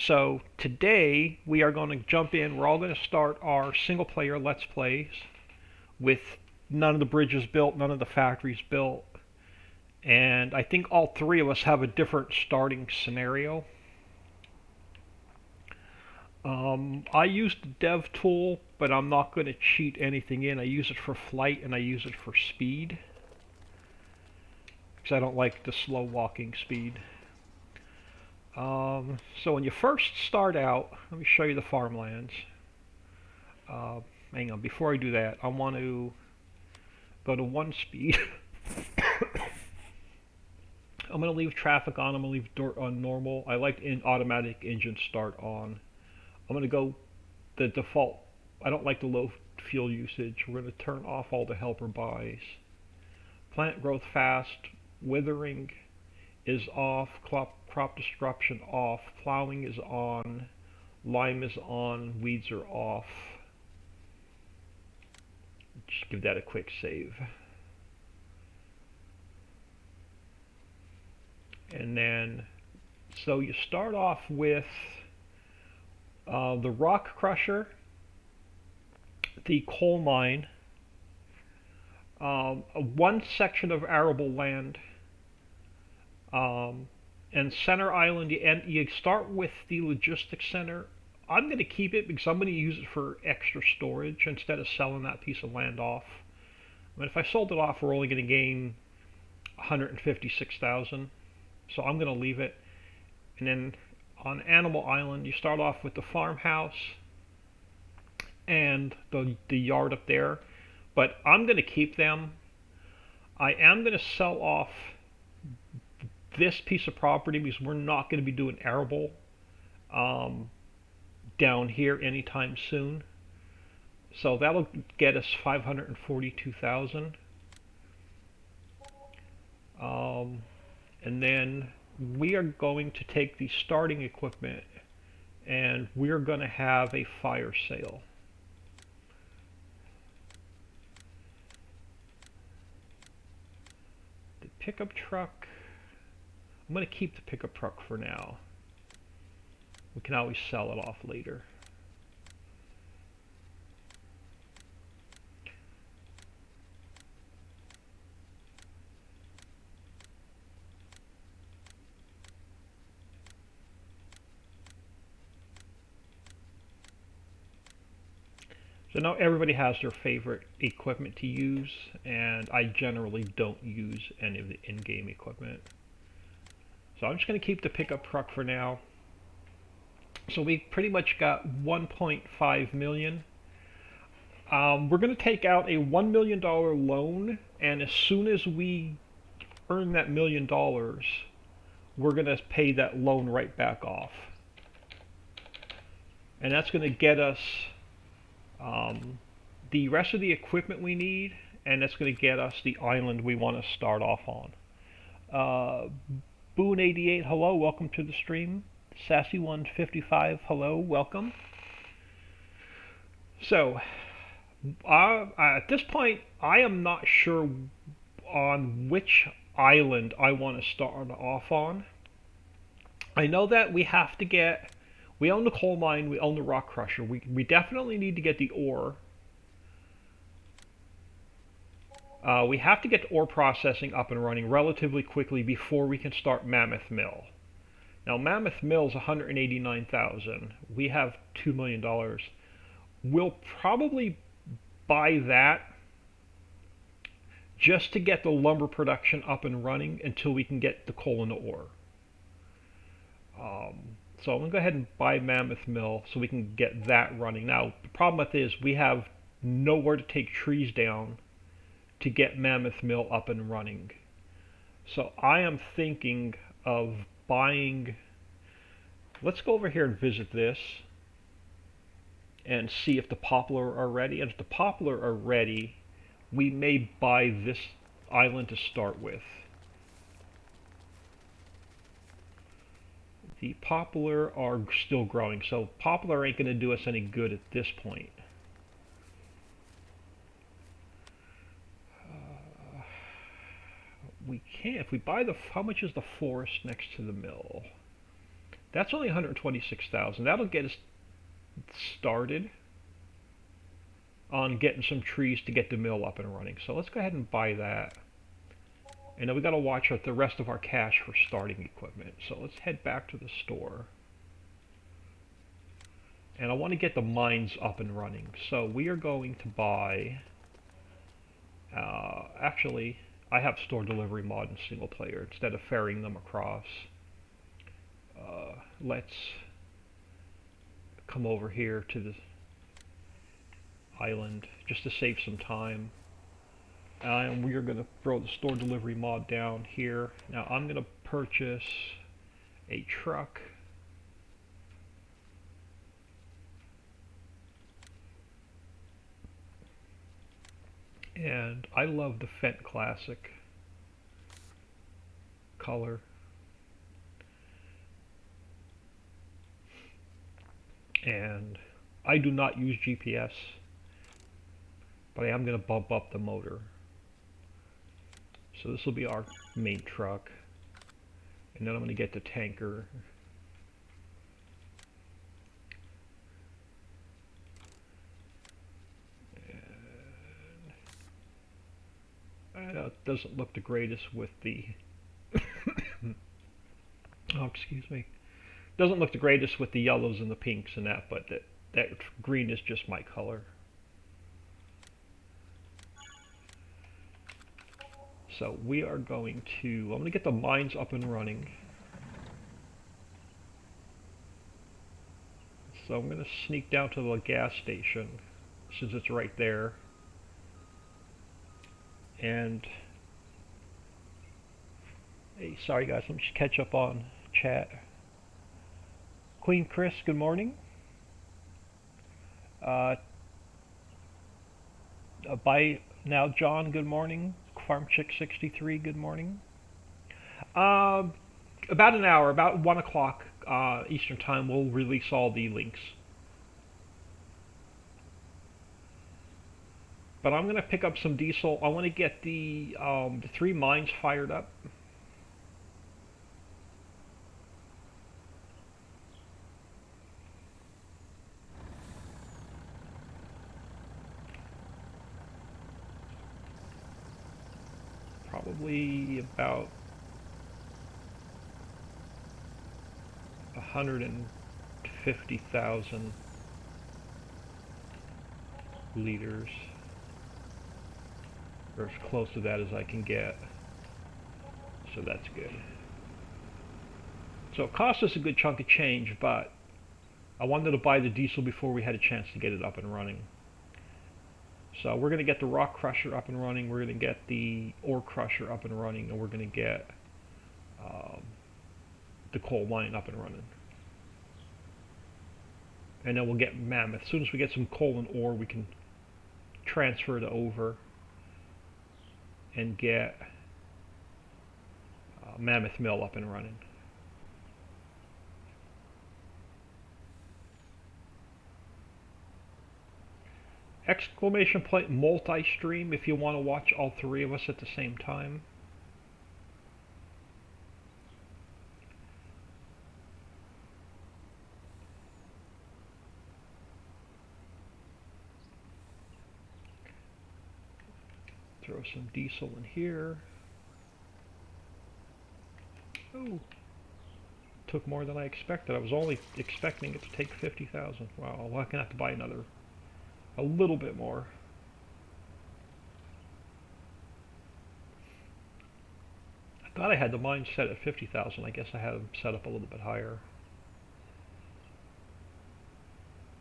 So today we are going to jump in. We're all going to start our single player Let's Plays with none of the bridges built, none of the factories built. And I think all three of us have a different starting scenario. I used the dev tool, but I'm not going to cheat anything in. I use it for flight and I use it for speed, because I don't like the slow walking speed. So when you first start out, let me show you the farmlands. Hang on, before I do that, I want to go to 1 speed. I'm going to leave traffic on, I'm going to leave door on normal. I like automatic engine start on. I'm going to go the default. I don't like the low fuel usage. We're going to turn off all the helper buys. Plant growth fast, withering is off, crop disruption off, plowing is on, lime is on, weeds are off. Just give that a quick save. And then, so you start off with the rock crusher, the coal mine, one section of arable land, and Center Island. You start with the logistics center. I'm going to keep it because I'm going to use it for extra storage instead of selling that piece of land off. I mean, if I sold it off, we're only going to gain 156,000. So I'm going to leave it. And then on Animal Island, you start off with the farmhouse and the yard up there. But I'm going to keep them. I am going to sell off this piece of property because we're not going to be doing arable down here anytime soon. So that'll get us 542,000. And then we are going to take the starting equipment and we're going to have a fire sale. The pickup truck, I'm going to keep the pickup truck for now. We can always sell it off later. So now everybody has their favorite equipment to use, and I generally don't use any of the in-game equipment. So I'm just going to keep the pickup truck for now. So we pretty much got 1.5 million. We're going to take out a $1 million loan, and as soon as we earn that $1 million, we're going to pay that loan right back off. And that's going to get us the rest of the equipment we need, and that's going to get us the island we want to start off on. Boone88, hello, welcome to the stream. Sassy155, hello, welcome. So, at this point, I am not sure on which island I want to start off on. I know that we have to get, we own the coal mine, we own the rock crusher. We definitely need to get the ore. We have to get ore processing up and running relatively quickly before we can start Mammoth Mill. Now, Mammoth Mill is 189,000. We have $2 million. We'll probably buy that just to get the lumber production up and running until we can get the coal and the ore. So I'm going to go ahead and buy Mammoth Mill so we can get that running. Now, the problem with it is we have nowhere to take trees down to get Mammoth Mill up and running. So I am thinking of buying, let's go over here and visit this and see if the poplar are ready. And if the poplar are ready, we may buy this island to start with. The poplar are still growing, so poplar ain't going to do us any good at this point. We can't. If we buy the, how much is the forest next to the mill? That's only 126,000. That'll get us started on getting some trees to get the mill up and running. So let's go ahead and buy that. And then we got to watch out the rest of our cash for starting equipment. So let's head back to the store. And I want to get the mines up and running. So we are going to buy... actually, I have store delivery mod in single player instead of ferrying them across. Let's come over here to the island just to save some time. And we are going to throw the store delivery mod down here. Now I'm going to purchase a truck. And I love the Fendt Classic color. And I do not use GPS, but I am going to bump up the motor. So this will be our main truck. And then I'm going to get the tanker. It doesn't look the greatest with the oh, excuse me. Doesn't look the greatest with the yellows and the pinks and that, but that green is just my color. So we are going to, I'm going to get the mines up and running. So I'm going to sneak down to the gas station since it's right there. And hey, sorry guys, let me just catch up on chat. Queen Chris, good morning. Bye now, John, good morning. Farm Chick 63, good morning. About an hour, about 1 o'clock Eastern time, we'll release all the links. But I'm going to pick up some diesel. I want to get the 3 mines fired up. Probably about 150,000 liters. Or as close to that as I can get. So that's good. So it cost us a good chunk of change, but I wanted to buy the diesel before we had a chance to get it up and running. So we're going to get the rock crusher up and running, we're going to get the ore crusher up and running, and we're going to get the coal mine up and running. And then we'll get Mammoth. As soon as we get some coal and ore, we can transfer it over and get Mammoth Mill up and running. Exclamation point multi-stream if you want to watch all 3 of us at the same time. Throw some diesel in here. Oh, took more than I expected. I was only expecting it to take 50,000. Wow, I'm going to have to buy a little bit more. I thought I had the mine set at 50,000. I guess I had them set up a little bit higher.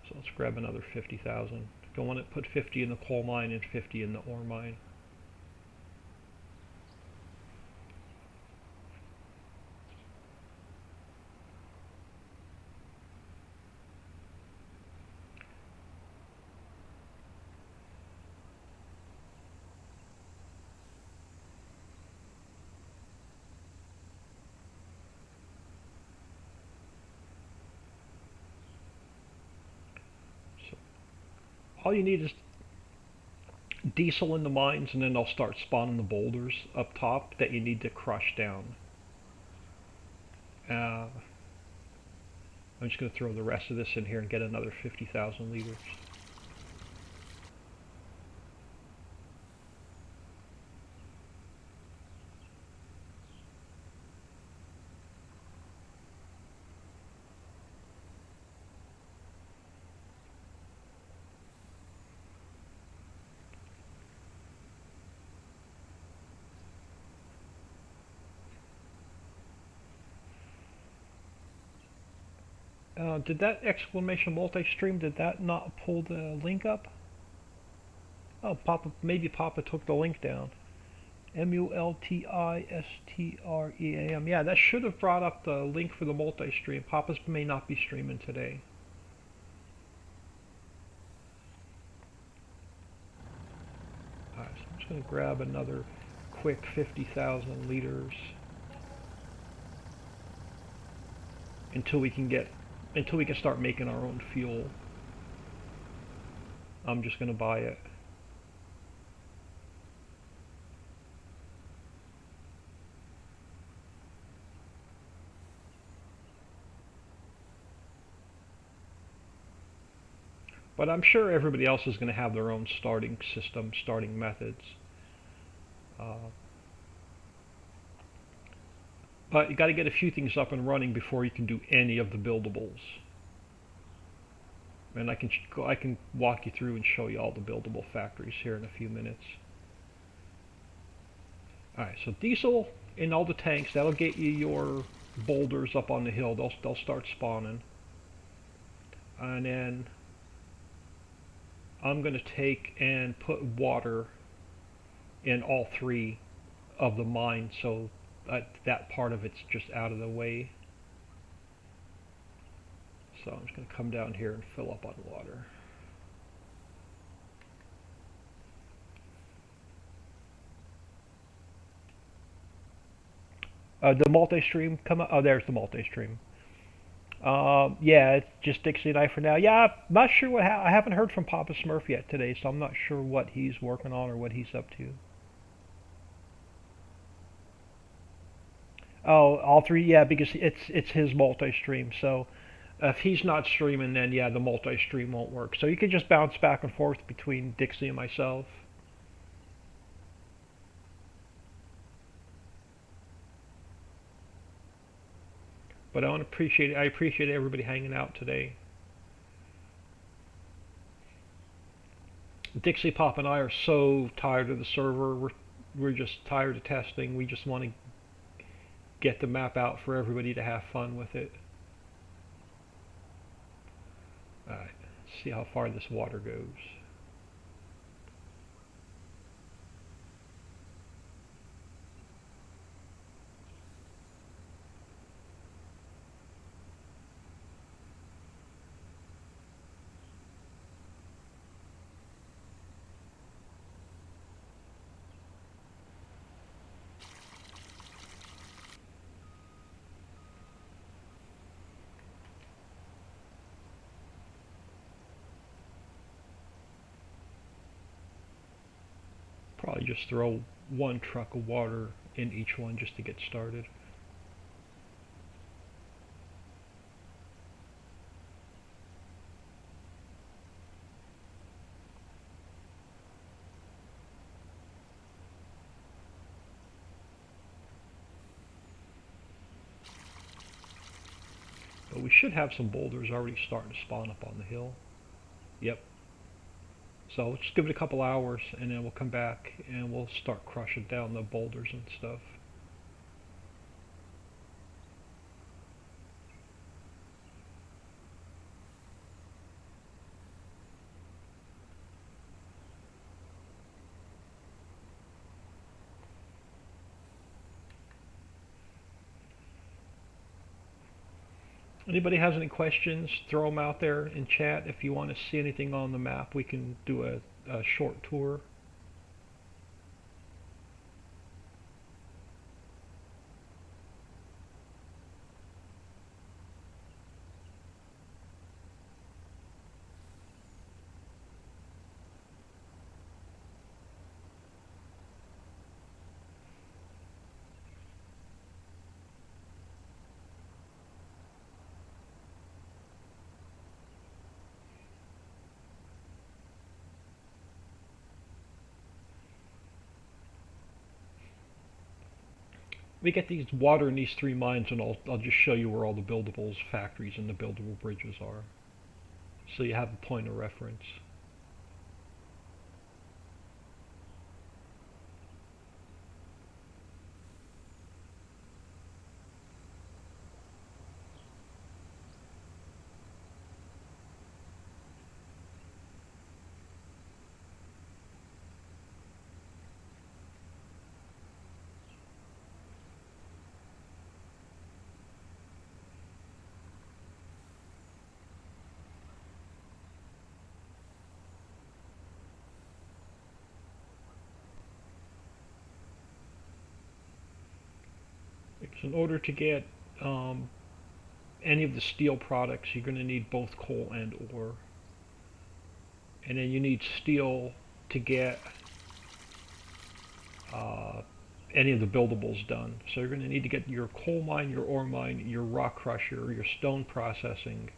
So let's grab another 50,000. Go on and put 50 in the coal mine and 50 in the ore mine. All you need is diesel in the mines, and then they'll start spawning the boulders up top that you need to crush down. I'm just going to throw the rest of this in here and get another 50,000 liters. Did that exclamation multi-stream, did that not pull the link up? Oh, Papa, maybe Papa took the link down. Multistream. Yeah, that should have brought up the link for the multi-stream. Papa's may not be streaming today. Alright, so I'm just going to grab another quick 50,000 liters until we can start making our own fuel. I'm just going to buy it. But I'm sure everybody else is going to have their own starting system, starting methods. But you got to get a few things up and running before you can do any of the buildables. And I can walk you through and show you all the buildable factories here in a few minutes. Alright, so diesel in all the tanks, that'll get you your boulders up on the hill. They'll start spawning. And then I'm going to take and put water in all three of the mines, so that part of it's just out of the way. So I'm just going to come down here and fill up on water. The multi-stream come up. Oh, there's the multi-stream. Yeah, it's just Dixie and I for now. Yeah, I'm not sure what I haven't heard from Papa Smurf yet today, so I'm not sure what he's working on or what he's up to. Oh, all three, yeah, because it's his multi-stream. So if he's not streaming, then yeah, the multi-stream won't work. So you can just bounce back and forth between Dixie and myself. But I appreciate everybody hanging out today. Dixie, Pop, and I are so tired of the server. We're just tired of testing. We just want to get the map out for everybody to have fun with it. Alright, see how far this water goes. Probably just throw one truck of water in each one just to get started. But we should have some boulders already starting to spawn up on the hill. Yep. So let's just give it a couple hours and then we'll come back and we'll start crushing down the boulders and stuff. Anybody has any questions, throw them out there in chat. If you want to see anything on the map, we can do a short tour. we get these water in these 3 mines, and I'll just show you where all the buildables factories and the buildable bridges are, so you have a point of reference. Because in order to get any of the steel products, you're going to need both coal and ore. And then you need steel to get any of the buildables done. So you're going to need to get your coal mine, your ore mine, your rock crusher, your stone processing,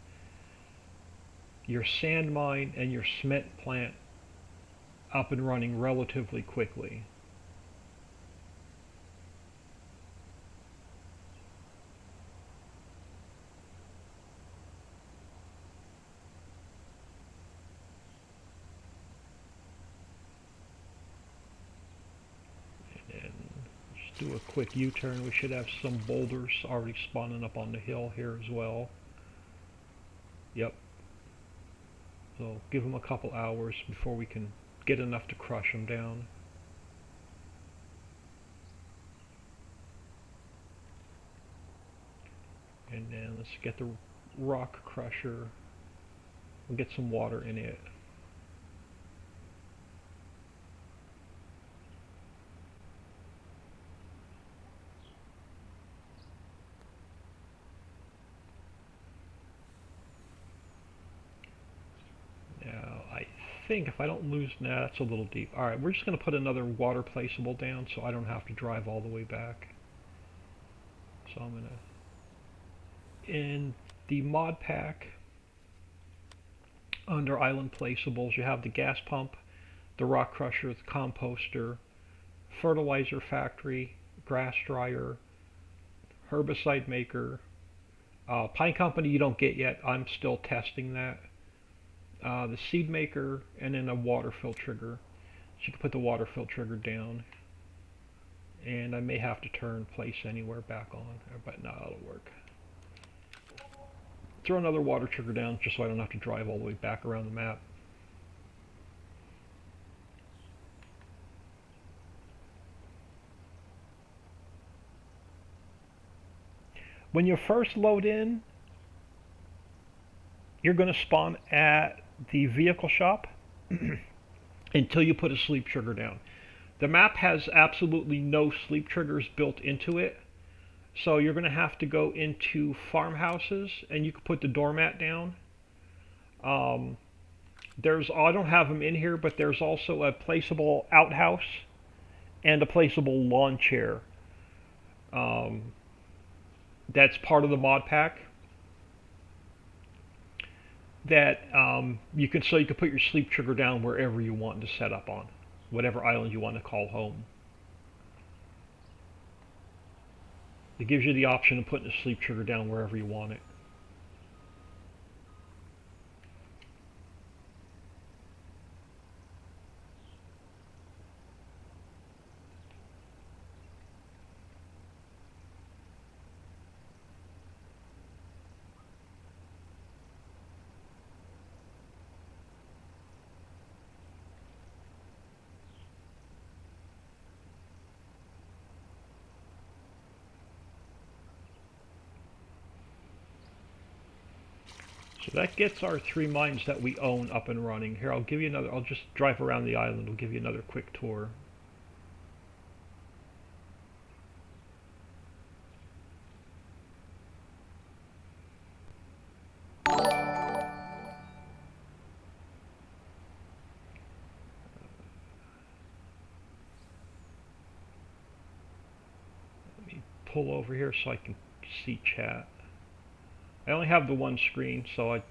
your sand mine, and your cement plant up and running relatively quickly. Do a quick U-turn. We should have some boulders already spawning up on the hill here as well. Yep. So give them a couple hours before we can get enough to crush them down. And then let's get the rock crusher. We'll get some water in it. I think if I don't lose, nah, that's a little deep. Alright, we're just going to put another water placeable down so I don't have to drive all the way back. So I'm going to, in the mod pack, under island placeables, you have the gas pump, the rock crusher, the composter, fertilizer factory, grass dryer, herbicide maker. Pine company you don't get yet, I'm still testing that. The seed maker, and then a water fill trigger. So you can put the water fill trigger down. And I may have to turn place anywhere back on, but no, it'll work. Throw another water trigger down just so I don't have to drive all the way back around the map. When you first load in, you're going to spawn at the vehicle shop until you put a sleep trigger down. The map has absolutely no sleep triggers built into it, so you're going to have to go into farmhouses and you can put the doormat down. I don't have them in here, but there's also a placeable outhouse and a placeable lawn chair. That's part of the mod pack. That you can put your sleep trigger down wherever you want to set up on, whatever island you want to call home. It gives you the option of putting the sleep trigger down wherever you want it. So that gets our 3 mines that we own up and running. Here, I'll give you another, I'll just drive around the island, we'll give you another quick tour. Let me pull over here so I can see chat. I only have the one screen, so I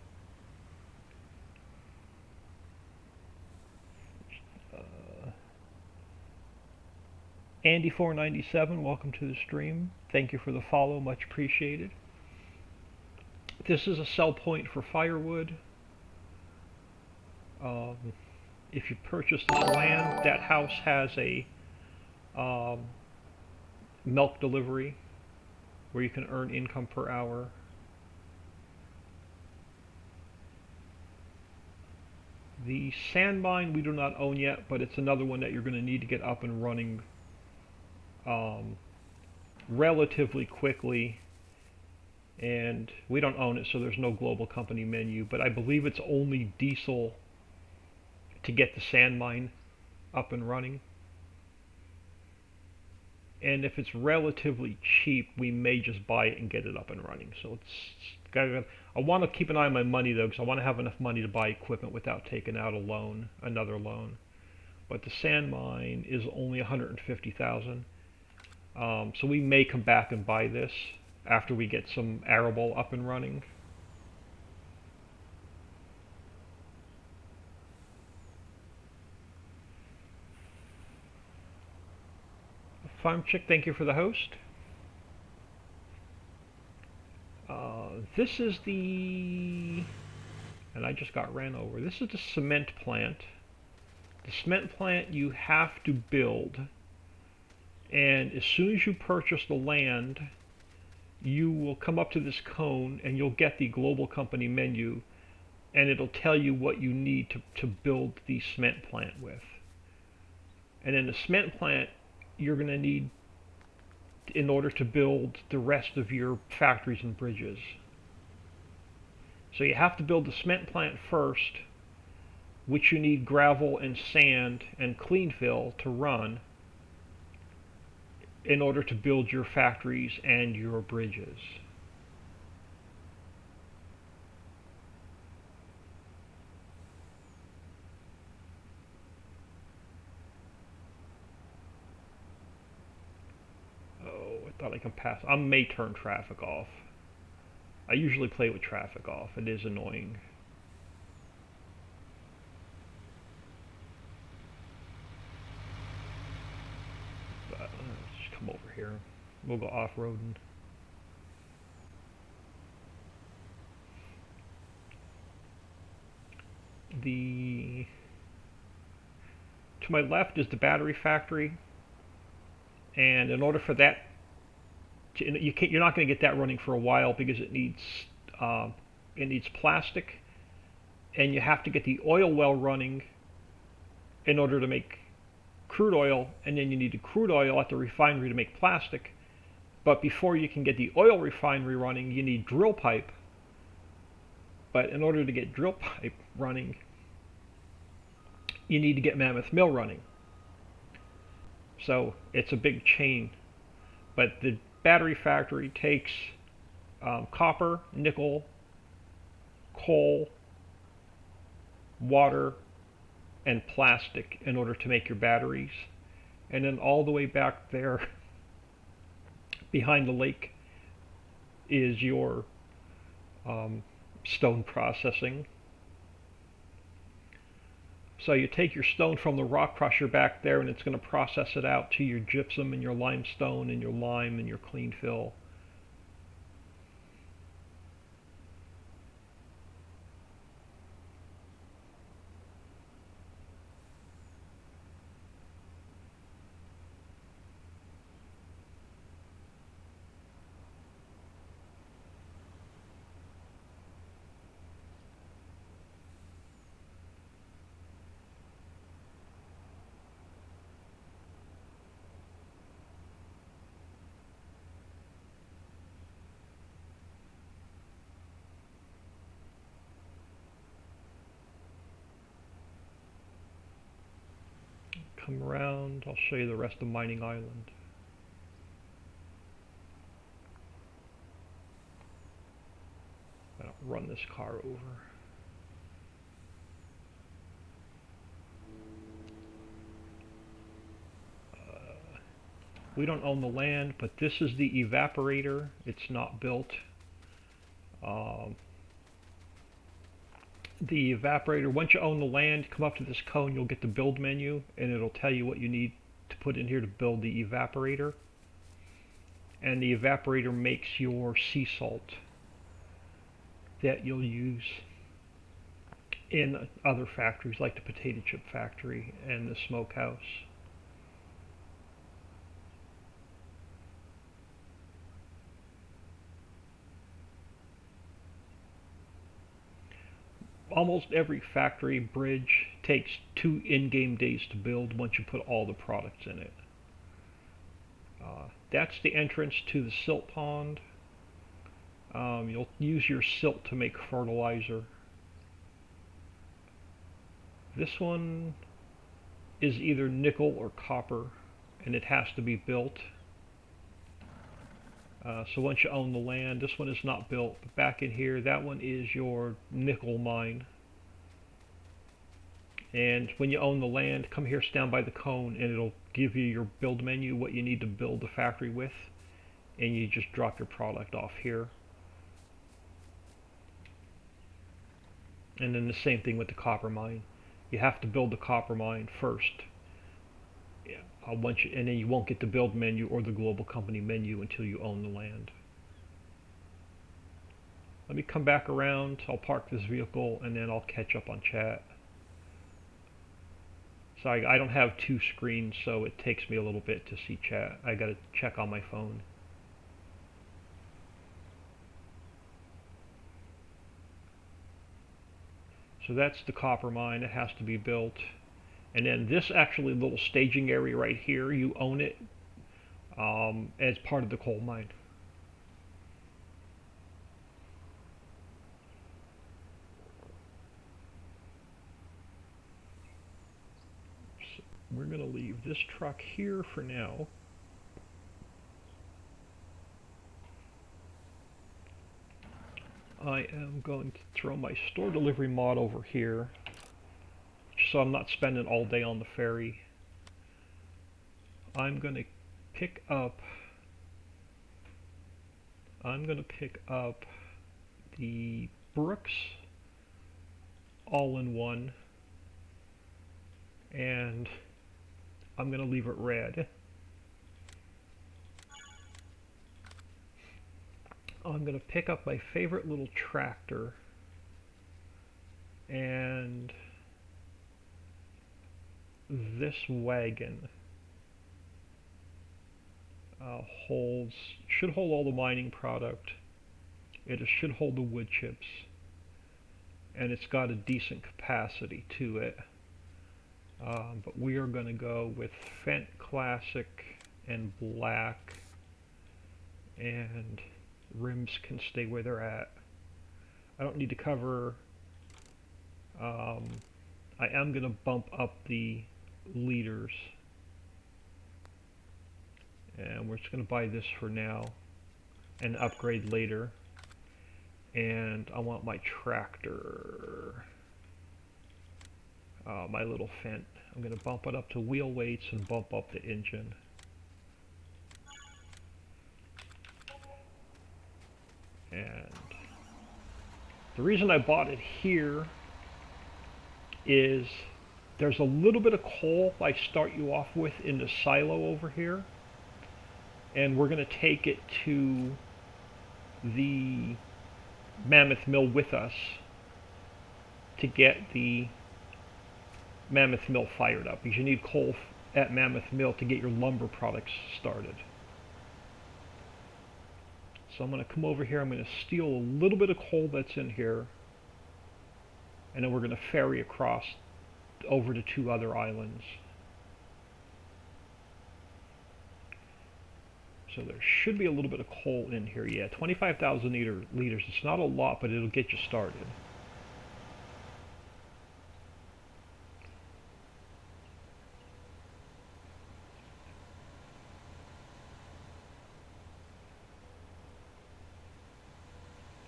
Andy497, welcome to the stream. Thank you for the follow, much appreciated. This is a sell point for firewood. If you purchase this land, that house has a milk delivery where you can earn income per hour. The sand mine we do not own yet, but it's another one that you're going to need to get up and running relatively quickly. And we don't own it, so there's no global company menu, but I believe it's only diesel to get the sand mine up and running. And if it's relatively cheap, we may just buy it and get it up and running. So I want to keep an eye on my money though, because I want to have enough money to buy equipment without taking out a loan, another loan. But the sand mine is only 150,000. So we may come back and buy this after we get some arable up and running. Farm Chick, thank you for the host. This is the, and I just got ran over, this is the cement plant. The cement plant you have to build, and as soon as you purchase the land, you will come up to this cone and you'll get the global company menu, and it'll tell you what you need to build the cement plant with. And in the cement plant, you're going to need in order to build the rest of your factories and bridges. So you have to build the cement plant first, which you need gravel and sand and clean fill to run in order to build your factories and your bridges. I thought I can pass. I may turn traffic off. I usually play with traffic off. It is annoying. But let's just come over here. We'll go off-roading. To my left is the battery factory, and in order for that, you're not going to get that running for a while because it needs plastic, and you have to get the oil well running in order to make crude oil, and then you need the crude oil at the refinery to make plastic. But before you can get the oil refinery running, you need drill pipe. But in order to get drill pipe running, you need to get Mammoth Mill running. So it's a big chain. But the battery factory takes copper, nickel, coal, water, and plastic in order to make your batteries. And then all the way back there behind the lake is your stone processing. So you take your stone from the rock crusher back there, and it's going to process it out to your gypsum and your limestone and your lime and your clean fill. Come around, I'll show you the rest of Mining Island. I'll run this car over. We don't own the land, but this is the evaporator. It's not built. The evaporator, once you own the land, come up to this cone, you'll get the build menu, and it'll tell you what you need to put in here to build the evaporator. And the evaporator makes your sea salt that you'll use in other factories like the potato chip factory and the smokehouse. Almost every factory bridge takes 2 in-game days to build once you put all the products in it. That's the entrance to the silt pond. You'll use your silt to make fertilizer. This one is either nickel or copper, and it has to be built. So once you own the land, this one is not built. But back in here, that one is your nickel mine. And when you own the land, come here, stand by the cone, and it'll give you your build menu, what you need to build the factory with, and you just drop your product off here. And then the same thing with the copper mine. You have to build the copper mine first. And then you won't get the build menu or the global company menu until you own the land. Let me come back around. I'll park this vehicle and then I'll catch up on chat. So I don't have 2 screens, so it takes me a little bit to see chat. I gotta check on my phone. So that's the copper mine. It has to be built. And then this actually little staging area right here, you own it as part of the coal mine. So we're going to leave this truck here for now. I am going to throw my store delivery mod over here, so I'm not spending all day on the ferry. I'm going to pick up the Brooks all-in-one, and I'm going to leave it red. I'm going to pick up my favorite little tractor, and this wagon should hold all the mining product. It should hold the wood chips, and it's got a decent capacity to it. But we are going to go with Fendt Classic and black, and rims can stay where they're at. I don't need to cover. I am going to bump up the liters, and we're just going to buy this for now and upgrade later. And I want my tractor, my little Fendt. I'm going to bump it up to wheel weights and bump up the engine. And the reason I bought it here is there's a little bit of coal I start you off with in the silo over here, and we're going to take it to the Mammoth Mill with us to get the Mammoth Mill fired up, because you need coal at Mammoth Mill to get your lumber products started. So I'm going to come over here, I'm going to steal a little bit of coal that's in here, and then we're going to ferry across over to 2 other islands. So there should be a little bit of coal in here. Yeah, 25,000 liters. It's not a lot, but it'll get you started.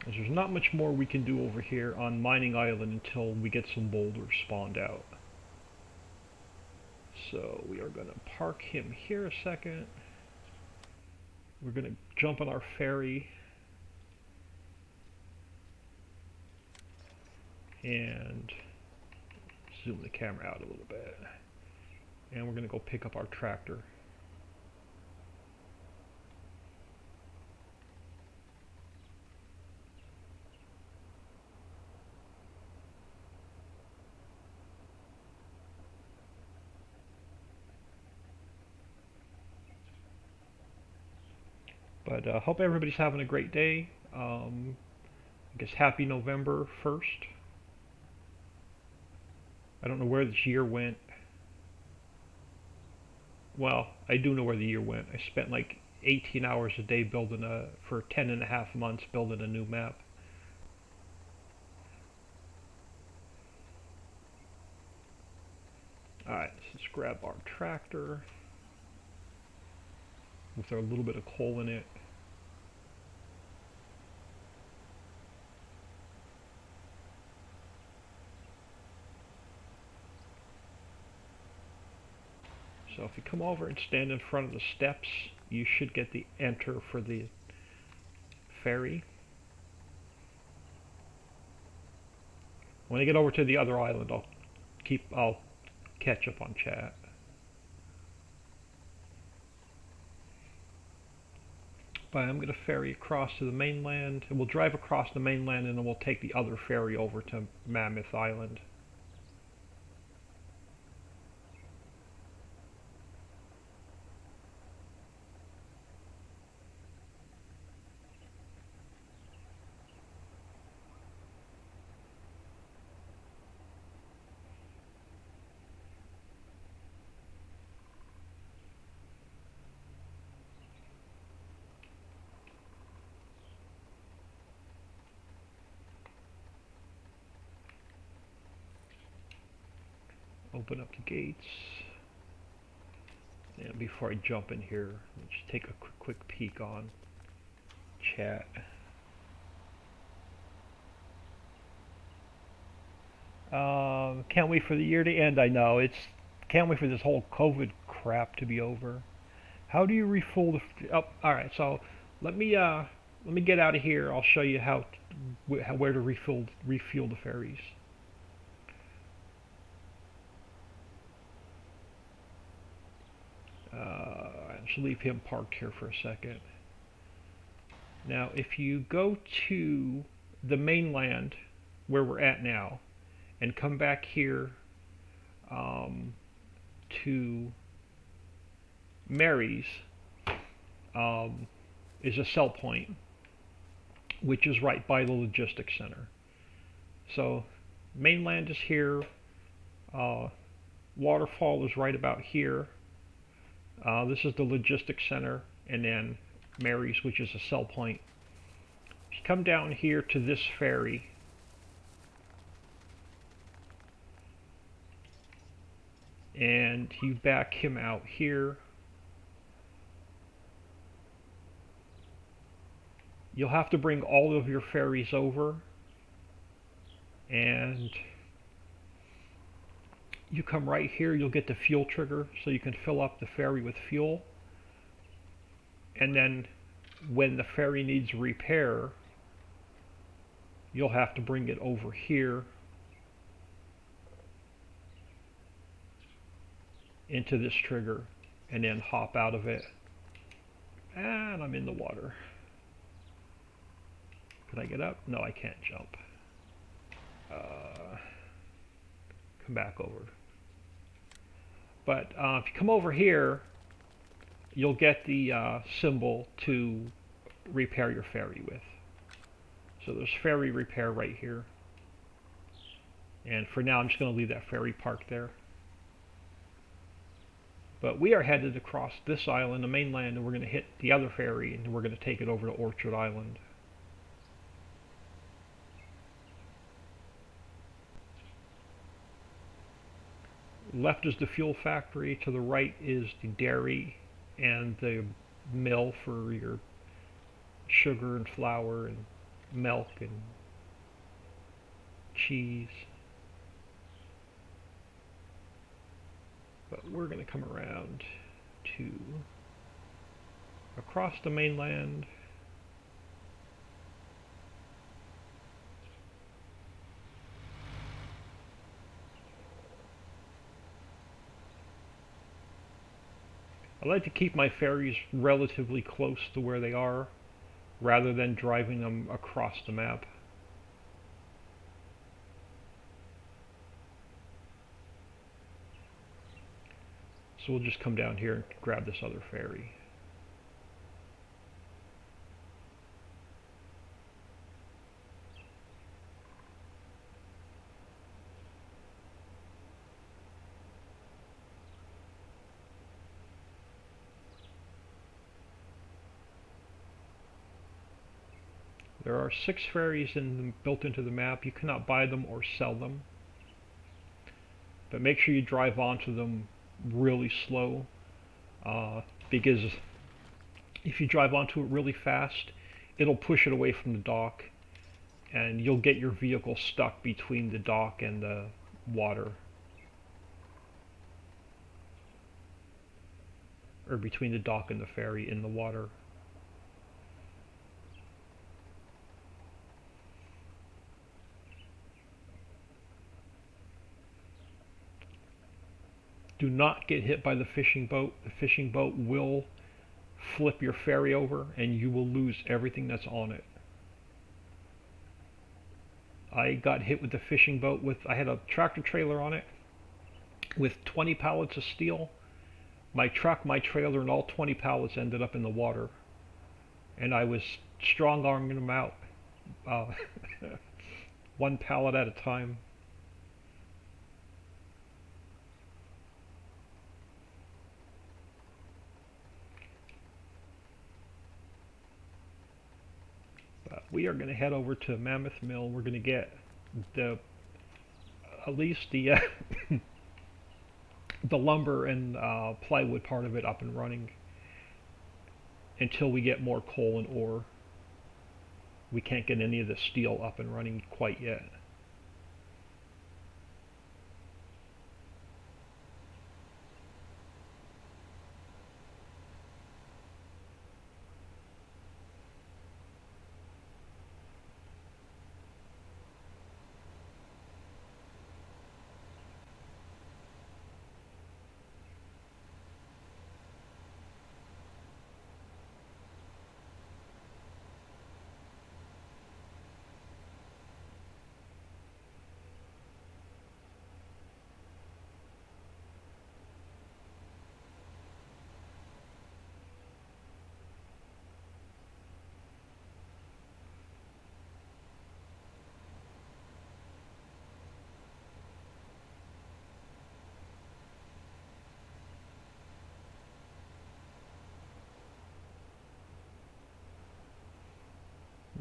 There's not much more we can do over here on Mining Island until we get some boulders spawned out. So we are going to park him here a second. We're going to jump on our ferry and zoom the camera out a little bit. and we're going to go pick up our tractor. But hope everybody's having a great day. I guess happy November 1st. I don't know where this year went. Well, I do know where the year went. I spent like 18 hours a day for 10 and a half months building a new map. Alright, let's grab our tractor with a little bit of coal in it. So if you come over and stand in front of the steps, you should get the enter for the ferry. When I get over to the other island, I'll catch up on chat. But I'm going to ferry across to the mainland, and we'll drive across the mainland, and then we'll take the other ferry over to Mammoth Island. Open up the gates. And before I jump in here, let's just take a quick peek on chat. Can't wait for the year to end. I know can't wait for this whole COVID crap to be over. How do you refuel the? Oh, all right. So let me get out of here. I'll show you where to refuel the ferries. I should leave him parked here for a second. Now, if you go to the mainland where we're at now, and come back here to Mary's, is a sell point, which is right by the logistics center. So mainland is here, waterfall is right about here. This is the logistics center, and then Mary's, which is a sell point. If you come down here to this ferry, and you back him out here, you'll have to bring all of your ferries over, and you come right here, you'll get the fuel trigger, so you can fill up the ferry with fuel. And then when the ferry needs repair, you'll have to bring it over here into this trigger and then hop out of it. And I'm in the water. Can I get up? No, I can't jump. Come back over. But if you come over here, you'll get the symbol to repair your ferry with. So there's ferry repair right here. And for now, I'm just going to leave that ferry parked there. But we are headed across this island, the mainland, and we're going to hit the other ferry, and we're going to take it over to Orchard Island. Left is the fuel factory, to the right is the dairy and the mill for your sugar and flour and milk and cheese. But we're going to come around to across the mainland. I like to keep my ferries relatively close to where they are, rather than driving them across the map. So we'll just come down here and grab this other ferry. There are 6 ferries built into the map. You cannot buy them or sell them, but make sure you drive onto them really slow, because if you drive onto it really fast, it'll push it away from the dock, and you'll get your vehicle stuck between the dock and the water, or between the dock and the ferry in the water. Do not get hit by the fishing boat. The fishing boat will flip your ferry over and you will lose everything that's on it. I got hit with the fishing boat I had a tractor trailer on it with 20 pallets of steel. My truck, my trailer, and all 20 pallets ended up in the water. And I was strong arming them out, uh, one pallet at a time. We are going to head over to Mammoth Mill. We're going to get at least the the lumber and plywood part of it up and running until we get more coal and ore. We can't get any of the steel up and running quite yet.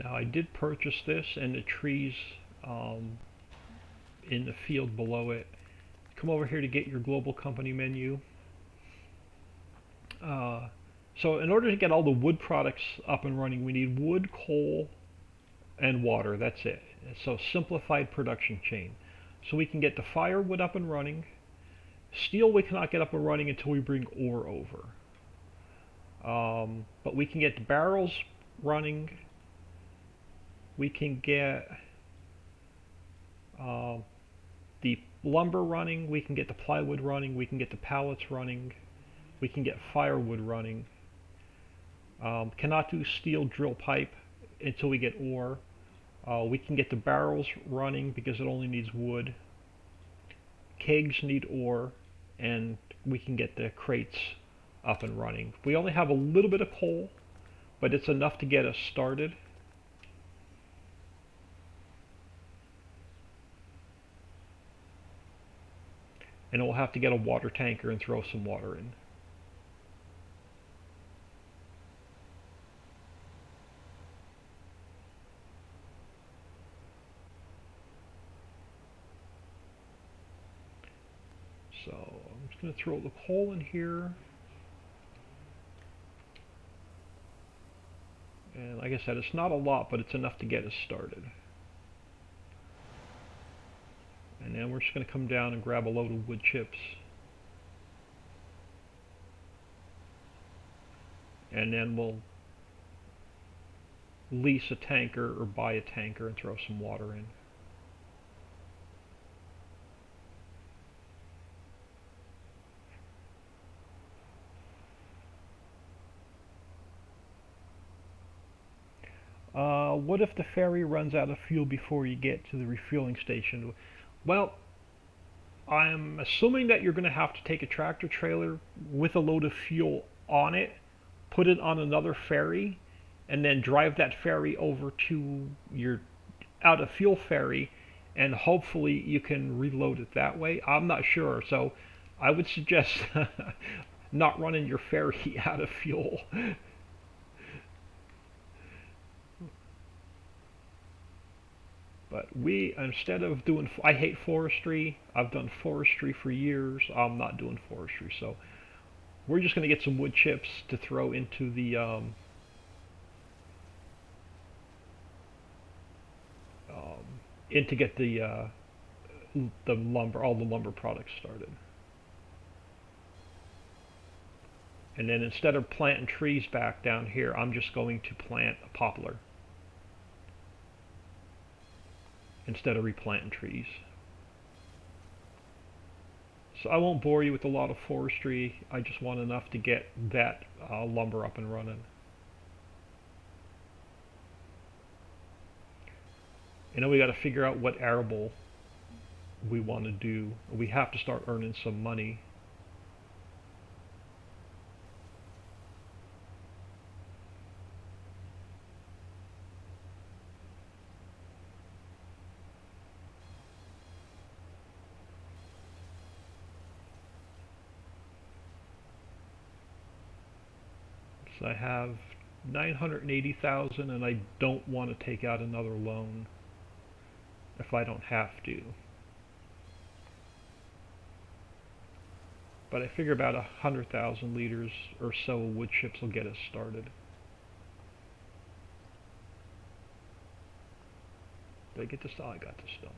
Now I did purchase this and the trees in the field below it. Come over here to get your global company menu. So in order to get all the wood products up and running, we need wood, coal, and water. That's it. So simplified production chain. So we can get the firewood up and running. Steel we cannot get up and running until we bring ore over. But we can get the barrels running. We can get the lumber running. We can get the plywood running. We can get the pallets running. We can get firewood running. Cannot do steel drill pipe until we get ore. We can get the barrels running because it only needs wood. Kegs need ore, and we can get the crates up and running. We only have a little bit of coal, but it's enough to get us started. And we'll have to get a water tanker and throw some water in. So I'm just going to throw the coal in here. And like I said, it's not a lot, but it's enough to get us started. And then we're just going to come down and grab a load of wood chips. And then we'll lease a tanker or buy a tanker and throw some water in. what if the ferry runs out of fuel before you get to the refueling station? Well, I'm assuming that you're going to have to take a tractor trailer with a load of fuel on it, put it on another ferry, and then drive that ferry over to your out of fuel ferry, and hopefully you can reload it that way. I'm not sure, so I would suggest not running your ferry out of fuel. But instead of doing, I hate forestry. I've done forestry for years. I'm not doing forestry, so we're just going to get some wood chips to throw into the in to get the lumber, all the lumber products started. And then instead of planting trees back down here, I'm just going to plant a poplar instead of replanting trees. So I won't bore you with a lot of forestry. I just want enough to get that lumber up and running. And then we got to figure out what arable we want to do. We have to start earning some money. So I have 980,000 and I don't want to take out another loan if I don't have to. But I figure about 100,000 liters or so of wood chips will get us started. Did I get this? Oh, I got this done.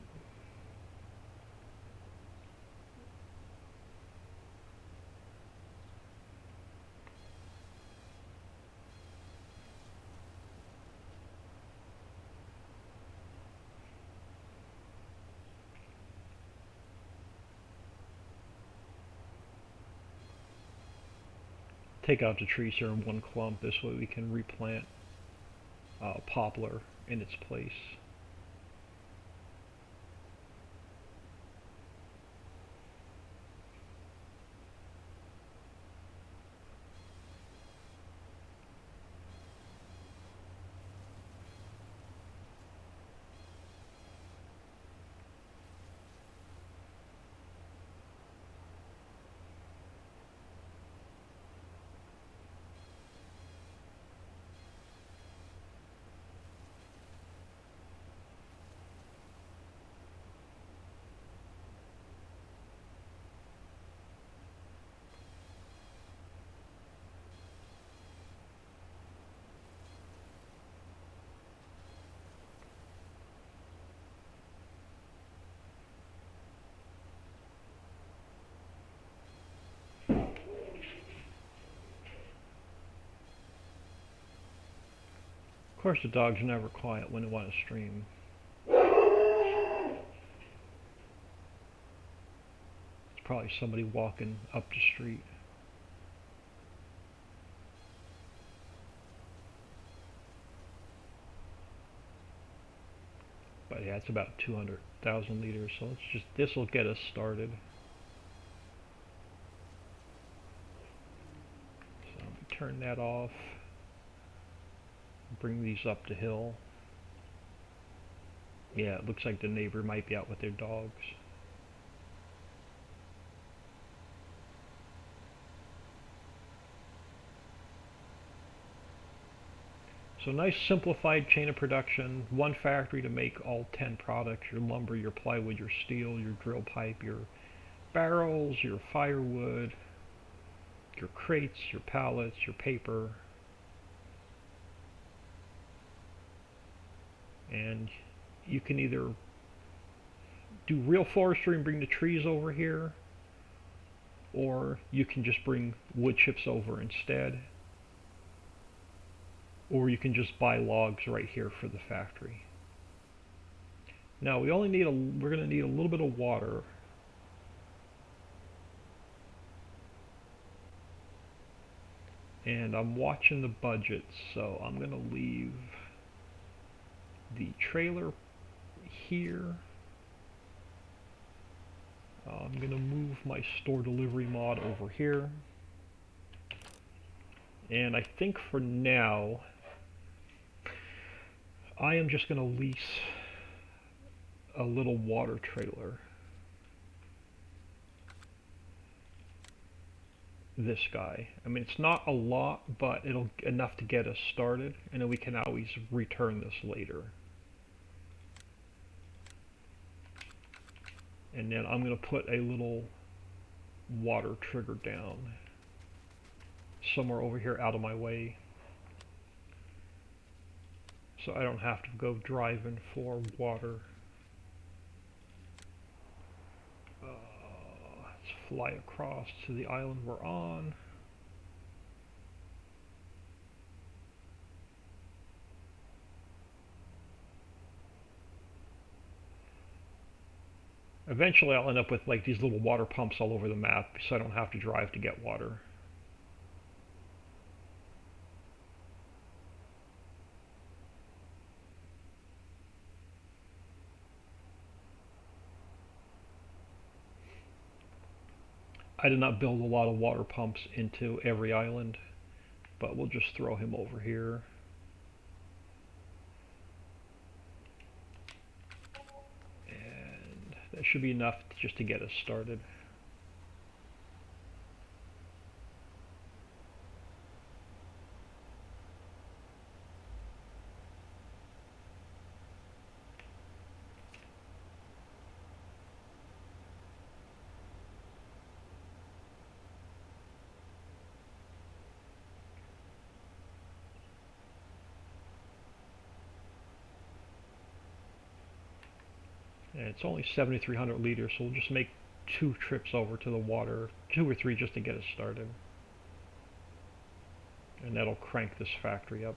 Take out the trees here in one clump. This way we can replant poplar in its place. Of course, the dogs are never quiet when they want to stream. It's probably somebody walking up the street. But yeah, it's about 200,000 liters, so this will get us started. So let me turn that off. Bring these up the hill. Yeah, it looks like the neighbor might be out with their dogs. So nice simplified chain of production, one factory to make all 10 products, your lumber, your plywood, your steel, your drill pipe, your barrels, your firewood, your crates, your pallets, your paper. And you can either do real forestry and bring the trees over here, or you can just bring wood chips over instead, or you can just buy logs right here for the factory. Now we're going to need a little bit of water. And I'm watching the budget, so I'm going to leave the trailer here. I'm going to move my store delivery mod over here. And I think for now, I am just going to lease a little water trailer. This guy. I mean, it's not a lot, but it'll enough to get us started, and then we can always return this later. And then I'm going to put a little water trigger down somewhere over here out of my way, so I don't have to go driving for water. Let's fly across to the island we're on. Eventually I'll end up with like these little water pumps all over the map, so I don't have to drive to get water. I did not build a lot of water pumps into every island, but we'll just throw him over here. And that should be enough just to get us started. And it's only 7,300 liters, so we'll just make 2 trips over to the water, 2 or 3 just to get us started. And that'll crank this factory up.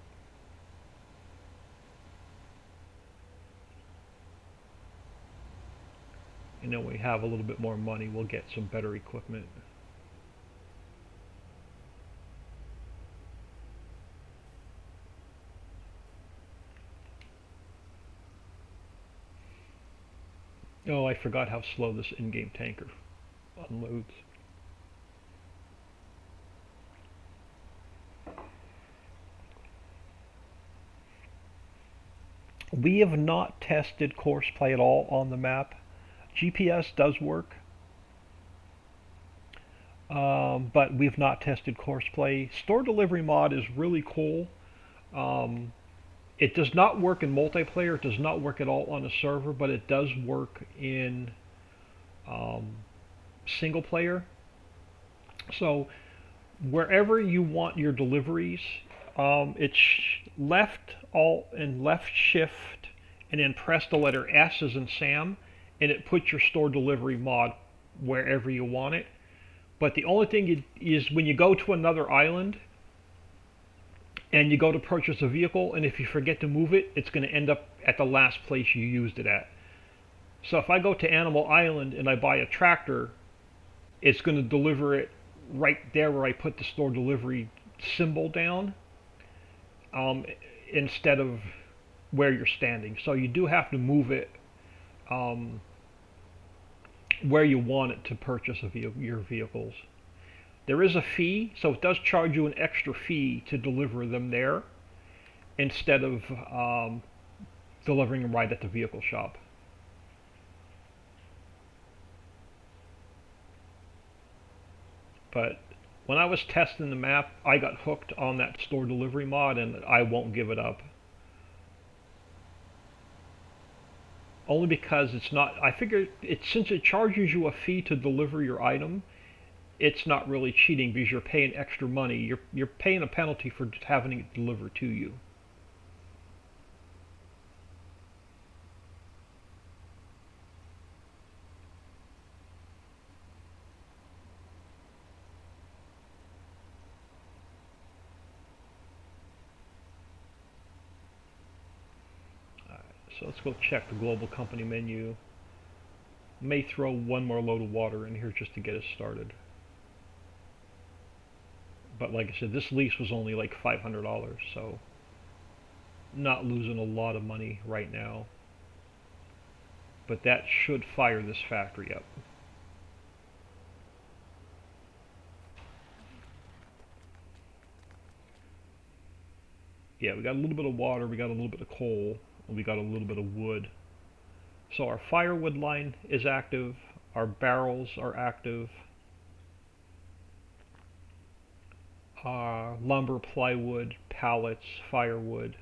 And then when we have a little bit more money, we'll get some better equipment. Oh, I forgot how slow this in-game tanker unloads. We have not tested course play at all on the map. GPS does work, but we've not tested course play. Store delivery mod is really cool. It does not work in multiplayer. It does not work at all on a server, but it does work in single player. So wherever you want your deliveries, it's left alt and left shift, and then press the letter S as in Sam, and it puts your store delivery mod wherever you want it. But the only thing is when you go to another island and you go to purchase a vehicle, and if you forget to move it, it's going to end up at the last place you used it at. So if I go to Animal Island and I buy a tractor, it's going to deliver it right there where I put the store delivery symbol down, instead of where you're standing. So you do have to move it where you want it to purchase your vehicles. There is a fee, so it does charge you an extra fee to deliver them there instead of delivering them right at the vehicle shop. But when I was testing the map, I got hooked on that store delivery mod, and I won't give it up. Only because it's not, I figure since it charges you a fee to deliver your item, it's not really cheating because you're paying extra money. You're paying a penalty for having it delivered to you. So let's go check the global company menu. May throw one more load of water in here just to get us started. But like I said, this lease was only like $500, so not losing a lot of money right now. But that should fire this factory up. Yeah, we got a little bit of water, we got a little bit of coal, and we got a little bit of wood. So our firewood line is active, our barrels are active, lumber, plywood, pallets, firewood,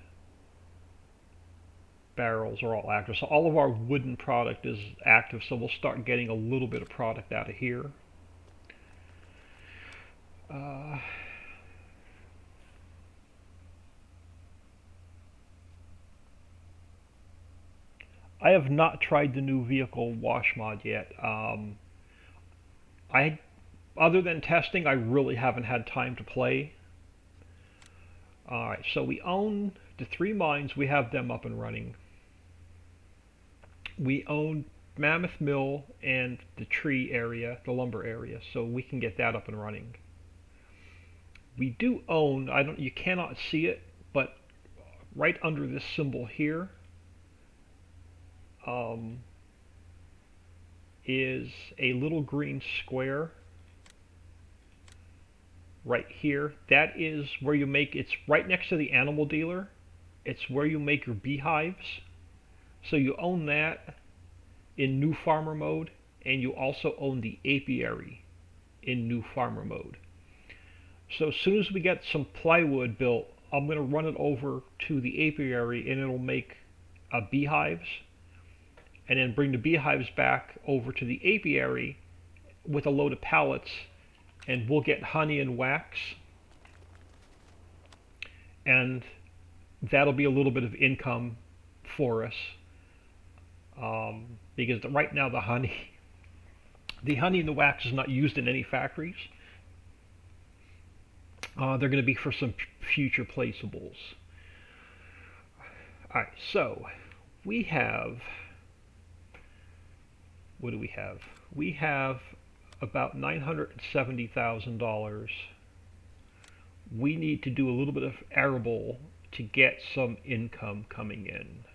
barrels are all active. So all of our wooden product is active, so we'll start getting a little bit of product out of here. I have not tried the new vehicle wash mod yet. Other than testing, I really haven't had time to play. Alright, so we own the 3 mines, we have them up and running. We own Mammoth Mill and the tree area, the lumber area, so we can get that up and running. We do own, you cannot see it, but right under this symbol here is a little green square right here. That is where you make, it's right next to the animal dealer. It's where you make your beehives. So you own that in new farmer mode, and you also own the apiary in new farmer mode. So as soon as we get some plywood built, I'm going to run it over to the apiary and it'll make beehives, and then bring the beehives back over to the apiary with a load of pallets, and we'll get honey and wax, and that'll be a little bit of income for us, because right now the honey and the wax is not used in any factories. They're going to be for some future placeables. Alright, so we have, what do we have? We have about $970,000. We need to do a little bit of arable to get some income coming in.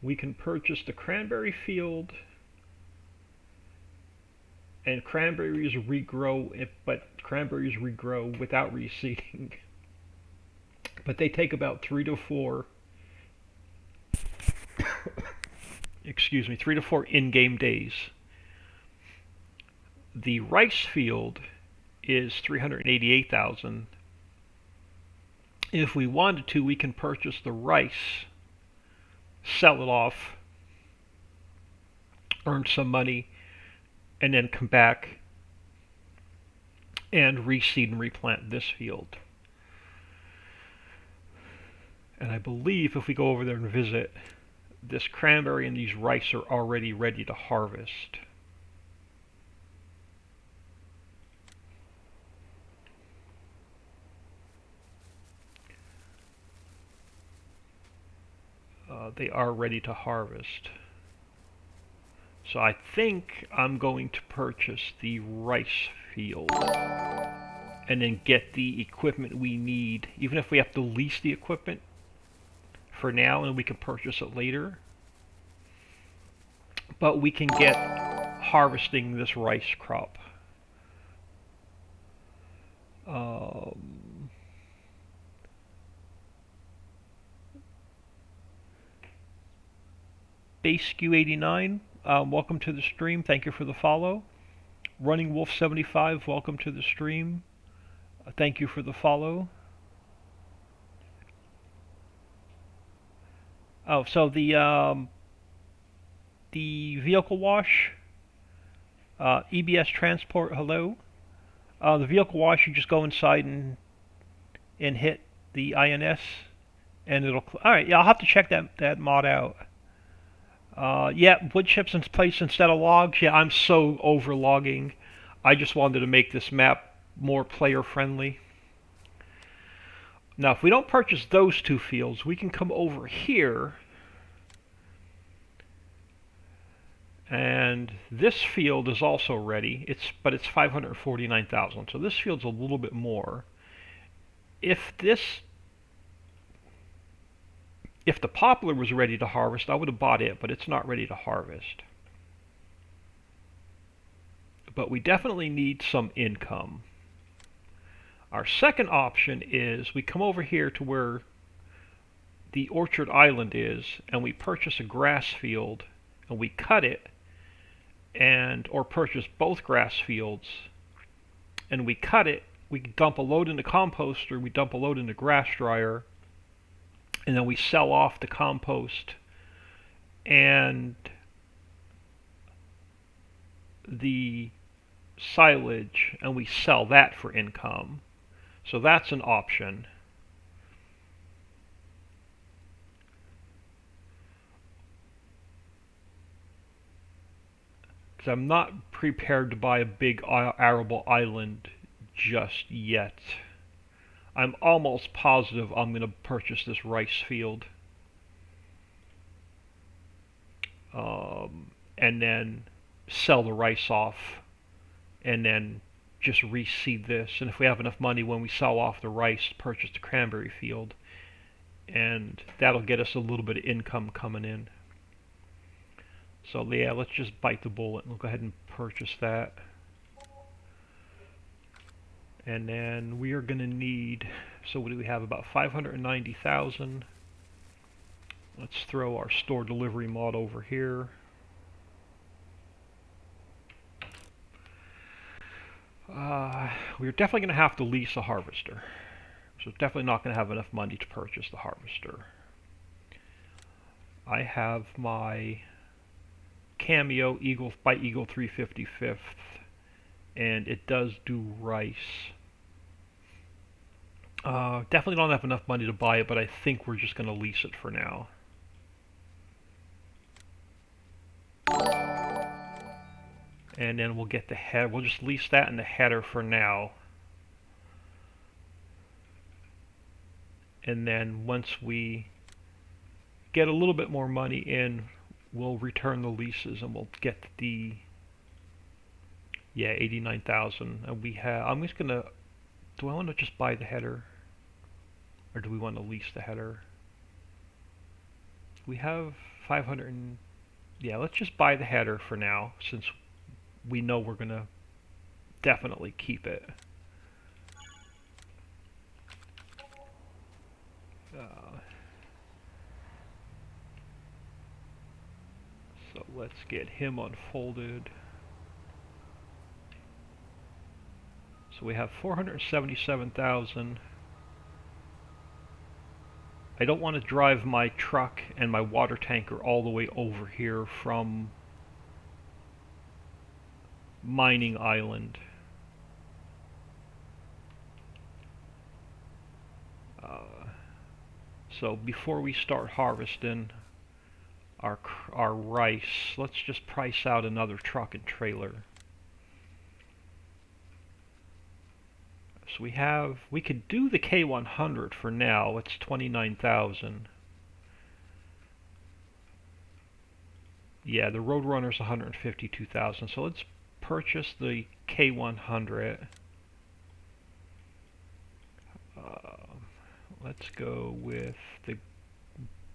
We can purchase the cranberry field, and cranberries regrow, but cranberries regrow without reseeding. But they take about 3 to 4 excuse me, 3 to 4 in-game days. The rice field is $388,000. If we wanted to, we can purchase the rice, sell it off, earn some money, and then come back and reseed and replant this field. And I believe if we go over there and visit, this cranberry and these rice are already ready to harvest. They are ready to harvest. So I think I'm going to purchase the rice field and then get the equipment we need, even if we have to lease the equipment for now and we can purchase it later. But we can get harvesting this rice crop. BaseQ89, welcome to the stream. Thank you for the follow. Running Wolf 75, welcome to the stream. Thank you for the follow. Oh, so the vehicle wash, EBS transport, hello. The vehicle wash, you just go inside and hit the INS, and it'll. All right, yeah, I'll have to check that mod out. Yeah, wood chips in place instead of logs. Yeah, I'm so over logging. I just wanted to make this map more player friendly. Now, if we don't purchase those 2 fields, we can come over here, and this field is also ready. But it's 549,000. So this field's a little bit more. If this If the poplar was ready to harvest, I would have bought it, but it's not ready to harvest. But we definitely need some income. Our second option is we come over here to where the orchard island is, and we purchase a grass field, and we cut it, or purchase both grass fields, and we cut it. We dump a load in the composter, we dump a load in the grass dryer, and then we sell off the compost and the silage, and we sell that for income. So that's an option. Because I'm not prepared to buy a big arable island just yet. I'm almost positive I'm going to purchase this rice field. And then sell the rice off, and then just reseed this. And if we have enough money when we sell off the rice, purchase the cranberry field. And that'll get us a little bit of income coming in. So yeah, let's just bite the bullet and we'll go ahead and purchase that. And then we are going to need, so what do we have, about 590,000. Let's throw our store delivery mod over here. We're definitely going to have to lease a harvester. So definitely not going to have enough money to purchase the harvester. I have my Cameo Eagle 355th, and it does do rice. Definitely don't have enough money to buy it, but I think we're just going to lease it for now. And then we'll get the head. We'll just lease that and the header for now. And then once we get a little bit more money in, we'll return the leases and we'll get the 89,000. And we have. I'm just gonna. Do I want to just buy the header, or do we want to lease the header? We have 500. Yeah, let's just buy the header for now, since we know we're gonna definitely keep it. So let's get him unfolded. So we have 477,000. I don't want to drive my truck and my water tanker all the way over here from Mining Island. So before we start harvesting our rice, let's just price out another truck and trailer. So we could do the K100 for now. It's 29,000. Yeah, the Roadrunner's 152,000. So let's purchase the K100. Let's go with the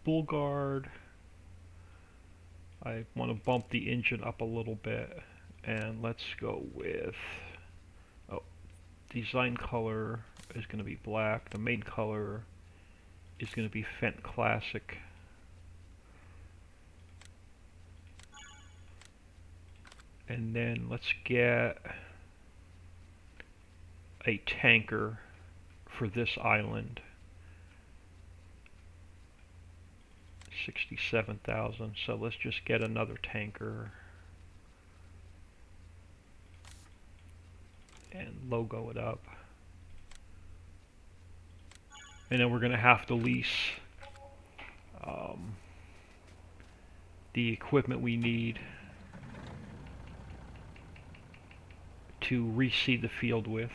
Bull Guard. I want to bump the engine up a little bit, and let's go with, design color is going to be black. The main color is going to be Fendt Classic. And then let's get a tanker for this island. 67,000. So let's just get another tanker and logo it up. And then we're going to have to lease the equipment we need to reseed the field with.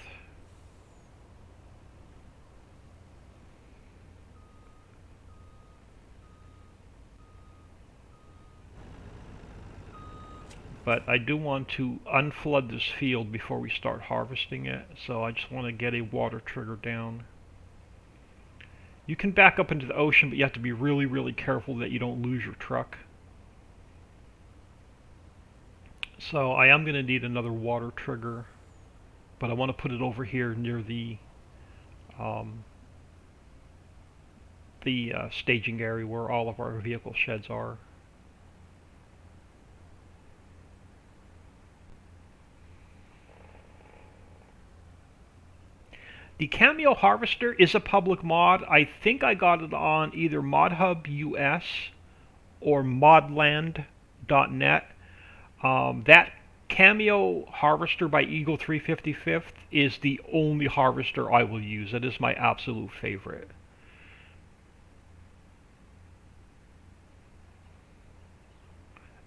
But I do want to unflood this field before we start harvesting it, so I just want to get a water trigger down. You can back up into the ocean, but you have to be really, really careful that you don't lose your truck. So I am going to need another water trigger, but I want to put it over here near um, the staging area where all of our vehicle sheds are. The Cameo Harvester is a public mod. I think I got it on either ModHub US or modland.net. That Cameo Harvester by Eagle 355th is the only harvester I will use. It is my absolute favorite.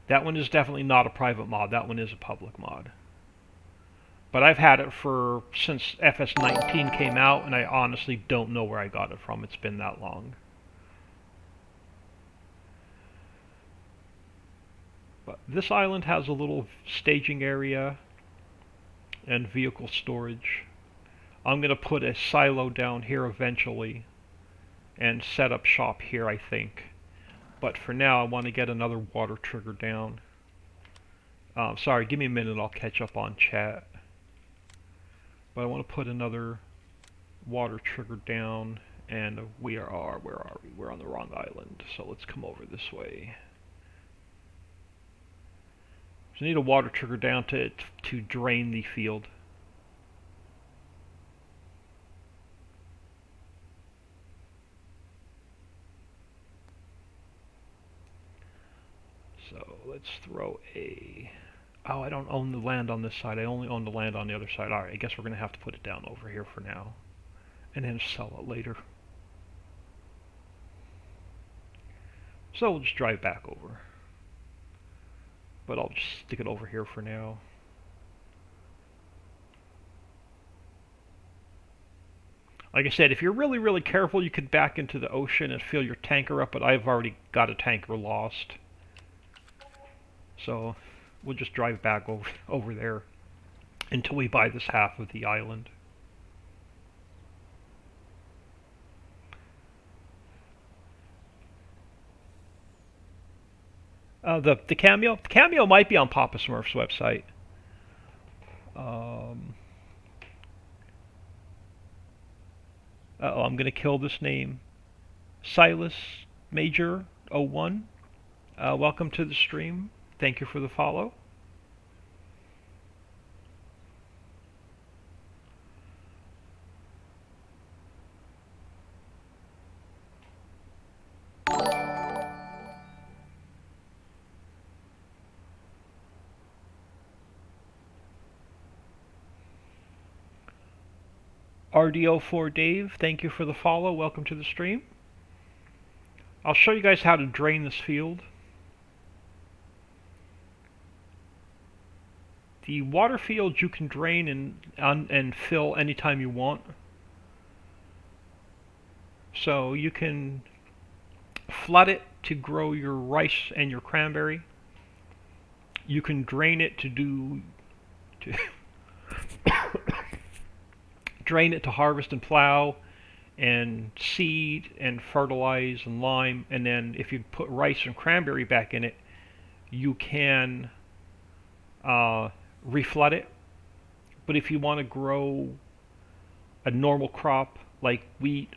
That one is definitely not a private mod. That one is a public mod. But I've had it for since FS19 came out, and I honestly don't know where I got it from. It's been that long. But this island has a little staging area and vehicle storage. I'm going to put a silo down here eventually and set up shop here, I think. But for now, I want to get another water trigger down. Sorry, give me a minute, I'll catch up on chat. But I want to put another water trigger down, and where are we? We're on the wrong island, so let's come over this way. So I need a water trigger down to drain the field. So let's throw a... Oh, I don't own the land on this side. I only own the land on the other side. Alright, I guess we're going to have to put it down over here for now. And then sell it later. So we'll just drive back over. But I'll just stick it over here for now. Like I said, if you're really, really careful, you could back into the ocean and fill your tanker up, but I've already got a tanker lost. So we'll just drive back over there until we buy this half of the island. The cameo might be on Papa Smurf's website. I'm gonna kill this name. Silas Major 01. Welcome to the stream. Thank you for the follow. RDO4 Dave, thank you for the follow. Welcome to the stream. I'll show you guys how to drain this field. The water field you can drain and fill anytime you want. So you can flood it to grow your rice and your cranberry. You can drain it to drain it to harvest and plow and seed and fertilize and lime, and then if you put rice and cranberry back in it, you can reflood it. But if you want to grow a normal crop like wheat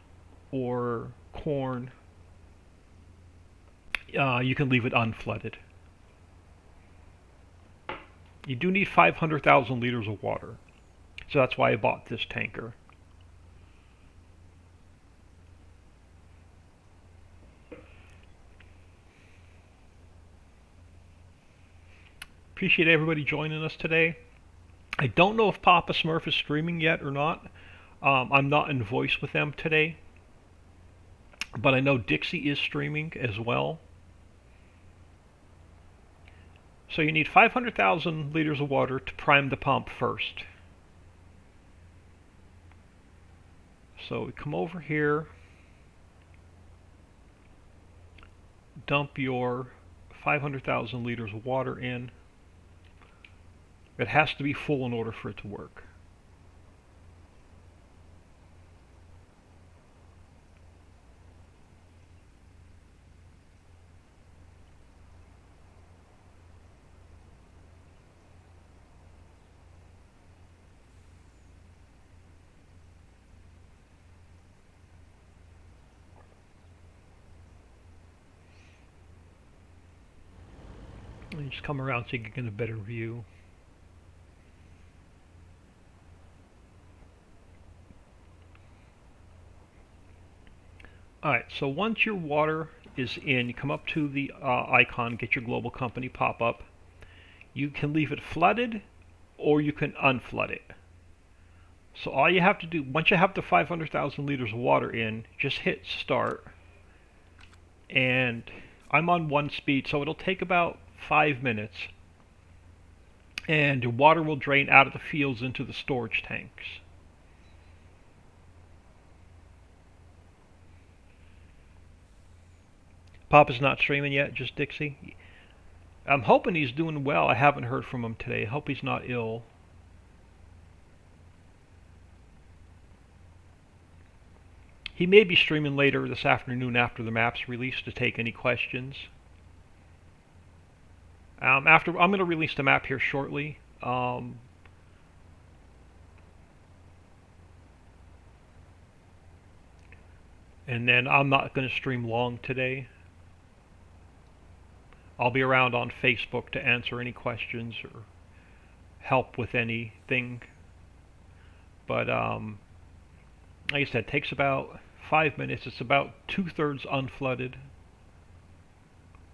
or corn, you can leave it unflooded. You do need 500,000 liters of water. So that's why I bought this tanker. Appreciate everybody joining us today. I don't know if Papa Smurf is streaming yet or not. I'm not in voice with them today. But I know Dixie is streaming as well. So you need 500,000 liters of water to prime the pump first. So we come over here, dump your 500,000 liters of water in. It has to be full in order for it to work. just come around so you can get a better view. Alright, so once your water is in, you come up to the icon, get your global company pop up. You can leave it flooded or you can unflood it. So all you have to do, once you have the 500,000 liters of water in, just hit start. And I'm on 1 speed, so it'll take about 5 minutes. And your water will drain out of the fields into the storage tanks. Papa's not streaming yet, just Dixie. I'm hoping he's doing well. I haven't heard from him today. I hope he's not ill. He may be streaming later this afternoon after the map's released to take any questions. I'm going to release the map here shortly. And then I'm not going to stream long today. I'll be around on Facebook to answer any questions or help with anything. But like I said, it takes about 5 minutes. It's about 2/3 unflooded.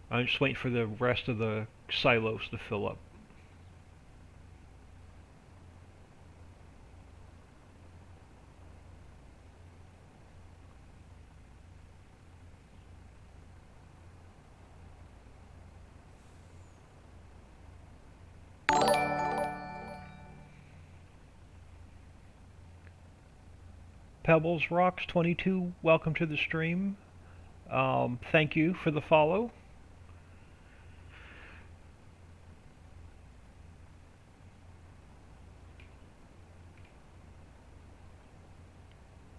I'm just waiting for the rest of the silos to fill up. Pebbles Rocks 22, welcome to the stream. Thank you for the follow.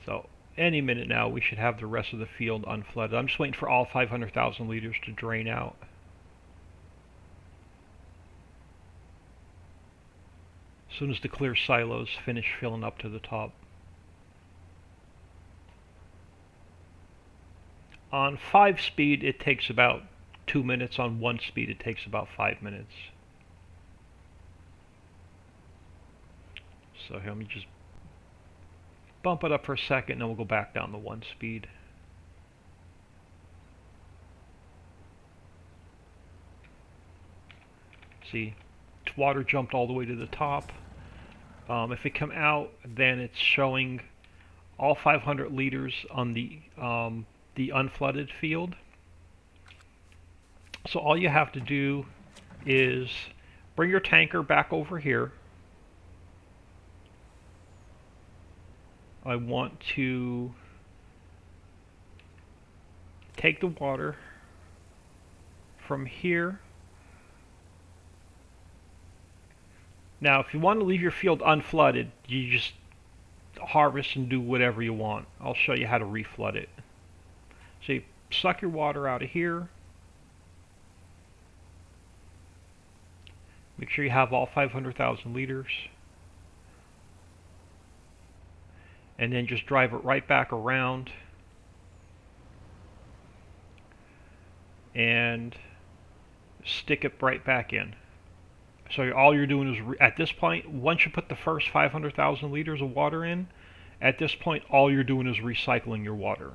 So any minute now we should have the rest of the field unflooded. I'm just waiting for all 500,000 liters to drain out. As soon as the clear silos finish filling up to the top. On 5 speed it takes about 2 minutes. On 1 speed it takes about 5 minutes. So here, let me just bump it up for a second and then we'll go back down to 1 speed. See, water jumped all the way to the top. If it come out, then it's showing all 500 liters on the unflooded field. So all you have to do is bring your tanker back over here. I want to take the water from here. Now, if you want to leave your field unflooded, you just harvest and do whatever you want. I'll show you how to reflood it. So you suck your water out of here. Make sure you have all 500,000 liters. And then just drive it right back around. And stick it right back in. So all you're doing is, at this point, once you put the first 500,000 liters of water in, at this point all you're doing is recycling your water.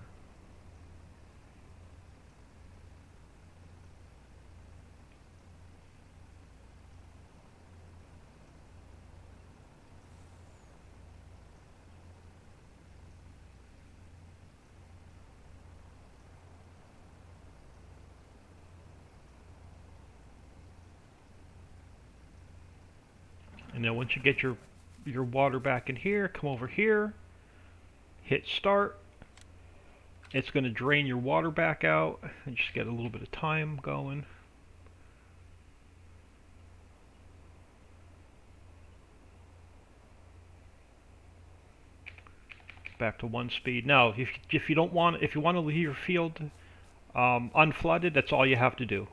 And then once you get your water back in here, come over here, hit start. It's going to drain your water back out and just get a little bit of time going. Back to 1 speed. Now, if you don't want, if you want to leave your field unflooded, that's all you have to do.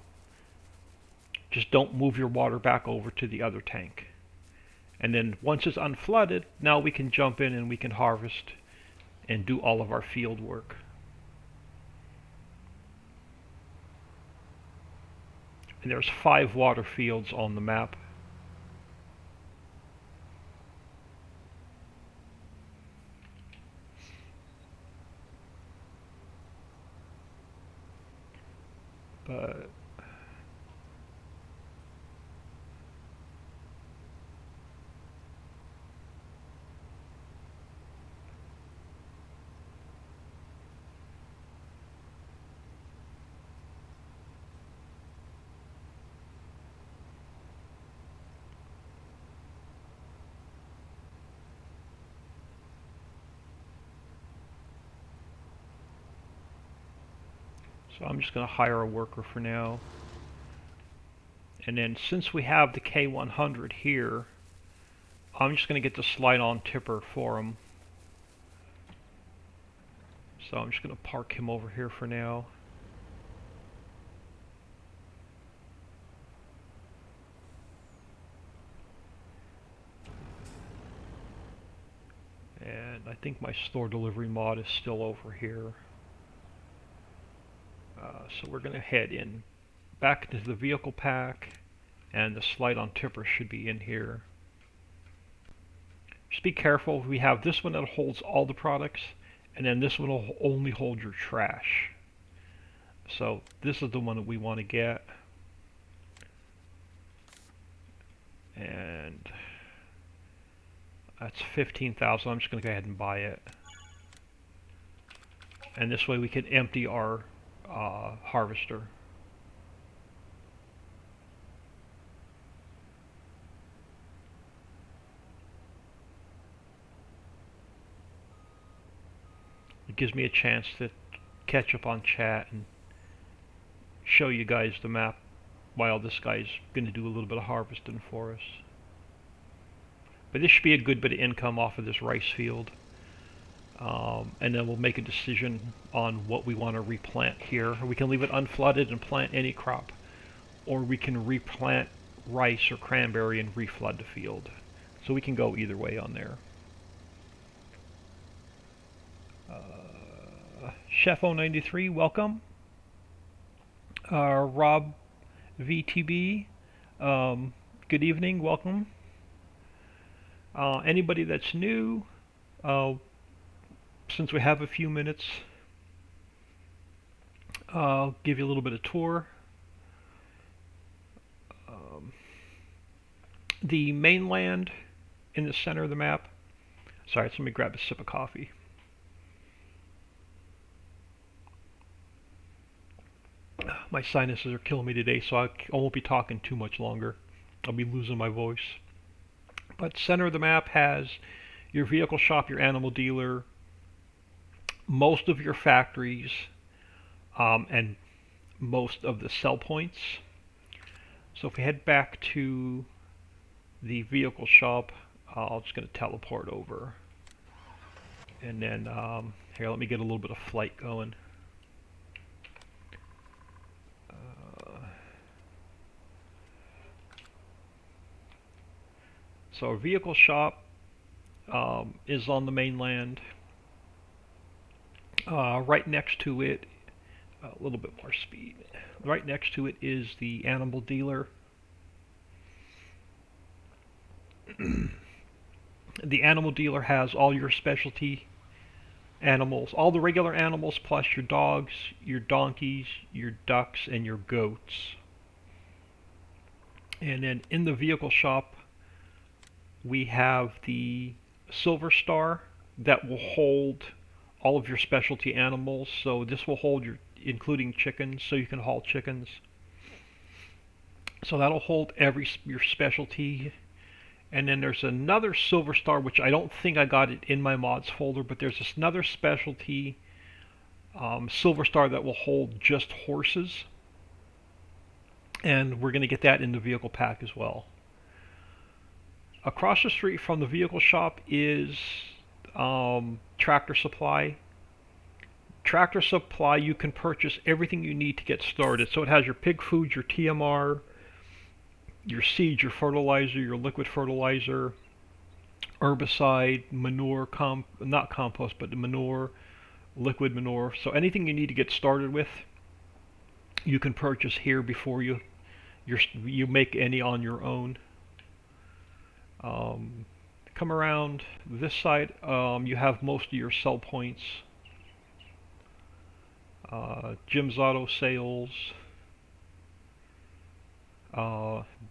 Just don't move your water back over to the other tank. And then once it's unflooded, now we can jump in and we can harvest and do all of our field work. And there's 5 water fields on the map. But so I'm just going to hire a worker for now. And then since we have the K100 here, I'm just going to get the slide-on tipper for him. So I'm just going to park him over here for now. And I think my store delivery mod is still over here. So we're going to head in back into the vehicle pack, and the slide-on tipper should be in here. Just be careful. We have this one that holds all the products, and then this one will only hold your trash. So this is the one that we want to get. And that's 15,000. I'm just going to go ahead and buy it. And this way we can empty our harvester. It gives me a chance to catch up on chat and show you guys the map while this guy's going to do a little bit of harvesting for us. But this should be a good bit of income off of this rice field. And then we'll make a decision on what we want to replant here. We can leave it unflooded and plant any crop, or we can replant rice or cranberry and reflood the field. So we can go either way on there. Chef093, welcome. Rob VTB, good evening, welcome. Anybody that's new, since we have a few minutes, I'll give you a little bit of tour. The mainland in the center of the map. Sorry, so let me grab a sip of coffee. My sinuses are killing me today, so I won't be talking too much longer. I'll be losing my voice. But center of the map has your vehicle shop, your animal dealer, most of your factories, and most of the sell points. So if we head back to the vehicle shop, I'm just going to teleport over. And then, here, let me get a little bit of flight going. So our vehicle shop is on the mainland. Right next to it, a little bit more speed. Right next to it is the animal dealer. The animal dealer has all your specialty animals, all the regular animals plus your dogs, your donkeys, your ducks, and your goats. And then in the vehicle shop, we have the Silver Star that will hold all of your specialty animals. So this will hold your, including chickens, so you can haul chickens. So that'll hold your specialty. And then there's another Silver Star, which I don't think I got it in my mods folder, but there's this another specialty Silver Star that will hold just horses. And we're going to get that in the vehicle pack as well. Across the street from the vehicle shop is Tractor Supply. Tractor Supply, you can purchase everything you need to get started. So it has your pig food, your TMR, your seeds, your fertilizer, your liquid fertilizer, herbicide, manure, not compost, but the manure, liquid manure. So anything you need to get started with, you can purchase here before you you make any on your own. Come around this side, you have most of your sell points. Jim's Auto Sales,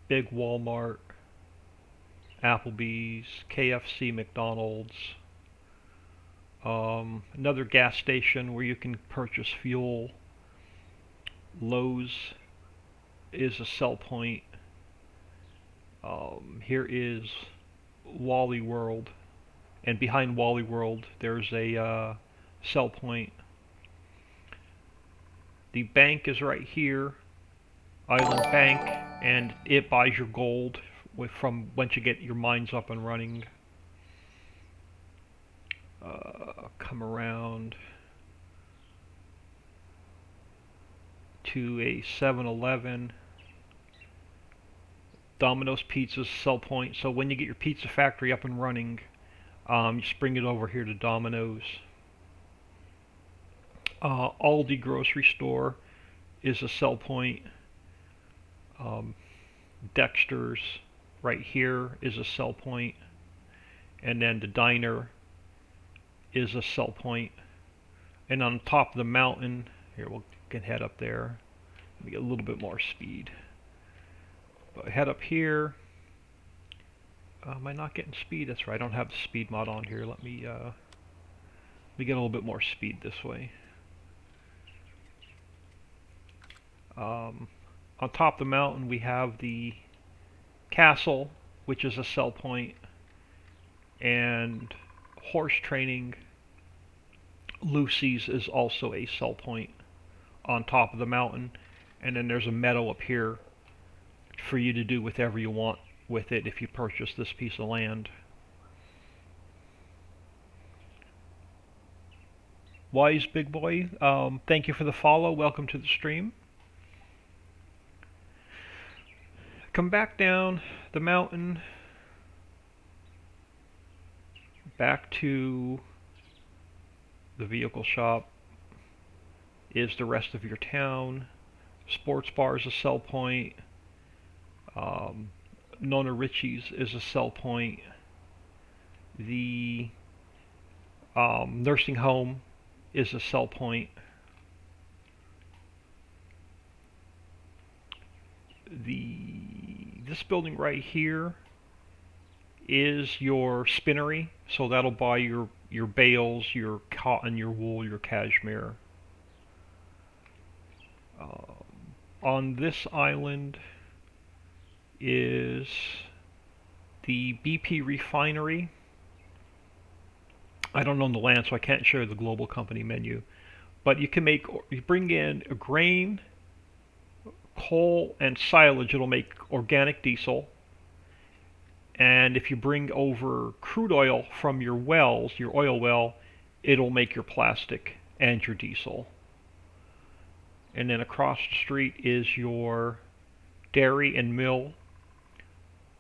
big Walmart, Applebee's, KFC, McDonald's, another gas station where you can purchase fuel. Lowe's is a sell point. Here is Wally World, and behind Wally World there's a sell point. The bank is right here, Island Bank, and it buys your gold from once you get your mines up and running. Come around to a 7-Eleven. Domino's Pizza's sell point. So when you get your pizza factory up and running, you just bring it over here to Domino's. Aldi grocery store is a sell point. Dexter's right here is a sell point, and then the diner is a sell point. And on top of the mountain, here we can head up there. Let me get a little bit more speed. But head up here. Am I not getting speed? That's right. I don't have the speed mod on here. Let me get a little bit more speed this way. On top of the mountain, we have the castle, which is a sell point, and horse training. Lucy's is also a sell point on top of the mountain, and then there's a meadow up here for you to do whatever you want with it if you purchase this piece of land. Wise Big Boy, thank you for the follow. Welcome to the stream. Come back down the mountain, back to the vehicle shop is the rest of your town. Sports bar is a sell point. Nona Richie's is a sell point. The nursing home is a sell point. This building right here is your spinnery, so that'll buy your bales, your cotton, your wool, your cashmere. On this island is the BP Refinery. I don't own the land, so I can't share the global company menu. But you bring in a grain, coal, and silage. It'll make organic diesel. And if you bring over crude oil from your wells, your oil well, it'll make your plastic and your diesel. And then across the street is your dairy and mill.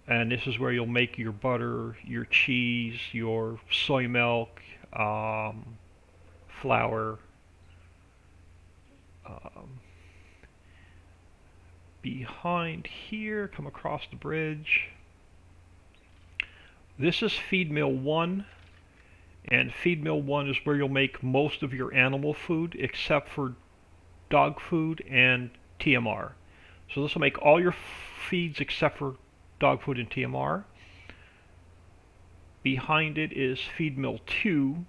And this is where you'll make your butter, your cheese, your soy milk, flour. Behind here, come across the bridge. This is Feed Mill 1, and Feed Mill 1 is where you'll make most of your animal food except for dog food and TMR. So this will make all your feeds except for dog food and TMR. Behind it is Feed Mill 2,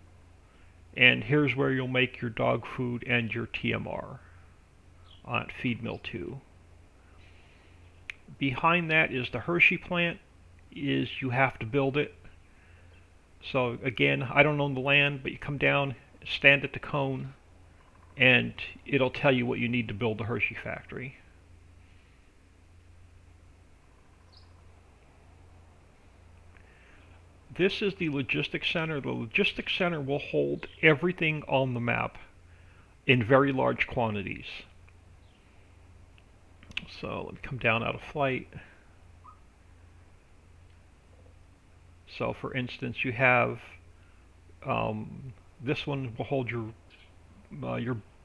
and here's where you'll make your dog food and your TMR at Feed Mill 2. Behind that is the Hershey plant. You have to build it. So again, I don't own the land, but you come down, stand at the cone, and it'll tell you what you need to build the Hershey factory. This is the logistics center. The logistics center will hold everything on the map in very large quantities. So let me come down out of flight. So for instance, you have this one will hold your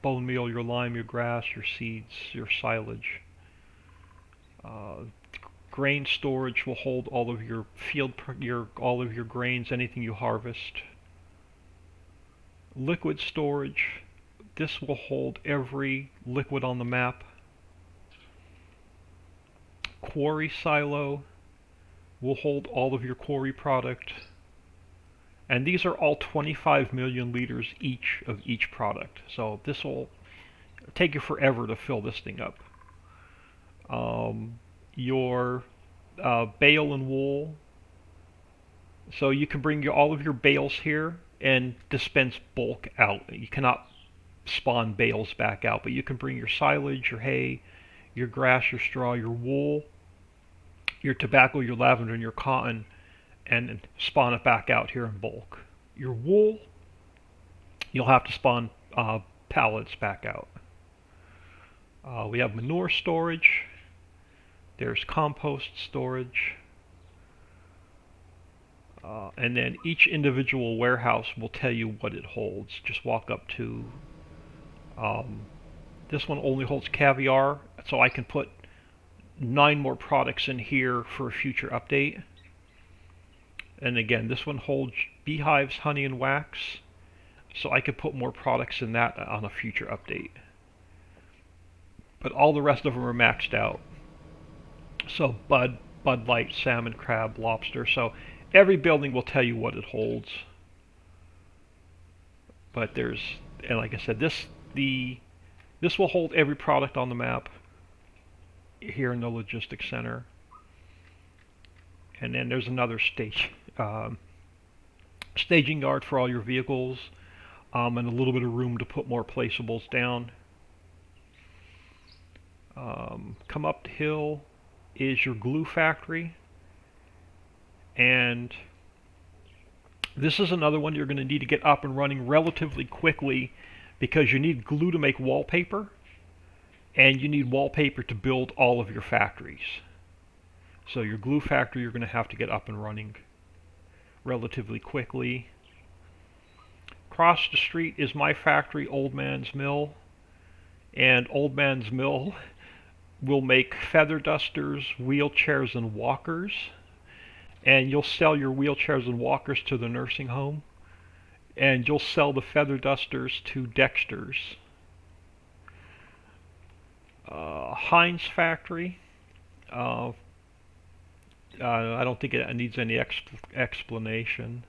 bone meal, your lime, your grass, your seeds, your silage. Uh, Grain storage will hold all of your all of your grains, anything you harvest. Liquid storage, this will hold every liquid on the map. Quarry silo will hold all of your quarry product. And these are all 25 million liters each of each product. So this will take you forever to fill this thing up. Your bale and wool. So you can bring all of your bales here and dispense bulk out. You cannot spawn bales back out, but you can bring your silage, your hay, your grass, your straw, your wool, your tobacco, your lavender, and your cotton, and spawn it back out here in bulk. Your wool, you'll have to spawn pallets back out. We have manure storage. There's compost storage. And then each individual warehouse will tell you what it holds. Just walk up to, this one only holds caviar, so I can put 9 more products in here for a future update. And again, this one holds beehives, honey, and wax, so I could put more products in that on a future update. But all the rest of them are maxed out. So Bud Light, salmon, crab, lobster. So every building will tell you what it holds. But there's, and like I said, this will hold every product on the map here in the logistics center. And then there's another staging yard for all your vehicles, and a little bit of room to put more placeables down. Come up the hill is your glue factory, and this is another one you're going to need to get up and running relatively quickly, because you need glue to make wallpaper, and you need wallpaper to build all of your factories. So your glue factory you're going to have to get up and running relatively quickly. Across the street is my factory, Old Man's Mill, and Old Man's Mill will make feather dusters, wheelchairs, and walkers. And you'll sell your wheelchairs and walkers to the nursing home, and you'll sell the feather dusters to Dexter's. Heinz Factory. I don't think it needs any explanation.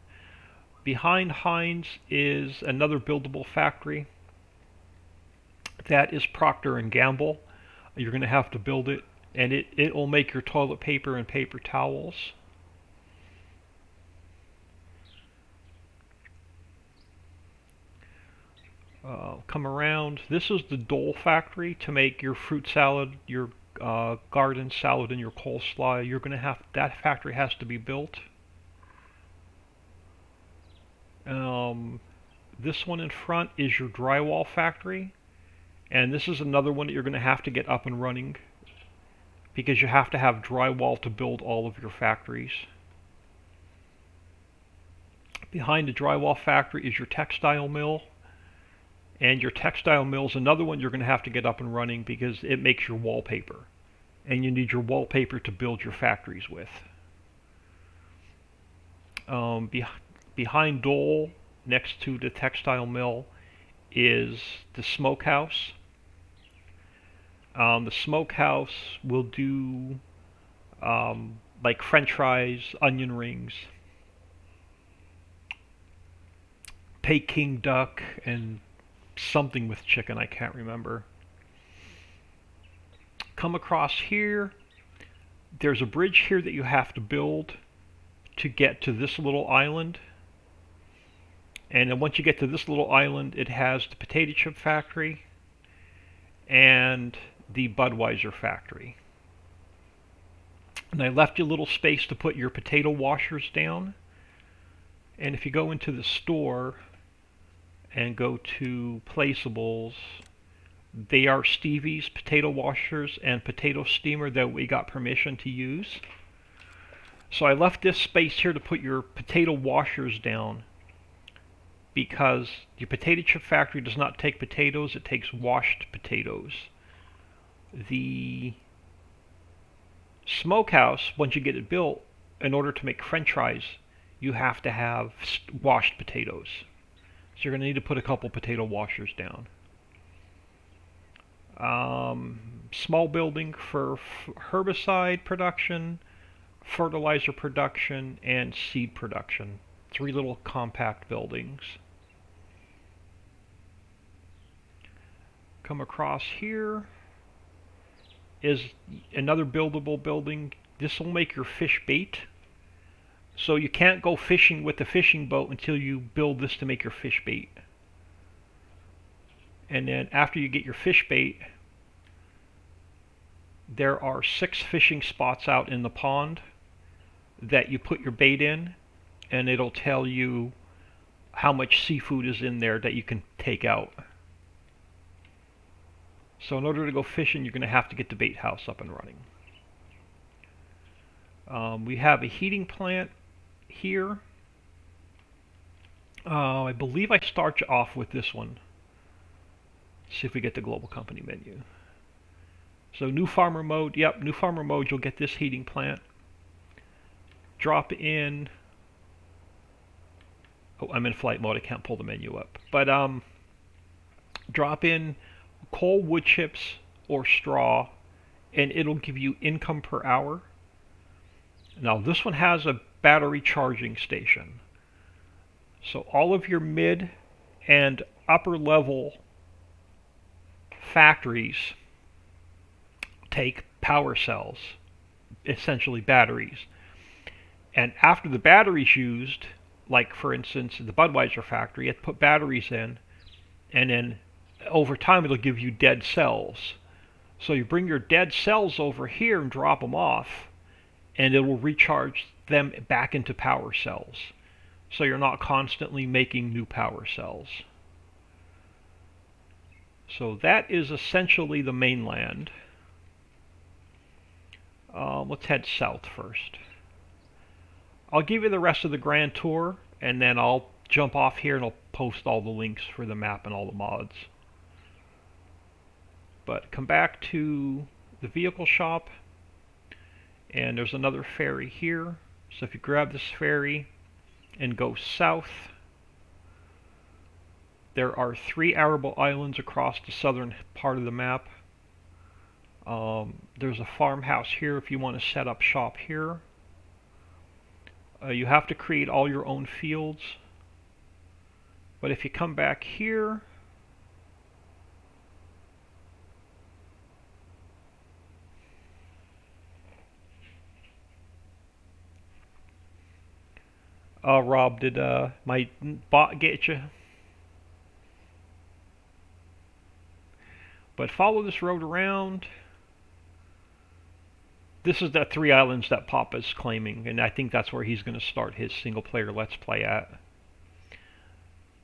Behind Heinz is another buildable factory. That is Procter & Gamble. You're going to have to build it, and it will make your toilet paper and paper towels. Come around. This is the Dole Factory to make your fruit salad, your garden salad, and your coleslaw. You're going to have, that factory has to be built. This one in front is your drywall factory, and this is another one that you're going to have to get up and running, because you have to have drywall to build all of your factories. Behind the drywall factory is your textile mill, and your textile mill is another one you're going to have to get up and running, because it makes your wallpaper, and you need your wallpaper to build your factories with. Behind Dole, next to the textile mill, is the smokehouse. The smokehouse will do like French fries, onion rings, Peking duck, and something with chicken, I can't remember. Come across here, there's a bridge here that you have to build to get to this little island. And then once you get to this little island, it has the potato chip factory and the Budweiser factory. And I left you a little space to put your potato washers down. And if you go into the store and go to Placeables, they are Stevie's potato washers and potato steamer that we got permission to use. So I left this space here to put your potato washers down, because your potato chip factory does not take potatoes, it takes washed potatoes. The Smokehouse, once you get it built, in order to make French fries, you have to have washed potatoes. So you're going to need to put a couple potato washers down. Small building for herbicide production, fertilizer production, and seed production. 3 little compact buildings. Come across here is another buildable building. This will make your fish bait. So you can't go fishing with the fishing boat until you build this to make your fish bait. And then after you get your fish bait, there are 6 fishing spots out in the pond that you put your bait in, and it'll tell you how much seafood is in there that you can take out. So in order to go fishing, you're going to have to get the bait house up and running. We have a heating plant here. I believe I start you off with this one. See if we get the global company menu. So new farmer mode. Yep, new farmer mode. You'll get this heating plant. Drop in. Oh, I'm in flight mode. I can't pull the menu up. But drop in coal, wood chips, or straw, and it'll give you income per hour. Now this one has a battery charging station. So all of your mid and upper level factories take power cells, essentially batteries. And after the battery's used, like for instance the Budweiser factory, it put batteries in, and then over time it'll give you dead cells. So you bring your dead cells over here and drop them off, and it will recharge them back into power cells. So you're not constantly making new power cells. So that is essentially the mainland. Let's head south first. I'll give you the rest of the grand tour, and then I'll jump off here and I'll post all the links for the map and all the mods. But come back to the vehicle shop, and there's another ferry here. So if you grab this ferry and go south, there are 3 arable islands across the southern part of the map. There's a farmhouse here if you want to set up shop here. You have to create all your own fields. But if you come back here, Rob, did my bot get you? But follow this road around. This is the 3 islands that Papa's claiming, and I think that's where he's going to start his single player Let's Play at.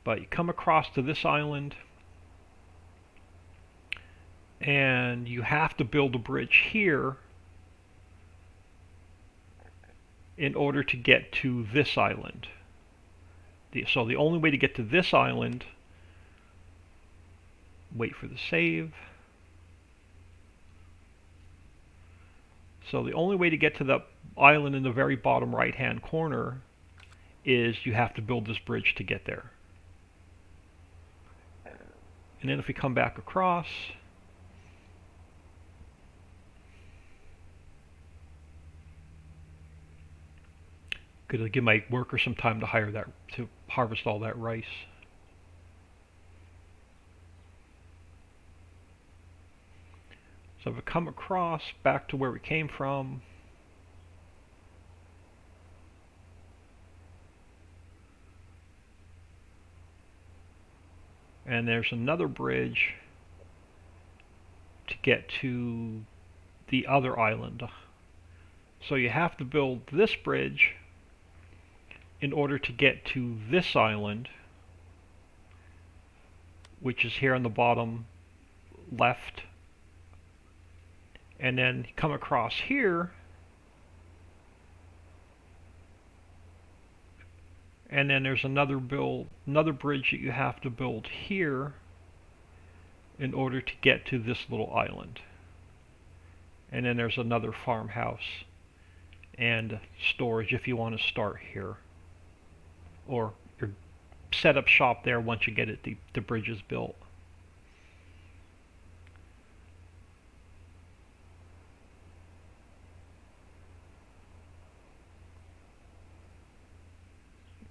But you come across to this island, and you have to build a bridge here in order to get to this island. So the only way to get to this island, wait for the save. So the only way to get to the island in the very bottom right hand corner is you have to build this bridge to get there. And then if we come back across, gonna give my worker some time to harvest all that rice. So if we come across back to where we came from, and there's another bridge to get to the other island. So you have to build this bridge in order to get to this island, which is here on the bottom left. And then come across here, and then there's another bridge that you have to build here in order to get to this little island. And then there's another farmhouse and storage if you want to start here. Or your set up shop there once you get it, the bridge is built.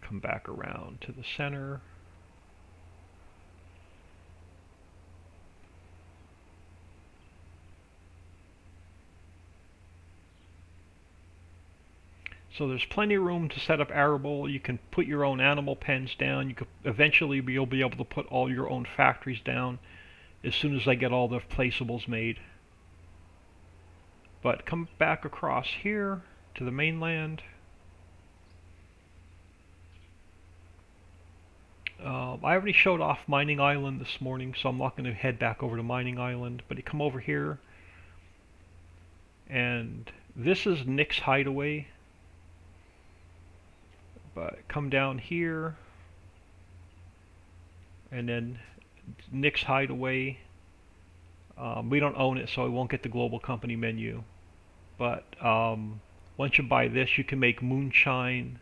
Come back around to the center. So there's plenty of room to set up arable. You can put your own animal pens down. You could eventually you'll be able to put all your own factories down as soon as I get all the placeables made. But come back across here to the mainland. I already showed off Mining Island this morning, so I'm not going to head back over to Mining Island. But you come over here, and this is Nick's Hideaway. But come down here, and then Nick's Hideaway. We don't own it, so I won't get the global company menu. But once you buy this, you can make moonshine,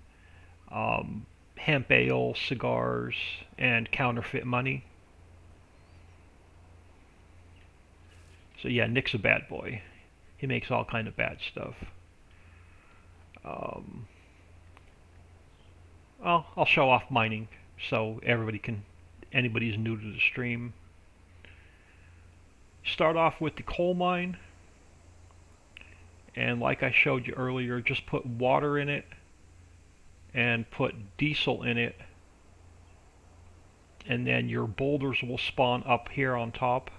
hemp ale, cigars, and counterfeit money. So yeah, Nick's a bad boy. He makes all kind of bad stuff. I'll show off mining so anybody's new to the stream. Start off with the coal mine, and like I showed you earlier, just put water in it and put diesel in it, and then your boulders will spawn up here on top.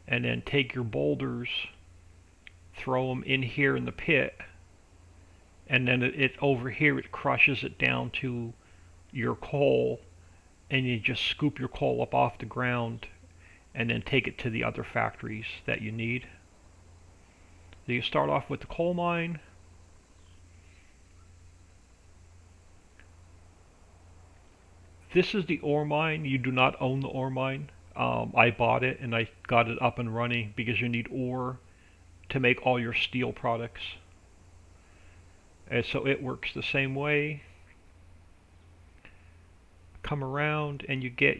And then take your boulders, throw them in here in the pit, and then over here it crushes it down to your coal, and you just scoop your coal up off the ground and then take it to the other factories that you need. So you start off with the coal mine. This is the ore mine. You do not own the ore mine. I bought it and I got it up and running because you need ore to make all your steel products. And so it works the same way. Come around and you get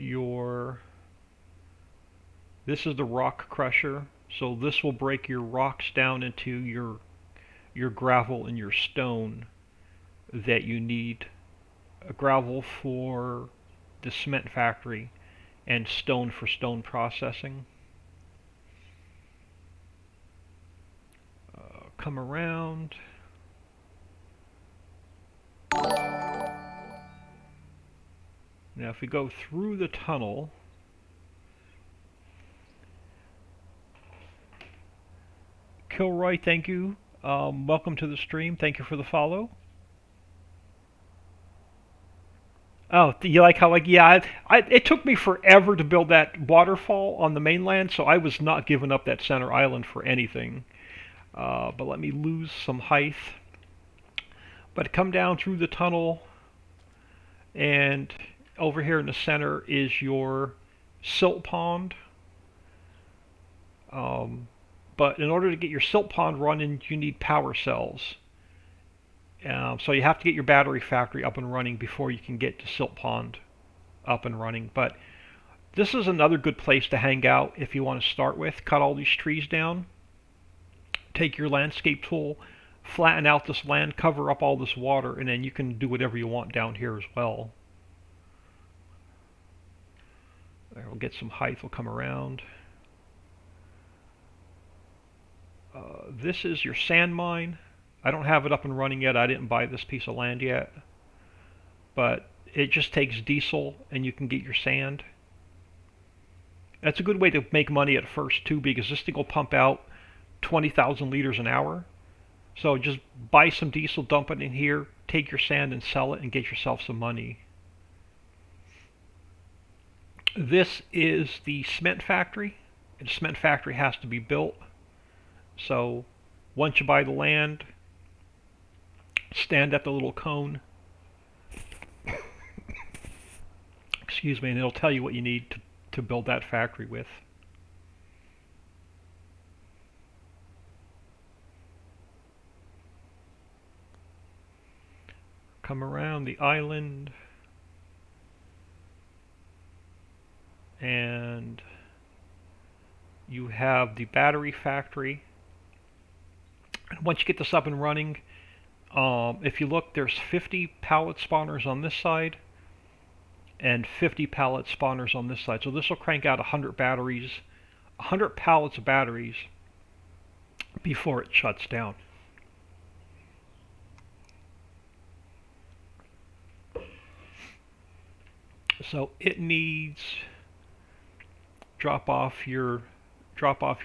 this is the rock crusher. So this will break your rocks down into your gravel and your stone that you need. Gravel for the cement factory and stone for stone processing. Come around. Now if we go through the tunnel, Kilroy, thank you. Welcome to the stream. Thank you for the follow. Oh, you like how yeah, it took me forever to build that waterfall on the mainland, so I was not giving up that center island for anything. But let me lose some height. But come down through the tunnel, and over here in the center is your silt pond. But in order to get your silt pond running, you need power cells. So you have to get your battery factory up and running before you can get the silt pond up and running. But this is another good place to hang out if you want to start with. Cut all these trees down. Take your landscape tool, flatten out this land, cover up all this water, and then you can do whatever you want down here as well. There, we'll get some height. We'll come around. This is your sand mine. I don't have it up and running yet. I didn't buy this piece of land yet. But it just takes diesel and you can get your sand. That's a good way to make money at first too, because this thing will pump out 20,000 liters an hour. So just buy some diesel, dump it in here, take your sand and sell it and get yourself some money. This is the cement factory. The cement factory has to be built. So once you buy the land, stand at the little cone, excuse me, and it'll tell you what you need to build that factory with. Come around the island, and you have the battery factory. Once you get this up and running, if you look, there's 50 pallet spawners on this side and 50 pallet spawners on this side. So this will crank out 100 batteries, 100 pallets of batteries before it shuts down. So it needs drop off your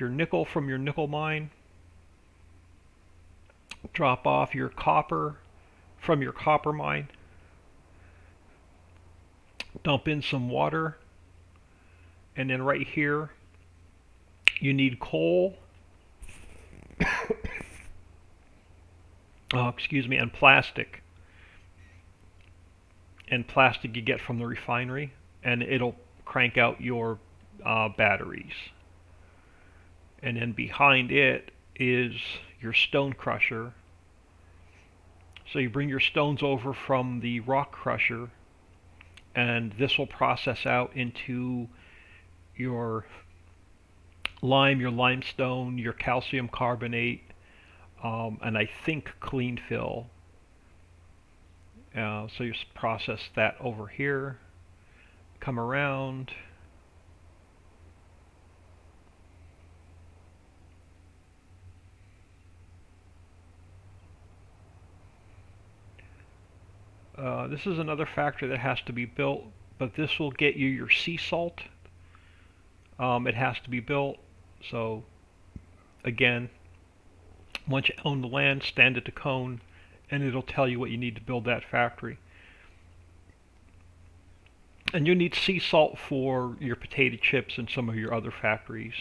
nickel from your nickel mine, drop off your copper from your copper mine, dump in some water, and then right here you need coal, excuse me, and plastic. And plastic you get from the refinery, and it'll crank out your batteries. And then behind it is your stone crusher. So you bring your stones over from the rock crusher, and this will process out into your lime, your limestone, your calcium carbonate, and I think clean fill. So you process that over here, come around, this is another factory that has to be built, but this will get you your sea salt. It has to be built, so again, once you own the land, stand at the cone, and it'll tell you what you need to build that factory. And you need sea salt for your potato chips and some of your other factories.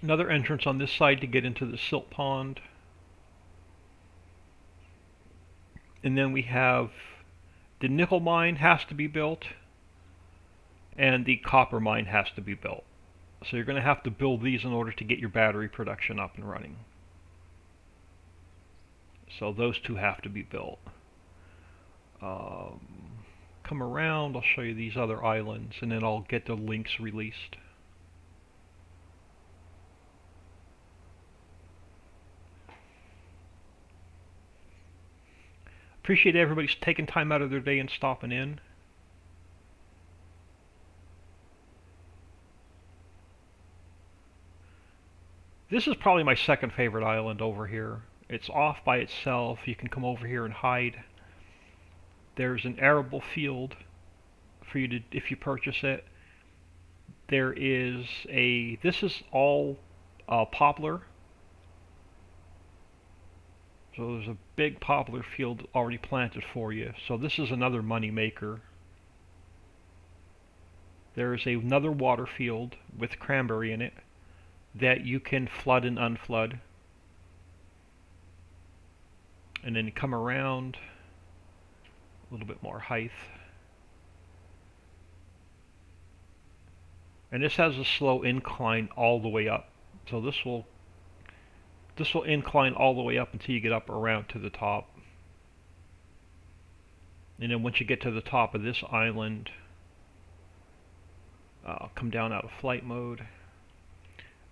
Another entrance on this side to get into the silt pond. And then we have the nickel mine has to be built, and the copper mine has to be built. So you're going to have to build these in order to get your battery production up and running. So those two have to be built. Come around, I'll show you these other islands, and then I'll get the links released. Appreciate everybody's taking time out of their day and stopping in. This is probably my second favorite island over here. It's off by itself. You can come over here and hide. There's an arable field for you to, if you purchase it. There is this is all poplar. So there's a big poplar field already planted for you. So this is another money maker. There's another water field with cranberry in it that you can flood and unflood. And then you come around a little bit more height. And this has a slow incline all the way up. So this will incline all the way up until you get up around to the top. And then once you get to the top of this island, come down out of flight mode.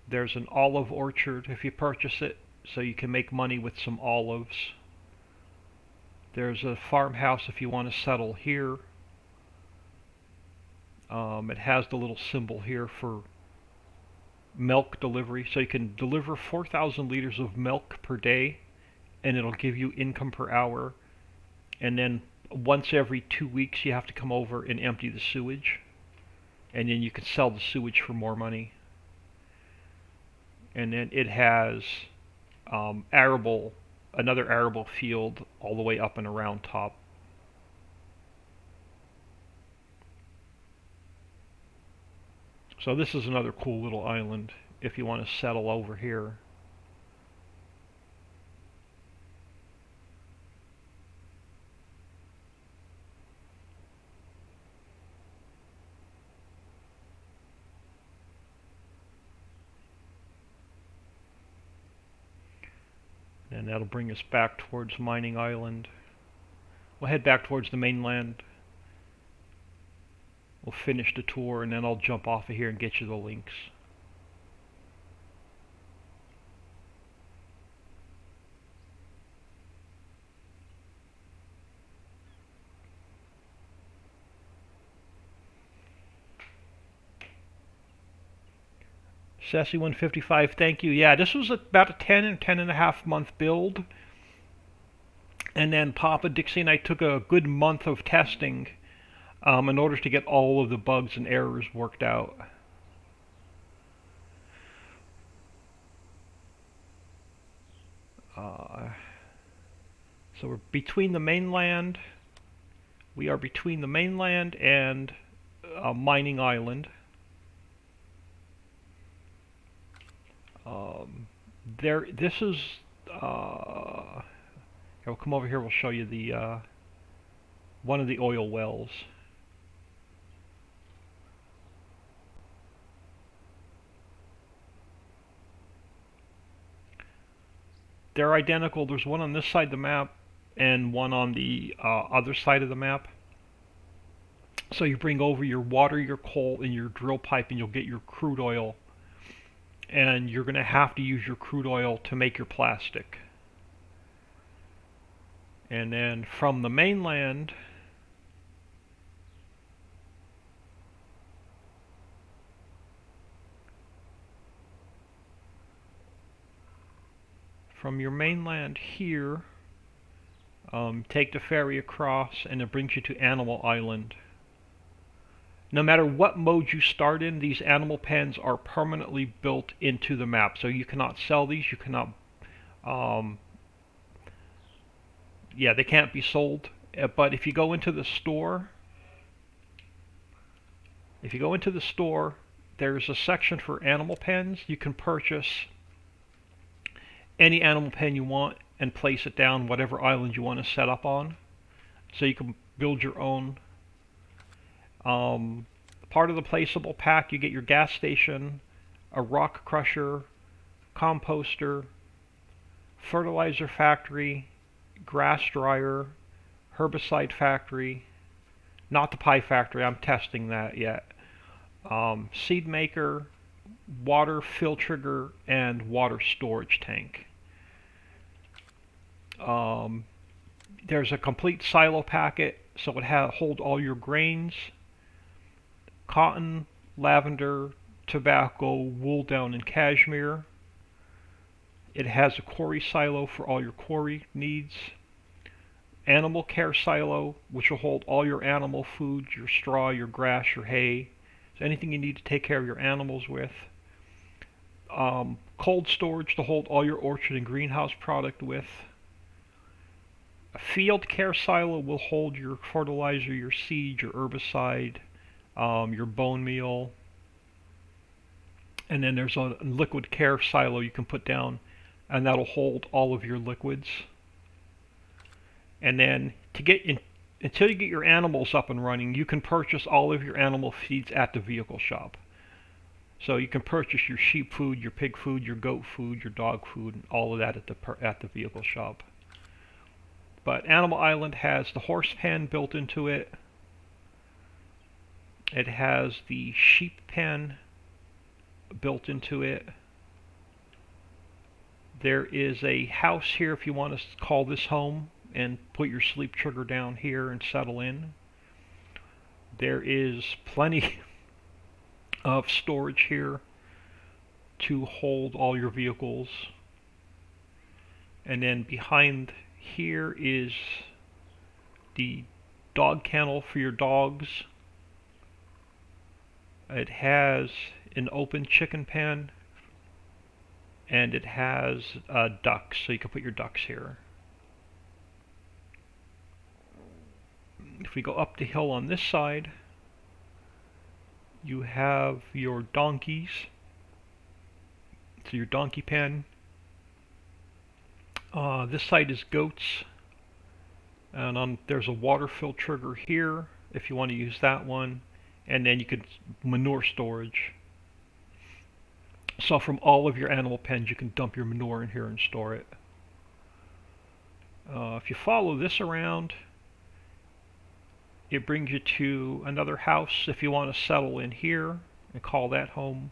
There's an olive orchard if you purchase it, so you can make money with some olives. There's a farmhouse if you want to settle here. It has the little symbol here for milk delivery, so you can deliver 4,000 liters of milk per day, and it'll give you income per hour. And then once every 2 weeks you have to come over and empty the sewage, and then you can sell the sewage for more money. And then it has another arable field all the way up and around top. So this is another cool little island if you want to settle over here. And that'll bring us back towards Mining Island. We'll head back towards the mainland. We'll finish the tour, and then I'll jump off of here and get you the links. Sassy 155, thank you. Yeah, this was about a 10.5 month build. And then Papa Dixie and I took a good month of testing in order to get all of the bugs and errors worked out. So we're between the mainland. We are between the mainland and Mining Island. This is. We'll come over here. We'll show you the one of the oil wells. They're identical. There's one on this side of the map and one on the other side of the map. So you bring over your water, your coal, and your drill pipe, and you'll get your crude oil. And you're going to have to use your crude oil to make your plastic. And then from the mainland, from your mainland here, take the ferry across, and it brings you to Animal Island. No matter what mode you start in, these animal pens are permanently built into the map. So you cannot sell these, you cannot, yeah, they can't be sold. But if you go into the store, there's a section for animal pens. You can purchase any animal pen you want and place it down whatever island you want to set up on. So you can build your own. Part of the Placeable pack, you get your gas station, a rock crusher, composter, fertilizer factory, grass dryer, herbicide factory, not the pie factory, I'm testing that yet, seed maker, water fill trigger, and water storage tank. There's a complete silo packet, so it hold all your grains, cotton, lavender, tobacco, wool down, and cashmere. It has a quarry silo for all your quarry needs. Animal care silo, which will hold all your animal food, your straw, your grass, your hay, so anything you need to take care of your animals with. Cold storage to hold all your orchard and greenhouse product with. A field care silo will hold your fertilizer, your seed, your herbicide, your bone meal. And then there's a liquid care silo you can put down, and that'll hold all of your liquids. And then until you get your animals up and running, you can purchase all of your animal feeds at the vehicle shop. So you can purchase your sheep food, your pig food, your goat food, your dog food, and all of that at the vehicle shop. But Animal Island has the horse pen built into it. It has the sheep pen built into it. There is a house here if you want to call this home and put your sleep trigger down here and settle in. There is plenty of storage here to hold all your vehicles. And then behind here is the dog kennel for your dogs. It has an open chicken pen, and it has ducks, so you can put your ducks here. If we go up the hill on this side, you have your donkeys, so your donkey pen. This side is goats, and there's a water fill trigger here if you want to use that one, and then you could manure storage. So from all of your animal pens you can dump your manure in here and store it. If you follow this around, it brings you to another house if you want to settle in here and call that home.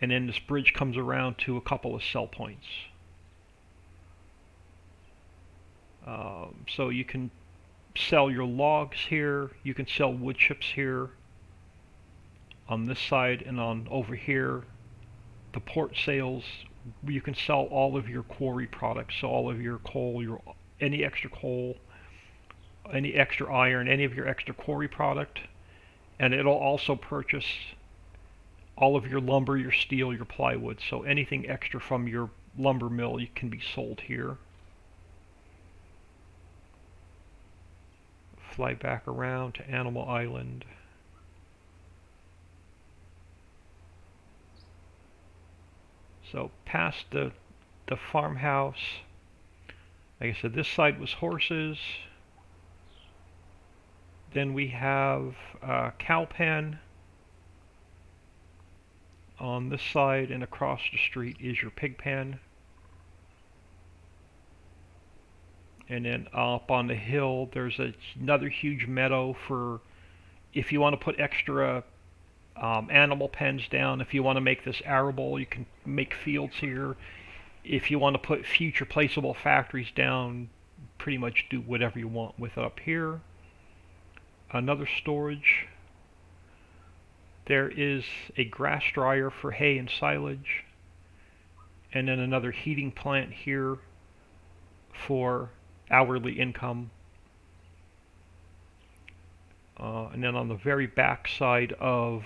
And then this bridge comes around to a couple of sell points. So you can sell your logs here, you can sell wood chips here on this side, and on over here the port sales, you can sell all of your quarry products, so all of your coal, any extra coal, any extra iron, any of your extra quarry product, and it'll also purchase all of your lumber, your steel, your plywood, so anything extra from your lumber mill can be sold here. Fly back around to Animal Island. So past the farmhouse, like I said, this side was horses. Then we have a cow pen on this side, and across the street is your pig pen. And then up on the hill, there's another huge meadow for if you want to put extra animal pens down. If you want to make this arable, you can make fields here. If you want to put future placeable factories down, pretty much do whatever you want with it up here. Another storage. There is a grass dryer for hay and silage. And then another heating plant here for hourly income. And then on the very back side of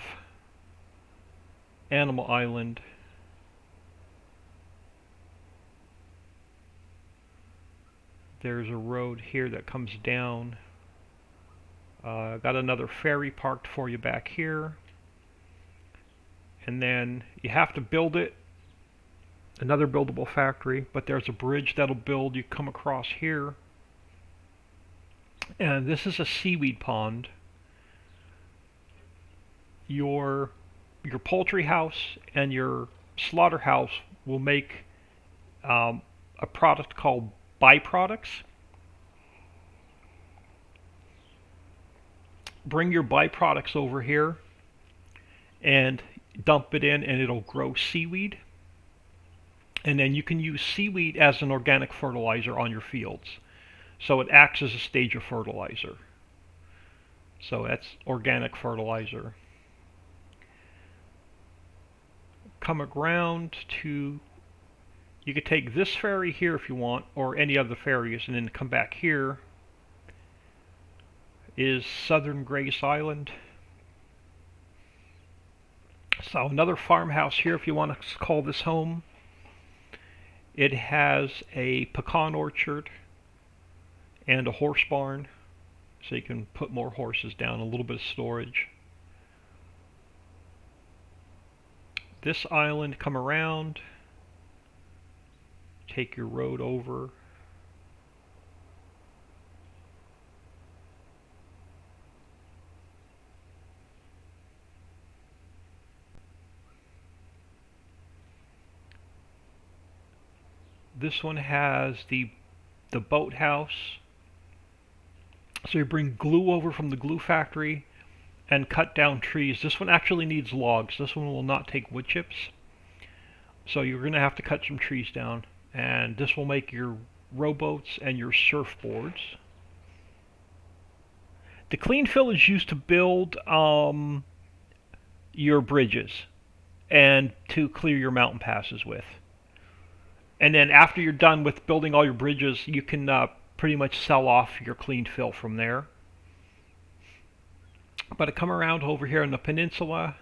Animal Island, there's a road here that comes down. Got another ferry parked for you back here. And then you have to build it, another buildable factory, but there's a bridge that'll build. You come across here, and this is a seaweed pond. Your poultry house and your slaughterhouse will make a product called byproducts. Bring your byproducts over here and dump it in, and it'll grow seaweed. And then you can use seaweed as an organic fertilizer on your fields. So it acts as a stage of fertilizer. So that's organic fertilizer. Come around to, you could take this ferry here if you want, or any other ferries, and then come back here is Southern Grace Island. So another farmhouse here if you want to call this home. It has a pecan orchard and a horse barn, so you can put more horses down, a little bit of storage. This island, come around, take your road over. This one has the boathouse. So you bring glue over from the glue factory and cut down trees. This one actually needs logs. This one will not take wood chips. So you're going to have to cut some trees down. And this will make your rowboats and your surfboards. The clean fill is used to build your bridges and to clear your mountain passes with. And then after you're done with building all your bridges, you can pretty much sell off your clean fill from there. But to come around over here in the peninsula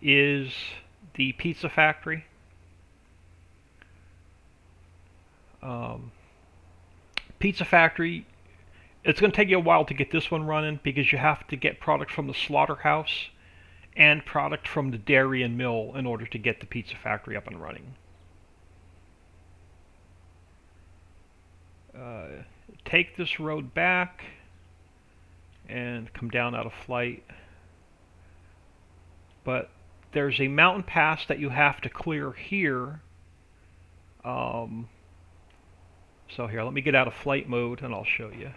is the pizza factory. Pizza factory, it's going to take you a while to get this one running because you have to get product from the slaughterhouse and product from the dairy and mill in order to get the pizza factory up and running. Take this road back and come down out of flight. But there's a mountain pass that you have to clear here So here, let me get out of flight mode and I'll show you.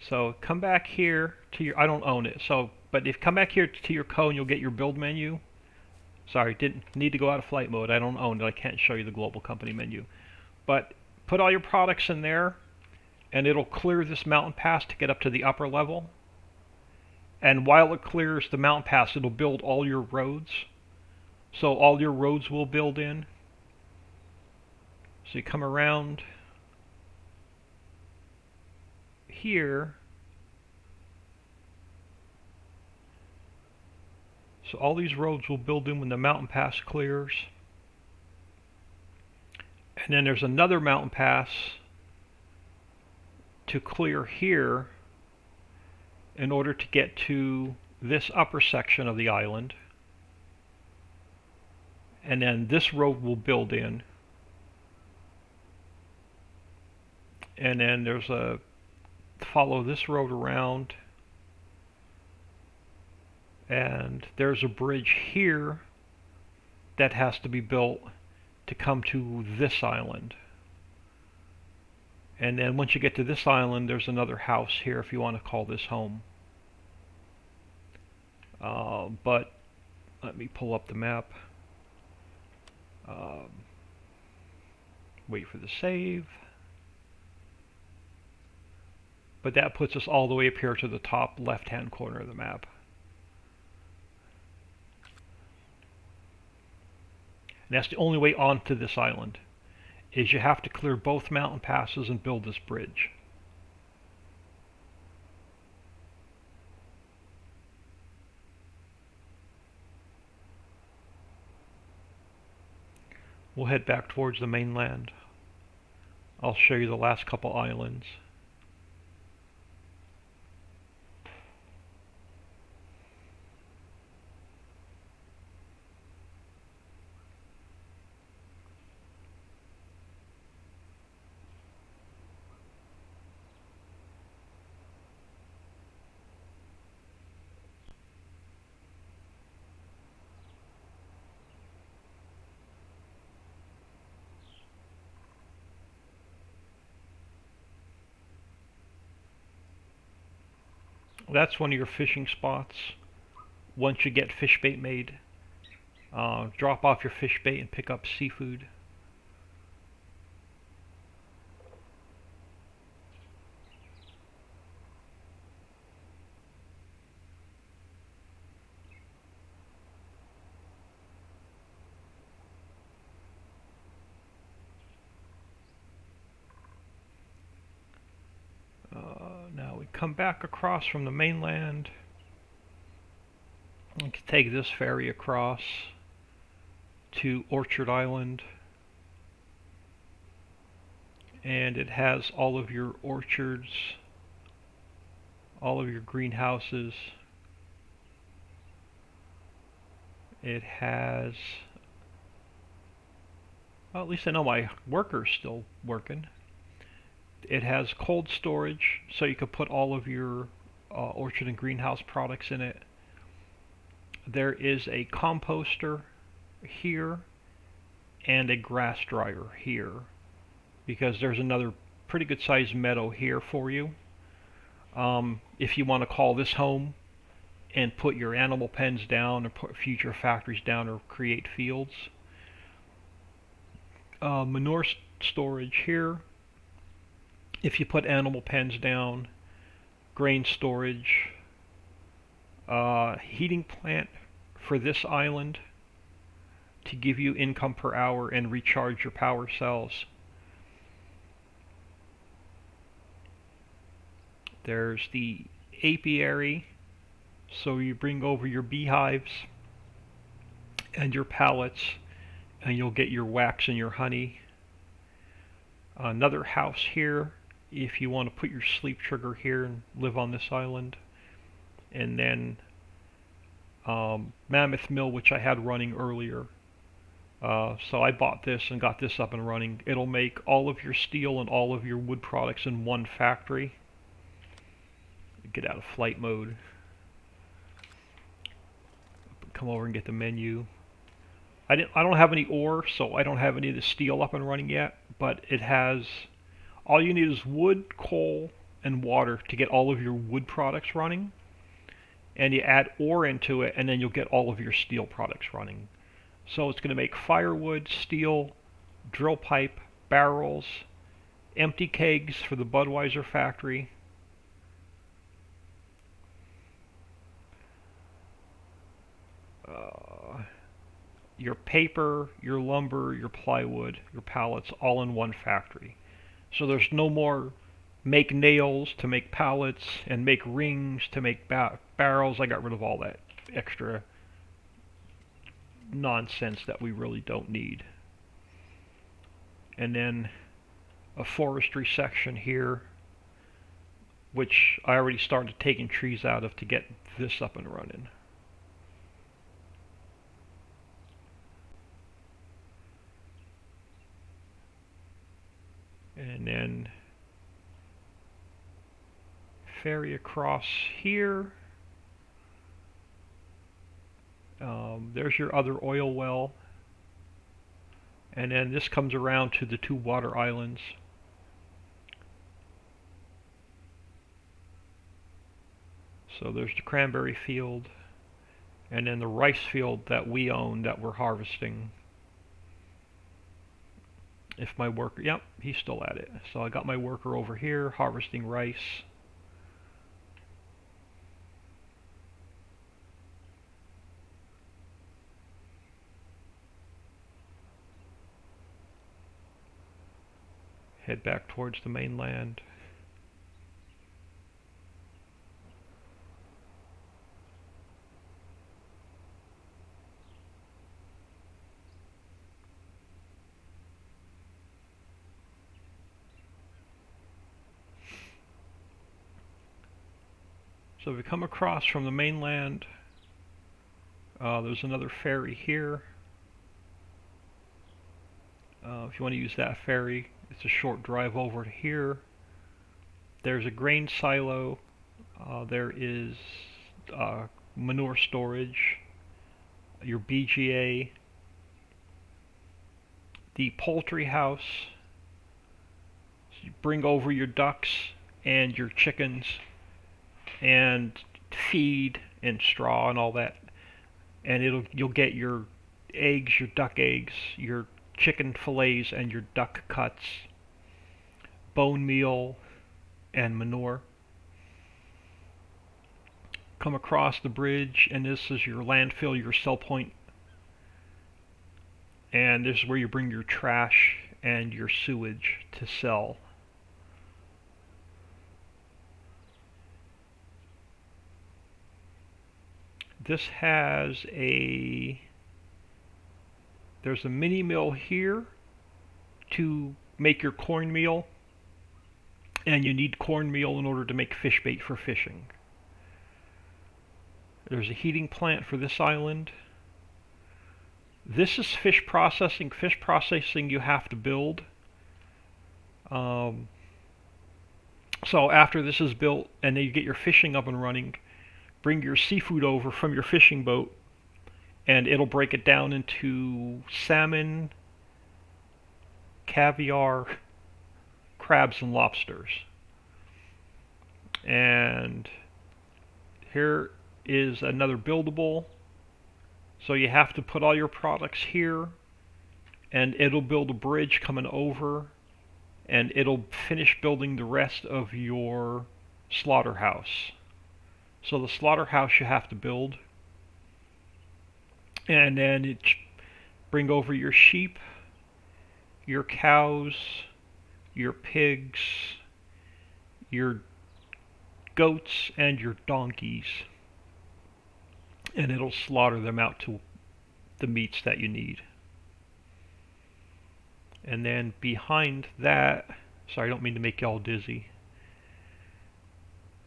So come back here to your, I don't own it, so, but if come back here to your cone, you'll get your build menu. Sorry, didn't need to go out of flight mode. I don't own it. I can't show you the global company menu. But put all your products in there, and it'll clear this mountain pass to get up to the upper level. And while it clears the mountain pass, it'll build all your roads. So all your roads will build in. So you come around here. So all these roads will build in when the mountain pass clears. And then there's another mountain pass to clear here in order to get to this upper section of the island. And then this road will build in. And then there's a follow this road around. And there's a bridge here that has to be built to come to this island. And then once you get to this island, there's another house here if you want to call this home. But let me pull up the map. Wait for the save. But that puts us all the way up here to the top left-hand corner of the map. And that's the only way onto this island, is you have to clear both mountain passes and build this bridge. We'll head back towards the mainland. I'll show you the last couple islands. That's one of your fishing spots. Once you get fish bait made, drop off your fish bait and pick up seafood. Now we come back across from the mainland. We can take this ferry across to Orchard Island, and it has all of your orchards, all of your greenhouses. It has, well, at least I know my worker's still working. It has cold storage, so you could put all of your orchard and greenhouse products in it. There is a composter here and a grass dryer here, because there's another pretty good sized meadow here for you. If you want to call this home and put your animal pens down or put future factories down or create fields. Manure storage here. If you put animal pens down, grain storage, heating plant for this island to give you income per hour and recharge your power cells. There's the apiary, so you bring over your beehives and your pallets and you'll get your wax and your honey. Another house here if you want to put your sleep trigger here and live on this island. And then Mammoth Mill, which I had running earlier. So I bought this and got this up and running. It'll make all of your steel and all of your wood products in one factory. Get out of flight mode. Come over and get the menu. I don't have any ore, so I don't have any of the steel up and running yet, but it has, all you need is wood, coal, and water to get all of your wood products running. And you add ore into it, and then you'll get all of your steel products running. So it's going to make firewood, steel, drill pipe, barrels, empty kegs for the Budweiser factory, your paper, your lumber, your plywood, your pallets, all in one factory. So there's no more make nails to make pallets and make rings to make barrels. I got rid of all that extra nonsense that we really don't need. And then a forestry section here, which I already started taking trees out of to get this up and running. And then ferry across here. There's your other oil well. And then this comes around to the two water islands. So there's the cranberry field, and then the rice field that we own that we're harvesting. If my worker, yep, he's still at it. So I got my worker over here harvesting rice. Head back towards the mainland. So if we come across from the mainland, there's another ferry here. If you want to use that ferry, it's a short drive over to here. There's a grain silo. There is manure storage, your BGA, the poultry house. So you bring over your ducks and your chickens and feed and straw and all that, and you'll get your eggs, your duck eggs, your chicken fillets, and your duck cuts, bone meal, and manure. Come across the bridge, and this is your landfill, your sell point, and this is where you bring your trash and your sewage to sell. This has there's a mini mill here to make your cornmeal, and you need cornmeal in order to make fish bait for fishing. There's a heating plant for this island. This is fish processing. Fish processing you have to build. So after this is built and then you get your fishing up and running, bring your seafood over from your fishing boat, and it'll break it down into salmon, caviar, crabs, and lobsters. And here is another buildable. So you have to put all your products here, and it'll build a bridge coming over, and it'll finish building the rest of your slaughterhouse. So the slaughterhouse you have to build, and then bring over your sheep, your cows, your pigs, your goats, and your donkeys, and it'll slaughter them out to the meats that you need. And then behind that, sorry, I don't mean to make y'all dizzy,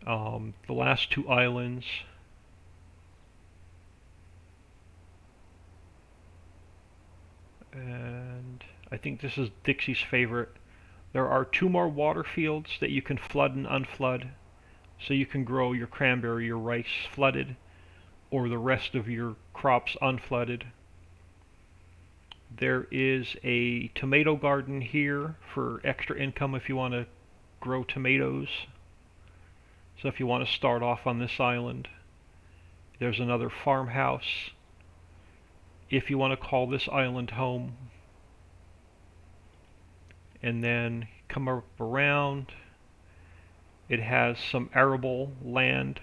the last two islands, and I think this is Dixie's favorite. There are two more water fields that you can flood and unflood, so you can grow your cranberry, your rice flooded, or the rest of your crops unflooded. There is a tomato garden here for extra income if you want to grow tomatoes. So if you want to start off on this island. There's another farmhouse if you want to call this island home. And then come up around. It has some arable land.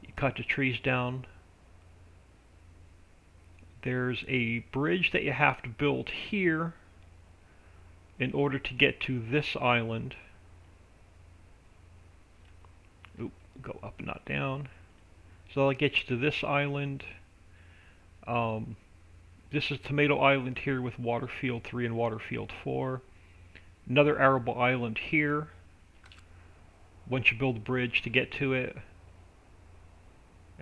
You cut the trees down. There's a bridge that you have to build here in order to get to this island. Oop, go up and not down. So that'll get you to this island. This is Tomato Island here with Waterfield 3 and Waterfield 4. Another arable island here. Once you build a bridge to get to it.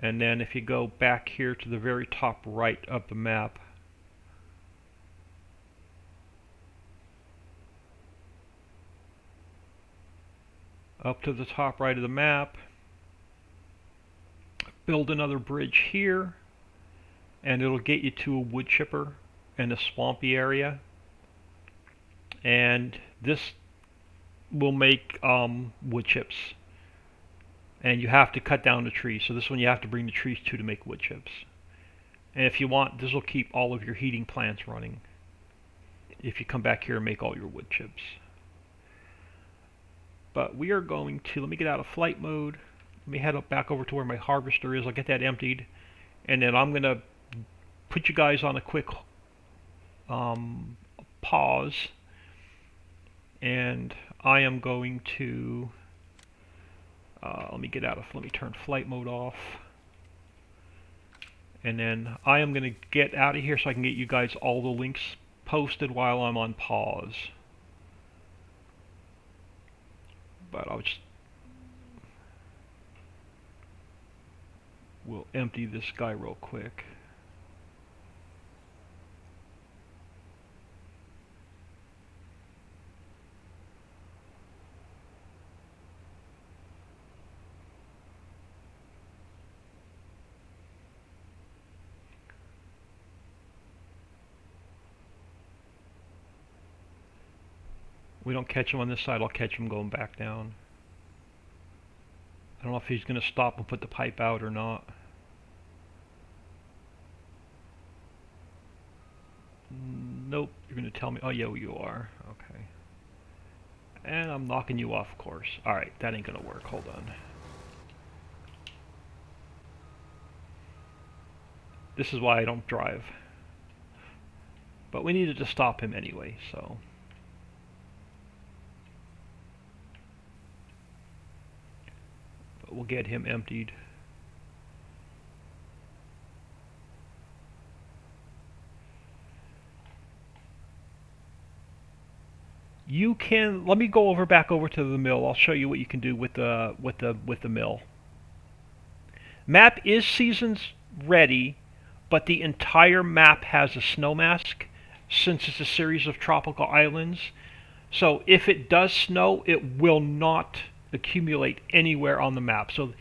And then if you go back here to the very top right of the map, up to the top right of the map, build another bridge here, and it'll get you to a wood chipper and a swampy area. And this will make wood chips. And you have to cut down the trees. So this one you have to bring the trees to make wood chips. And if you want, this will keep all of your heating plants running. If you come back here and make all your wood chips. But we are going to, let me get out of flight mode. Let me head up back over to where my harvester is. I'll get that emptied. And then I'm going to put you guys on a quick pause. And I am going to... let me turn flight mode off. And then I am going to get out of here so I can get you guys all the links posted while I'm on pause. But we'll empty this guy real quick. We don't catch him on this side, I'll catch him going back down. I don't know if he's going to stop and put the pipe out or not. Nope, you're going to tell me. Oh, yeah, you are. Okay. And I'm knocking you off course. Alright, that ain't going to work. Hold on. This is why I don't drive. But we needed to stop him anyway, so... We'll get him emptied. You can, let me go back over to the mill. I'll show you what you can do with the mill. Map is seasons ready, but the entire map has a snow mask since it's a series of tropical islands. So if it does snow, it will not accumulate anywhere on the map. So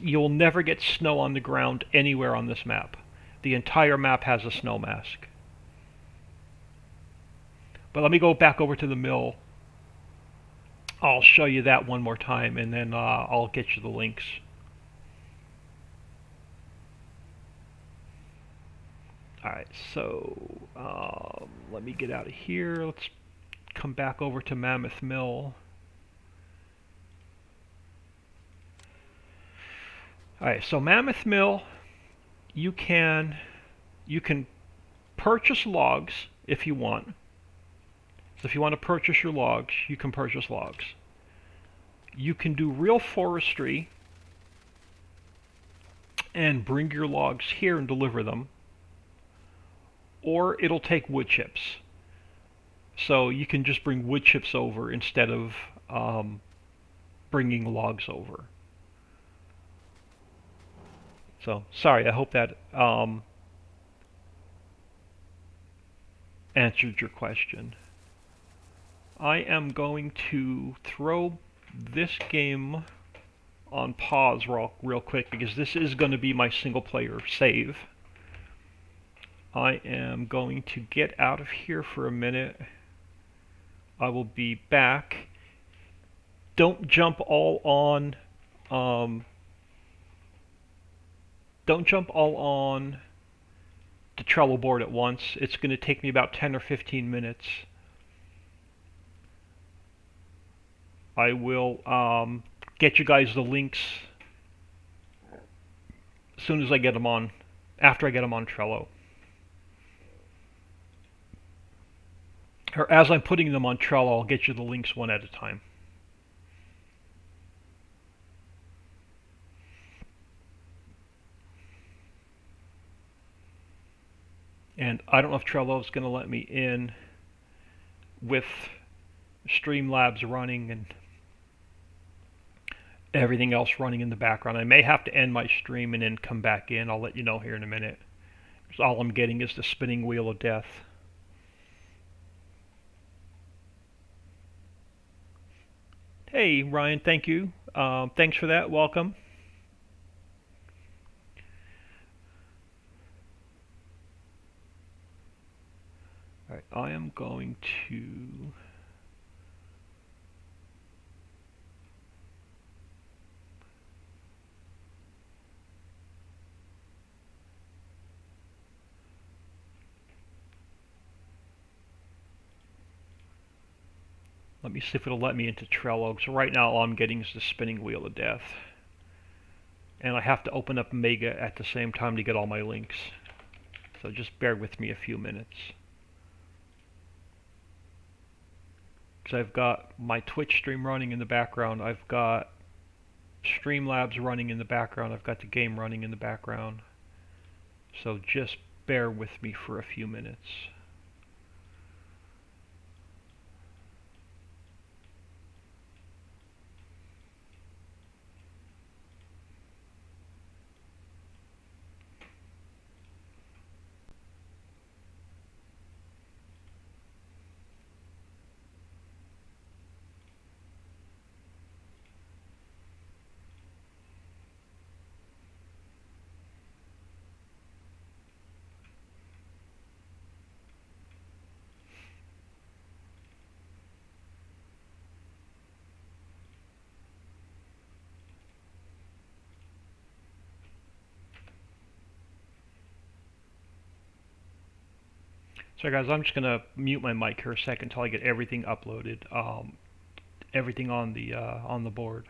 you'll never get snow on the ground anywhere on this map. The entire map has a snow mask. But let me go back over to the mill. I'll show you that one more time, and then I'll get you the links. Alright, so let me get out of here. Let's come back over to Mammoth Mill. Alright, so Mammoth Mill, you can purchase logs if you want. So if you want to purchase your logs, you can purchase logs. You can do real forestry and bring your logs here and deliver them. Or it'll take wood chips. So you can just bring wood chips over instead of bringing logs over. So, sorry, I hope that answered your question. I am going to throw this game on pause real quick because this is going to be my single player save. I am going to get out of here for a minute. I will be back. Don't jump all on. Don't jump all on the Trello board at once. It's going to take me about 10 or 15 minutes. I will get you guys the links as soon as I get them on, after I get them on Trello. Or as I'm putting them on Trello, I'll get you the links one at a time. And I don't know if Trello is going to let me in with Streamlabs running and everything else running in the background. I may have to end my stream and then come back in. I'll let you know here in a minute. Because all I'm getting is the spinning wheel of death. Hey, Ryan, thank you. Thanks for that. Welcome. All right, I am going to... Let me see if it'll let me into Trello. So right now all I'm getting is the spinning wheel of death. And I have to open up Mega at the same time to get all my links. So just bear with me a few minutes. Because I've got my Twitch stream running in the background. I've got Streamlabs running in the background. I've got the game running in the background. So just bear with me for a few minutes. So guys, I'm just gonna mute my mic here a second until I get everything uploaded, everything on the board.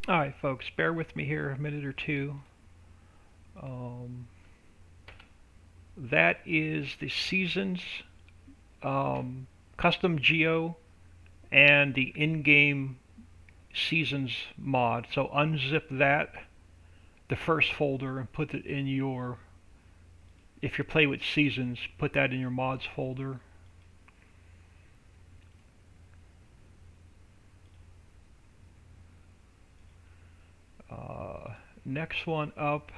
Alright folks, bear with me here a minute or two. Um, that is the Seasons custom geo and the in-game Seasons mod. So unzip that, the first folder, and put it in your, if you play with Seasons, put that in your mods folder. Next one up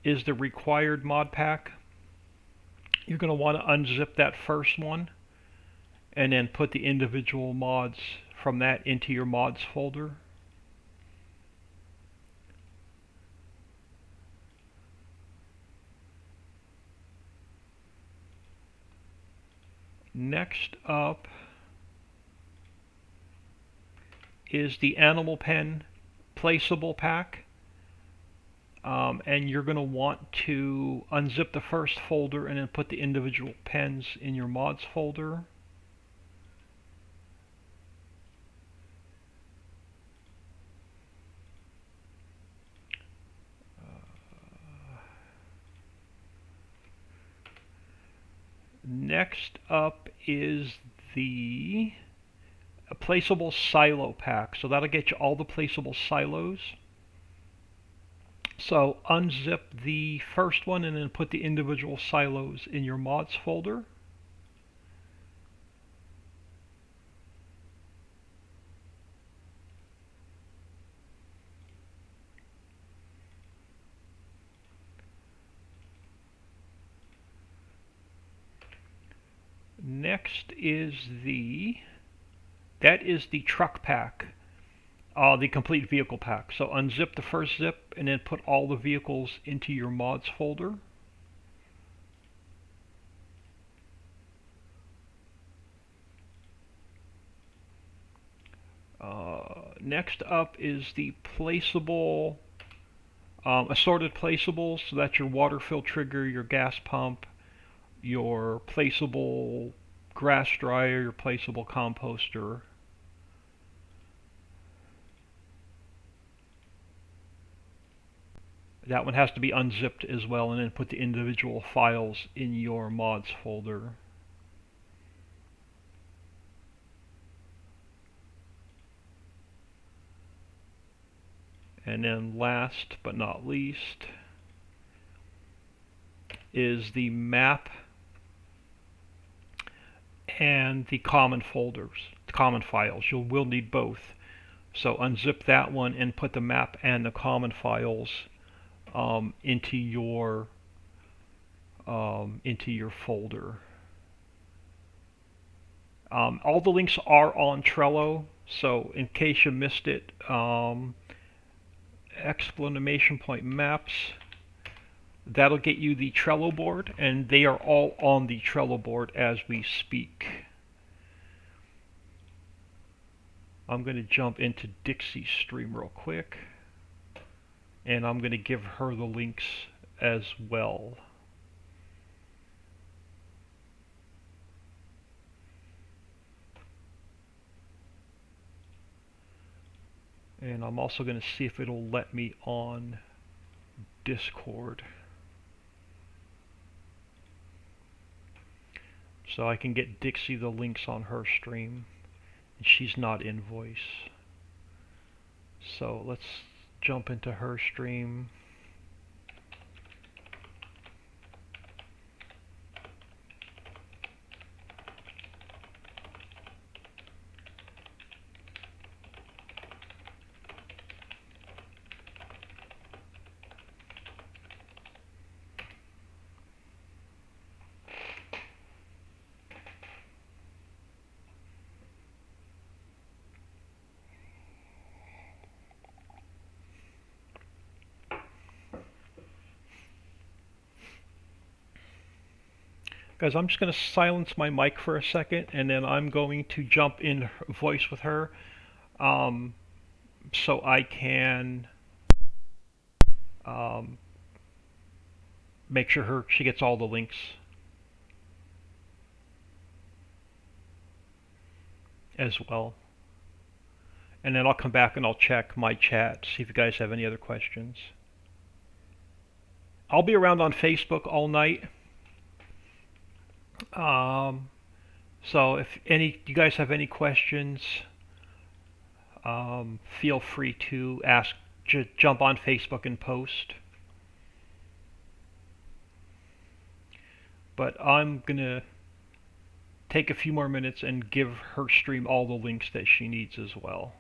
is the required mod pack. You're going to want to unzip that first one and then put the individual mods from that into your mods folder. Next up is the Animal Pen Placeable pack. And you're going to want to unzip the first folder and then put the individual pens in your mods folder. Next up is the Placeable Silo pack. So that'll get you all the placeable silos. So unzip the first one and then put the individual silos in your mods folder. Next is that is the truck pack, the complete vehicle pack. So unzip the first zip and then put all the vehicles into your mods folder. Next up is the placeable, assorted placeables. So that's your water fill trigger, your gas pump, your placeable grass dryer, your placeable composter. That one has to be unzipped as well, and then put the individual files in your mods folder. And then last but not least is the map and the common folders, the common files. You will need both. So unzip that one and put the map and the common files into your folder. All the links are on Trello, so in case you missed it, exclamation point maps, that'll get you the Trello board, and they are all on the Trello board as we speak. I'm going to jump into Dixie's stream real quick, and I'm going to give her the links as well. And I'm also going to see if it'll let me on Discord, so I can get Dixie the links on her stream, and she's not in voice. So let's jump into her stream. Guys, I'm just going to silence my mic for a second, and then I'm going to jump in voice with her, so I can make sure she gets all the links as well. and then I'll come back and I'll check my chat, see if you guys have any other questions. I'll be around on Facebook all night. So if you guys have any questions, feel free to ask. Jump on Facebook and post. But I'm gonna take a few more minutes and give her stream all the links that she needs as well.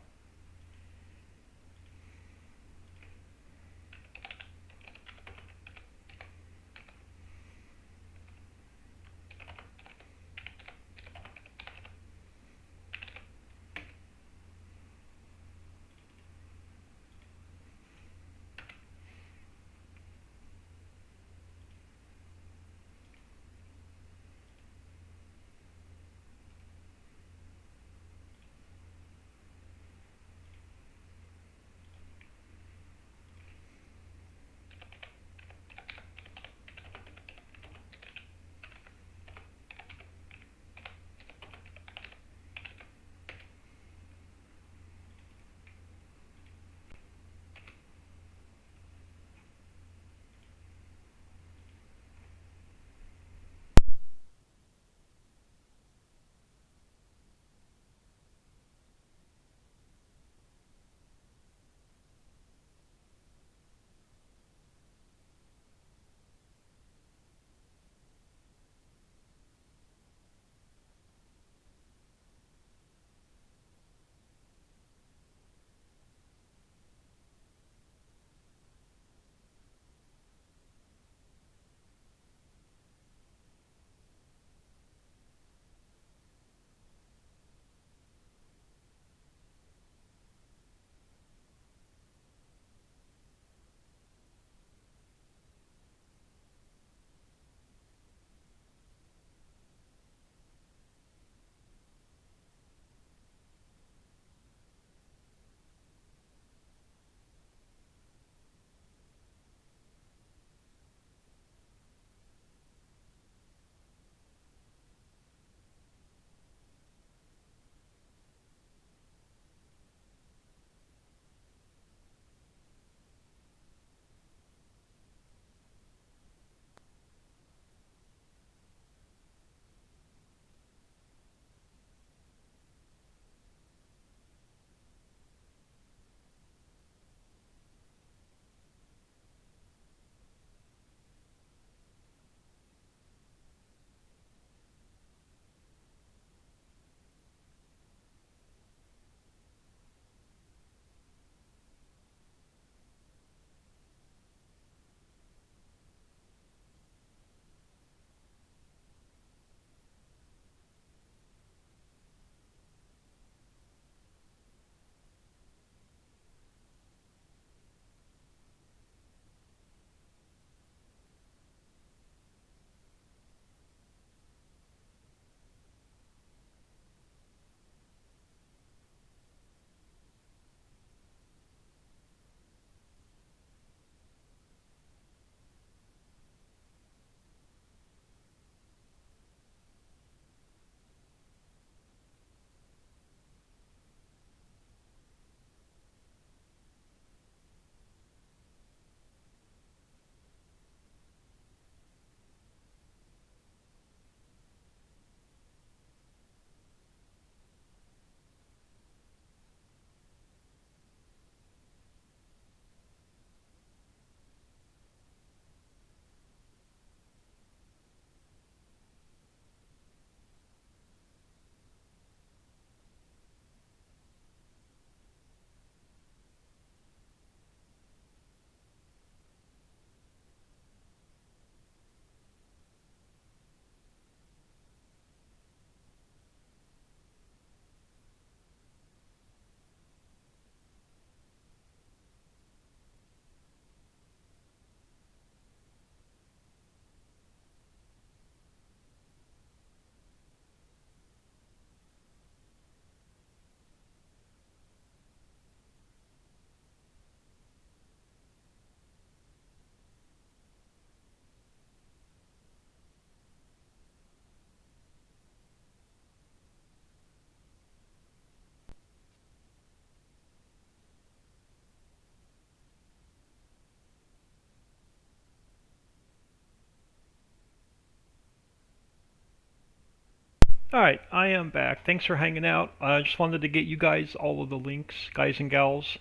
Alright, I am back. Thanks for hanging out. I just wanted to get you guys all of the links, guys and gals.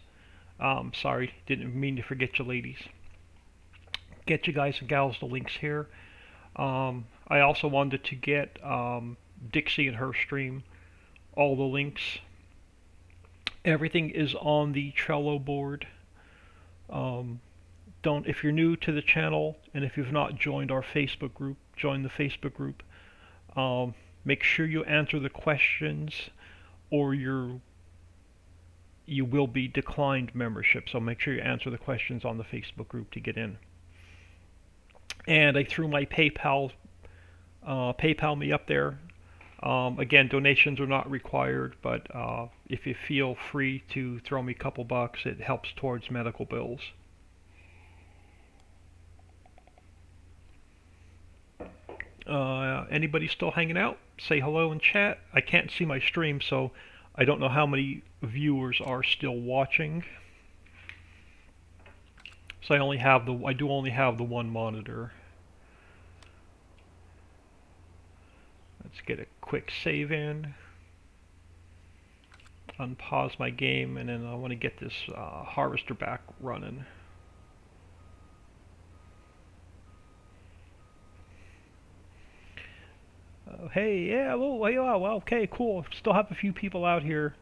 Sorry, didn't mean to forget you ladies. Get you guys and gals the links here. I also wanted to get Dixie and her stream, all the links. Everything is on the Trello board. If you're new to the channel and if you've not joined our Facebook group, join the Facebook group. Make sure you answer the questions or you will be declined membership. So make sure you answer the questions on the Facebook group to get in. And I threw my PayPal me up there. Again, donations are not required, but if you feel free to throw me a couple bucks, it helps towards medical bills. Anybody still hanging out? Say hello in chat. I can't see my stream, so I don't know how many viewers are still watching. So I do only have the one monitor. Let's get a quick save in. Unpause my game, and then I want to get this harvester back running. Hey, yeah, well, okay, cool. Still have a few people out here.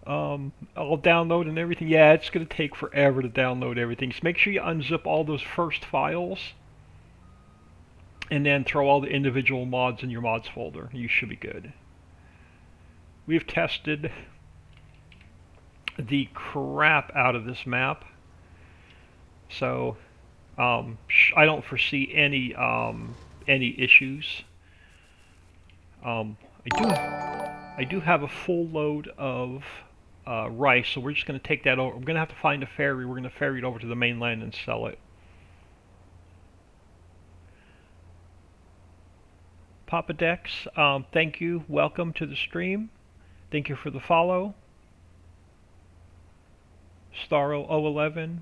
I'll download and everything. Yeah, it's going to take forever to download everything. So make sure you unzip all those first files and then throw all the individual mods in your mods folder. You should be good. We've tested the crap out of this map. So I don't foresee any issues. I do have a full load of rice, so we're just going to take that over. We're going to have to find a ferry. We're going to ferry it over to the mainland and sell it. Papa Dex, thank you. Welcome to the stream. Thank you for the follow. Staro011.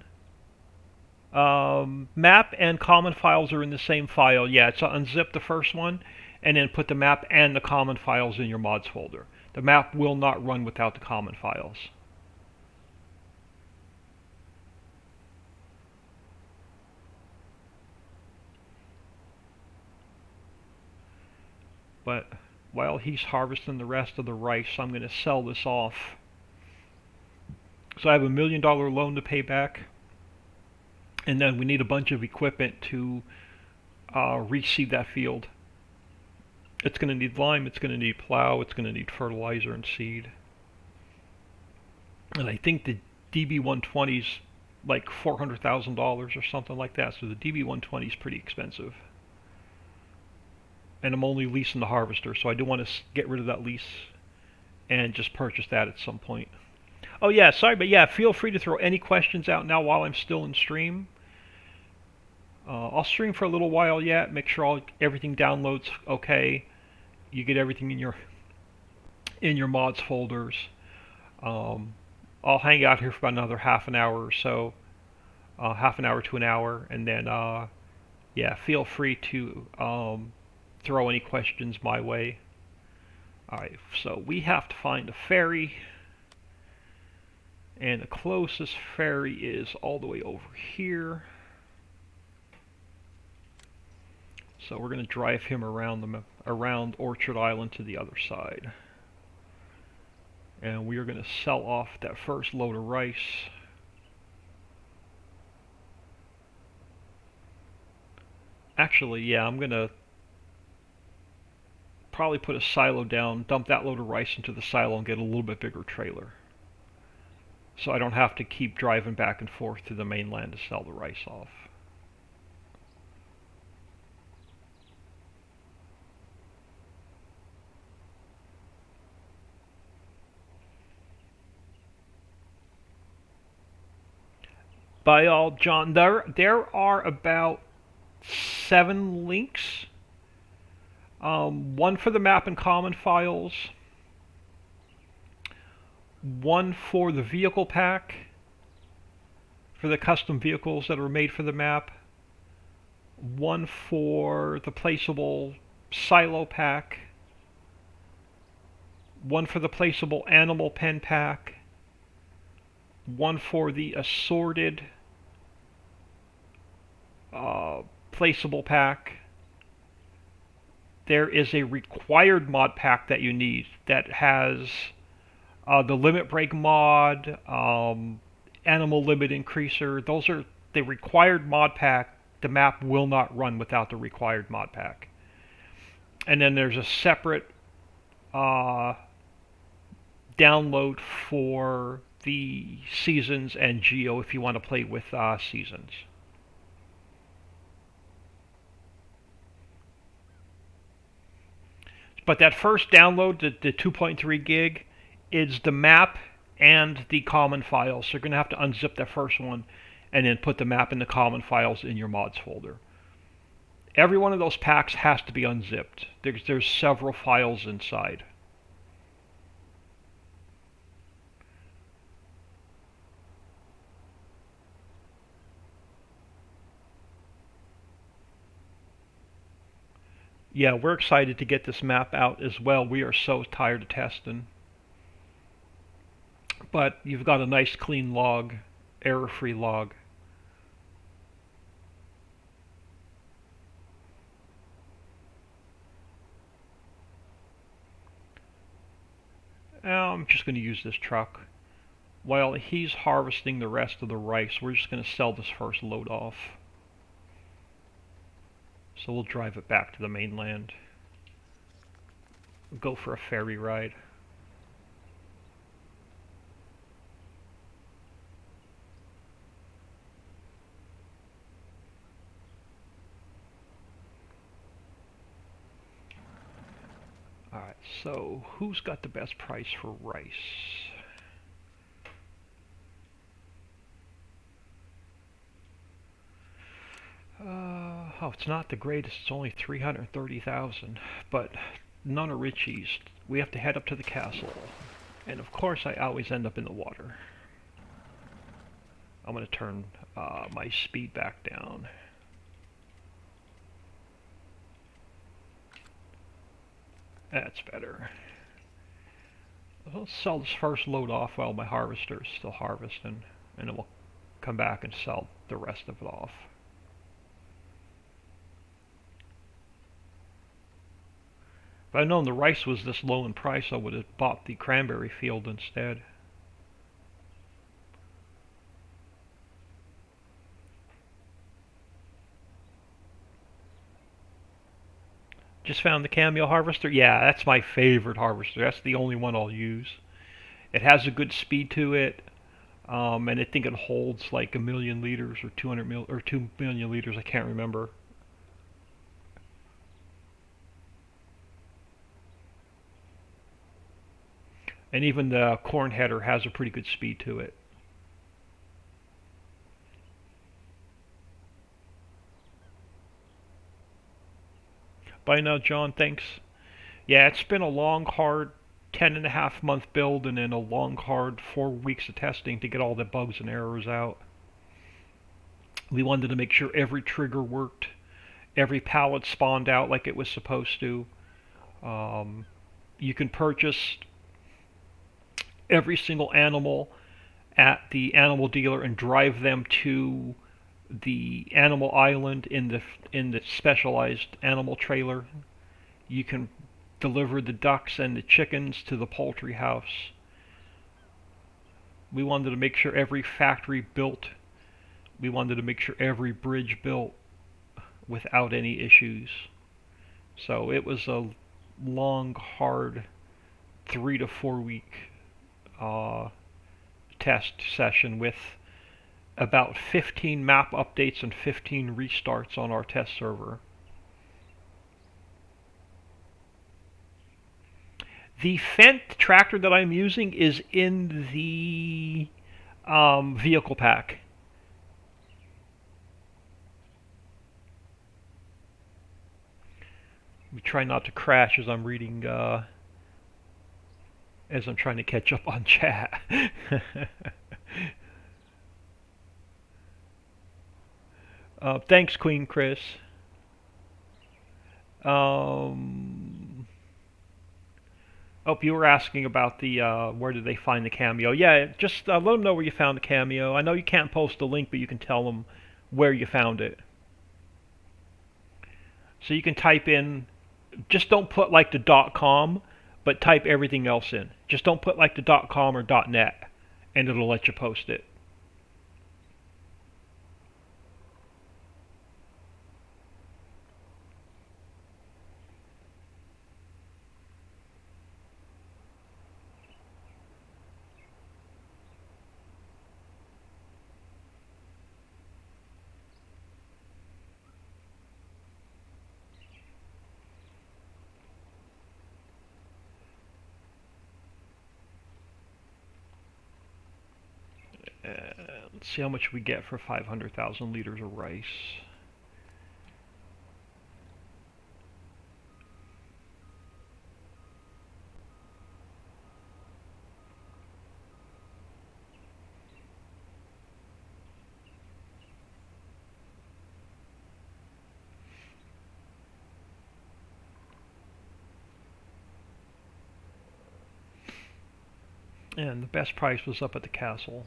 Map and common files are in the same file. Yeah, so unzip the first one and then put the map and the common files in your mods folder. The map will not run without the common files. But while he's harvesting the rest of the rice, I'm going to sell this off. So I have $1 million loan to pay back. And then we need a bunch of equipment to reseed that field. It's going to need lime, it's going to need plow, it's going to need fertilizer and seed. And I think the DB120 is like $400,000 or something like that. So the DB120 is pretty expensive. And I'm only leasing the harvester, so I do want to get rid of that lease and just purchase that at some point. Oh yeah, sorry, but yeah, feel free to throw any questions out now while I'm still in stream. I'll stream for a little while yet, make sure everything downloads okay. You get everything in your mods folders. I'll hang out here for about another half an hour or so, half an hour to an hour, and then yeah, feel free to throw any questions my way. Alright, so we have to find a ferry, and the closest ferry is all the way over here. So we're going to drive him around Orchard Island to the other side. And we are going to sell off that first load of rice. Actually, yeah, I'm going to probably put a silo down, dump that load of rice into the silo and get a little bit bigger trailer. So I don't have to keep driving back and forth to the mainland to sell the rice off. By all, John, there are about 7 links. One for the map and common files, one for the vehicle pack, for the custom vehicles that are made for the map, one for the placeable silo pack, one for the placeable animal pen pack, one for the assorted placeable pack. There is a required mod pack that you need that has the limit break mod, animal limit increaser. Those are the required mod pack. The map will not run without the required mod pack. And then there's a separate download for the seasons and geo if you want to play with seasons. But that first download, the 2.3 gig, is the map and the common files. So you're going to have to unzip that first one and then put the map and the common files in your mods folder. Every one of those packs has to be unzipped. There's several files inside. Yeah, we're excited to get this map out as well. We are so tired of testing. But you've got a nice clean log, error-free log. I'm just going to use this truck. While he's harvesting the rest of the rice, we're just going to sell this first load off. So we'll drive it back to the mainland. We'll go for a ferry ride. Alright, so who's got the best price for rice? Oh, it's not the greatest. It's only 330,000, but none are Richies. We have to head up to the castle, and of course I always end up in the water. I'm going to turn my speed back down. That's better. Let's sell this first load off while my harvester is still harvesting, and then we'll come back and sell the rest of it off. If I'd known the rice was this low in price, I would have bought the cranberry field instead. Just found the cameo harvester. Yeah, that's my favorite harvester. That's the only one I'll use. It has a good speed to it, and I think it holds like 1,000,000 liters or 2 million liters. I can't remember. And even the corn header has a pretty good speed to it. Bye now, John. Thanks. Yeah, it's been a long, hard 10.5 month build and then a long, hard 4 weeks of testing to get all the bugs and errors out. We wanted to make sure every trigger worked, every pallet spawned out like it was supposed to. You can purchase every single animal at the animal dealer and drive them to the animal island in the specialized animal trailer. You can deliver the ducks and the chickens to the poultry house. We wanted to make sure every factory built. We wanted to make sure every bridge built without any issues. So it was a long, hard 3 to 4 week test session with about 15 map updates and 15 restarts on our test server. The Fendt tractor that I'm using is in the vehicle pack. We try not to crash as I'm reading, as I'm trying to catch up on chat. Thanks, Queen Chris. Oh, you were asking about the where did they find the cameo? Yeah, just let them know where you found the cameo. I know you can't post a link, but you can tell them where you found it. So you can type in, just don't put like the .com, but type everything else in. Just don't put like the .com or .net, and it'll let you post it. Let's see how much we get for 500,000 liters of rice. And the best price was up at the castle.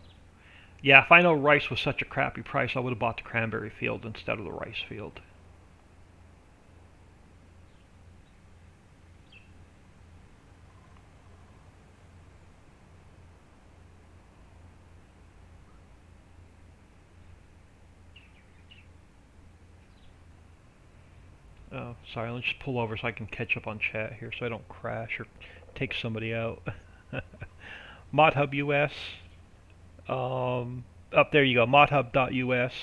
Yeah, if I know rice was such a crappy price, I would have bought the cranberry field instead of the rice field. Oh, sorry, let's just pull over so I can catch up on chat here so I don't crash or take somebody out. ModHub US. Up there you go, modhub.us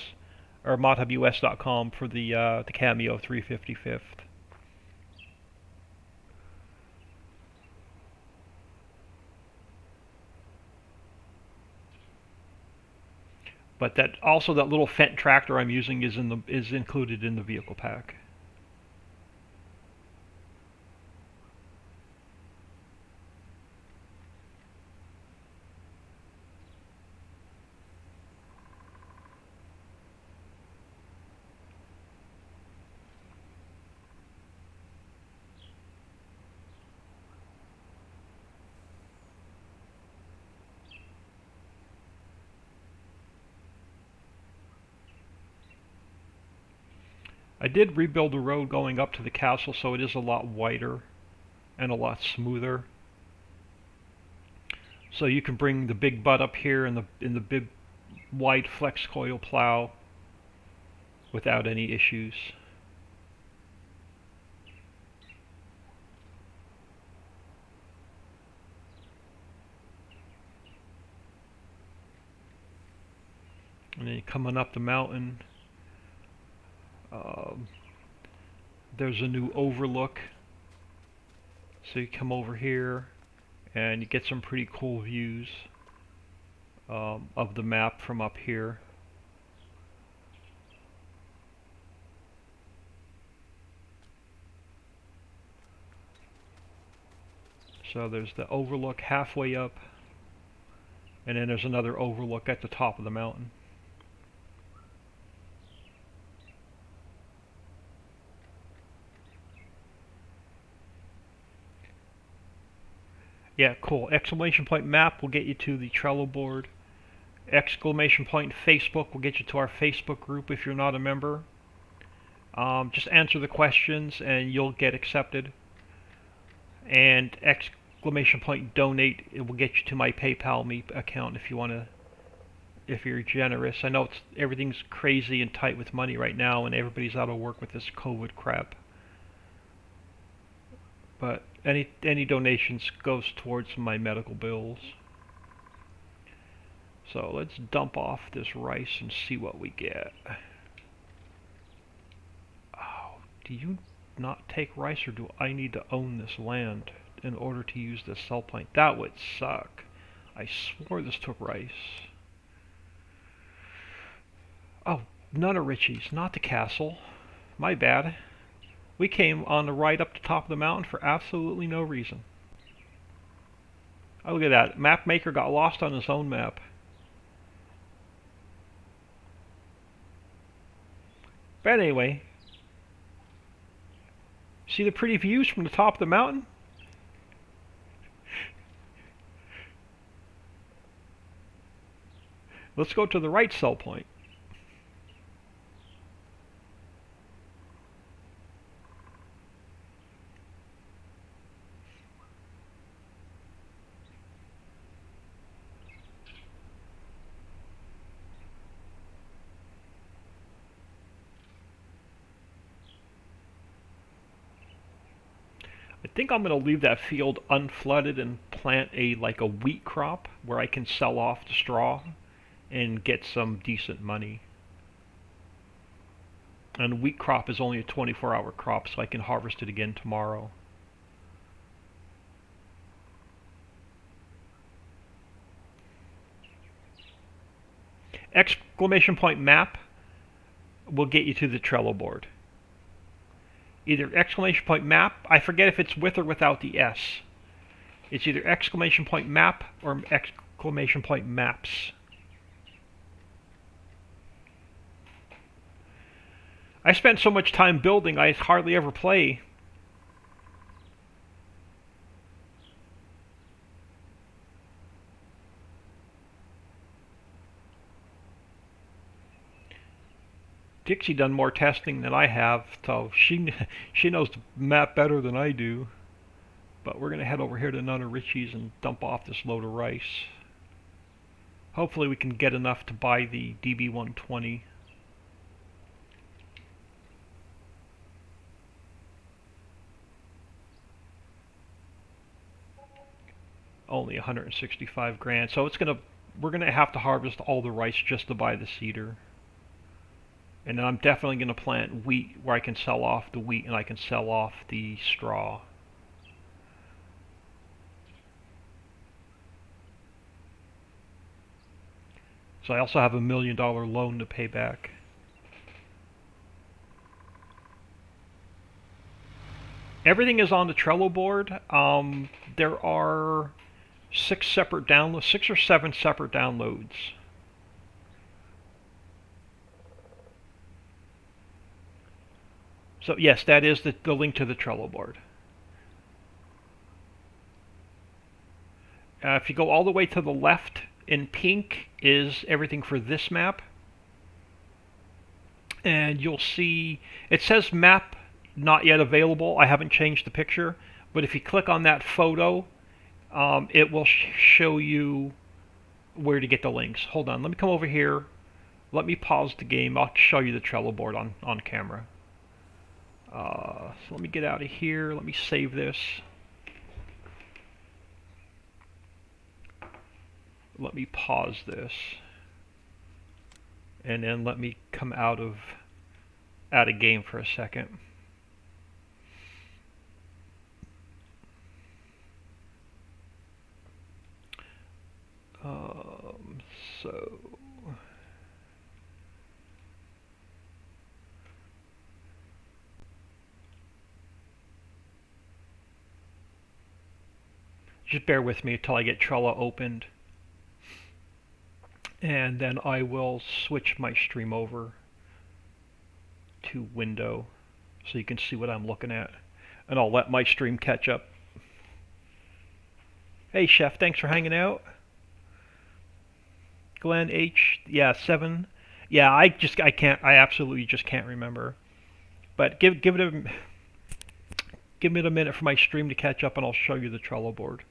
or modhubus.com for the Cameo 355th. But that also that little Fendt tractor I'm using is included in the vehicle pack. I did rebuild the road going up to the castle, so it is a lot wider and a lot smoother. So you can bring the big butt up here in the big wide flex coil plow without any issues. And then coming up the mountain, there's a new Overlook. So you come over here and you get some pretty cool views of the map from up here. So there's the Overlook halfway up, and then there's another Overlook at the top of the mountain. Yeah, cool. Exclamation point map will get you to the Trello board. Exclamation point Facebook will get you to our Facebook group if you're not a member. Just answer the questions and you'll get accepted. And exclamation point donate, it will get you to my PayPal me account if you want to, if you're generous. I know everything's crazy and tight with money right now and everybody's out of work with this COVID crap. But any donations goes towards my medical bills. So let's dump off this rice and see what we get. Oh, do you not take rice, or do I need to own this land in order to use this sell point? That would suck. I swore this took rice. Oh, none of Richie's, not the castle. My bad. We came on the right up the top of the mountain for absolutely no reason. Oh, look at that. Map maker got lost on his own map. But anyway, see the pretty views from the top of the mountain? Let's go to the right sell point. I think I'm going to leave that field unflooded and plant a wheat crop where I can sell off the straw and get some decent money. And wheat crop is only a 24-hour crop, so I can harvest it again tomorrow. Exclamation point map will get you to the Trello board. Either exclamation point map, I forget if it's with or without the S. It's either exclamation point map or exclamation point maps. I spent so much time building, I hardly ever play. Dixie done more testing than I have, so she knows the map better than I do. But we're going to head over here to Nunner Richie's and dump off this load of rice. Hopefully we can get enough to buy the DB120. Only 165 grand, so we're gonna have to harvest all the rice just to buy the seeder. And then I'm definitely going to plant wheat where I can sell off the wheat and I can sell off the straw. So I also have $1 million loan to pay back. Everything is on the Trello board. There are 6 or 7 separate downloads. So yes, that is the link to the Trello board. If you go all the way to the left, in pink is everything for this map. And you'll see, it says map not yet available. I haven't changed the picture. But if you click on that photo, it will show you where to get the links. Hold on, let me come over here. Let me pause the game. I'll show you the Trello board on camera. So let me get out of here. Let me save this. Let me pause this. And then let me come out of game for a second. So just bear with me until I get Trello opened, and then I will switch my stream over to window so you can see what I'm looking at, and I'll let my stream catch up. Hey Chef, thanks for hanging out. Glenn H, yeah, 7. Yeah, I absolutely just can't remember. But give it a minute for my stream to catch up, and I'll show you the Trello board.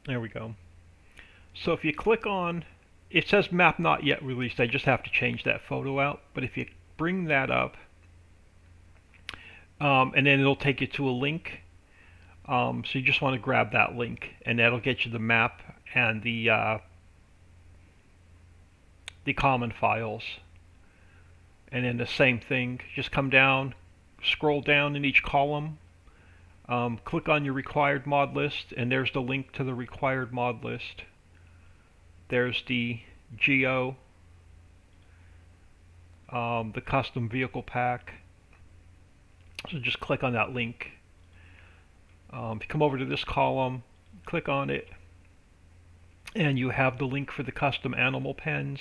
There we go. So if you click on, it says map not yet released. I just have to change that photo out. But if you bring that up, and then it'll take you to a link. So you just want to grab that link, and that'll get you the map and the common files. And then the same thing, just come down, scroll down in each column, click on your required mod list, and there's the link to the required mod list. There's the geo, the custom vehicle pack. So just click on that link. If you come over to this column, click on it, and you have the link for the custom animal pens,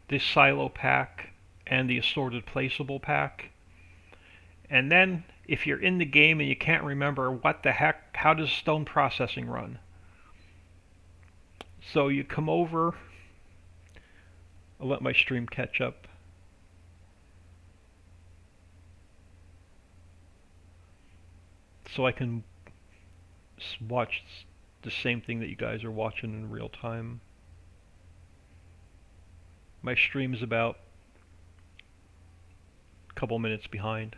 this silo pack, and the assorted placeable pack. And then if you're in the game and you can't remember what the heck, how does stone processing run? So you come over, I'll let my stream catch up. So I can watch the same thing that you guys are watching in real time. My stream is about a couple minutes behind.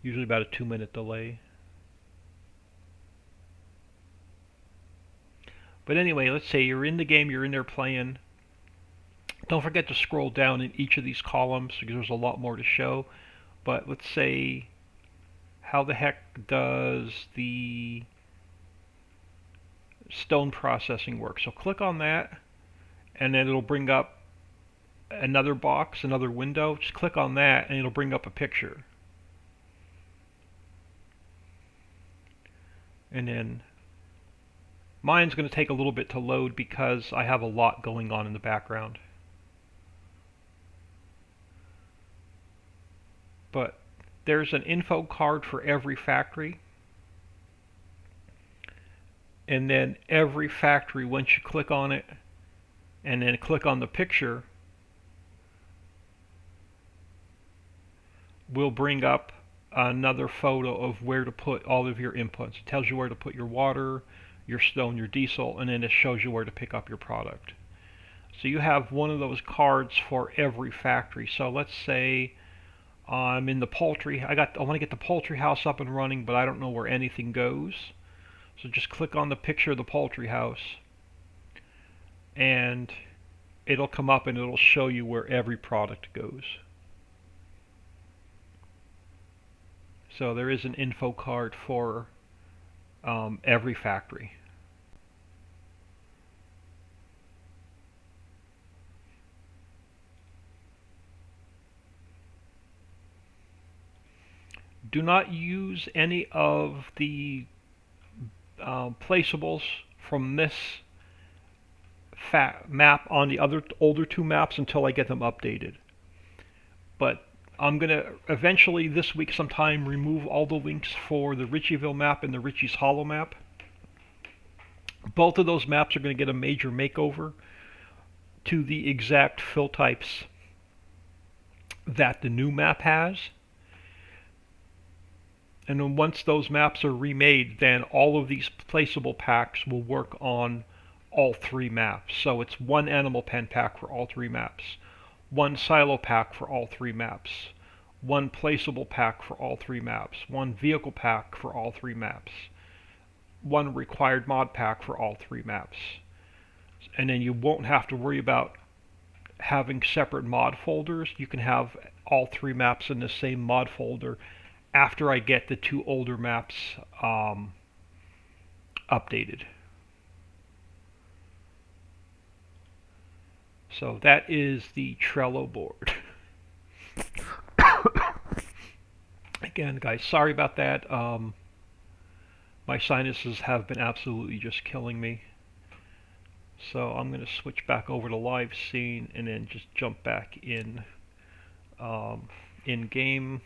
Usually about a 2-minute delay. But anyway, let's say you're in the game, you're in there playing. Don't forget to scroll down in each of these columns because there's a lot more to show. But let's say, how the heck does the stone processing work? So click on that, and then it'll bring up another box, another window. Just click on that, and it'll bring up a picture. And then mine's going to take a little bit to load because I have a lot going on in the background. But there's an info card for every factory. And then every factory, once you click on it and then click on the picture, will bring up another photo of where to put all of your inputs. It tells you where to put your water, your stone, your diesel, and then it shows you where to pick up your product. So you have one of those cards for every factory. So let's say I'm in the poultry. I want to get the poultry house up and running, but I don't know where anything goes. So just click on the picture of the poultry house, and it'll come up and it'll show you where every product goes. So there is an info card for every factory. Do not use any of the placeables from this map on the other older two maps until I get them updated. But I'm going to eventually this week sometime remove all the links for the Ritchieville map and the Ritchie's Hollow map. Both of those maps are going to get a major makeover to the exact fill types that the new map has. And then once those maps are remade, then all of these placeable packs will work on all three maps. So it's one animal pen pack for all three maps, one silo pack for all three maps, one placeable pack for all three maps, one vehicle pack for all three maps, one required mod pack for all three maps. And then you won't have to worry about having separate mod folders. You can have all three maps in the same mod folder after I get the two older maps updated. So that is the Trello board. Again, guys, sorry about that. My sinuses have been absolutely just killing me. So I'm going to switch back over to live scene and then just jump back in game.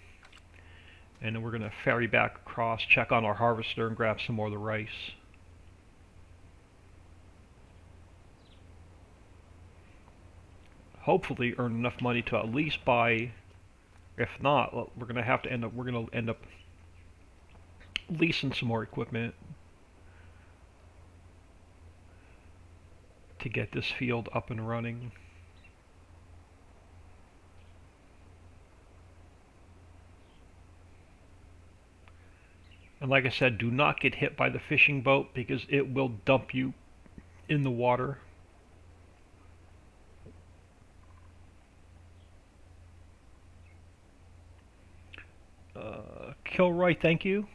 And then we're going to ferry back across, check on our harvester, and grab some more of the rice. Hopefully earn enough money to at least buy. If not, we're going to end up leasing some more equipment to get this field up and running. And like I said, do not get hit by the fishing boat because it will dump you in the water. Kilroy, thank you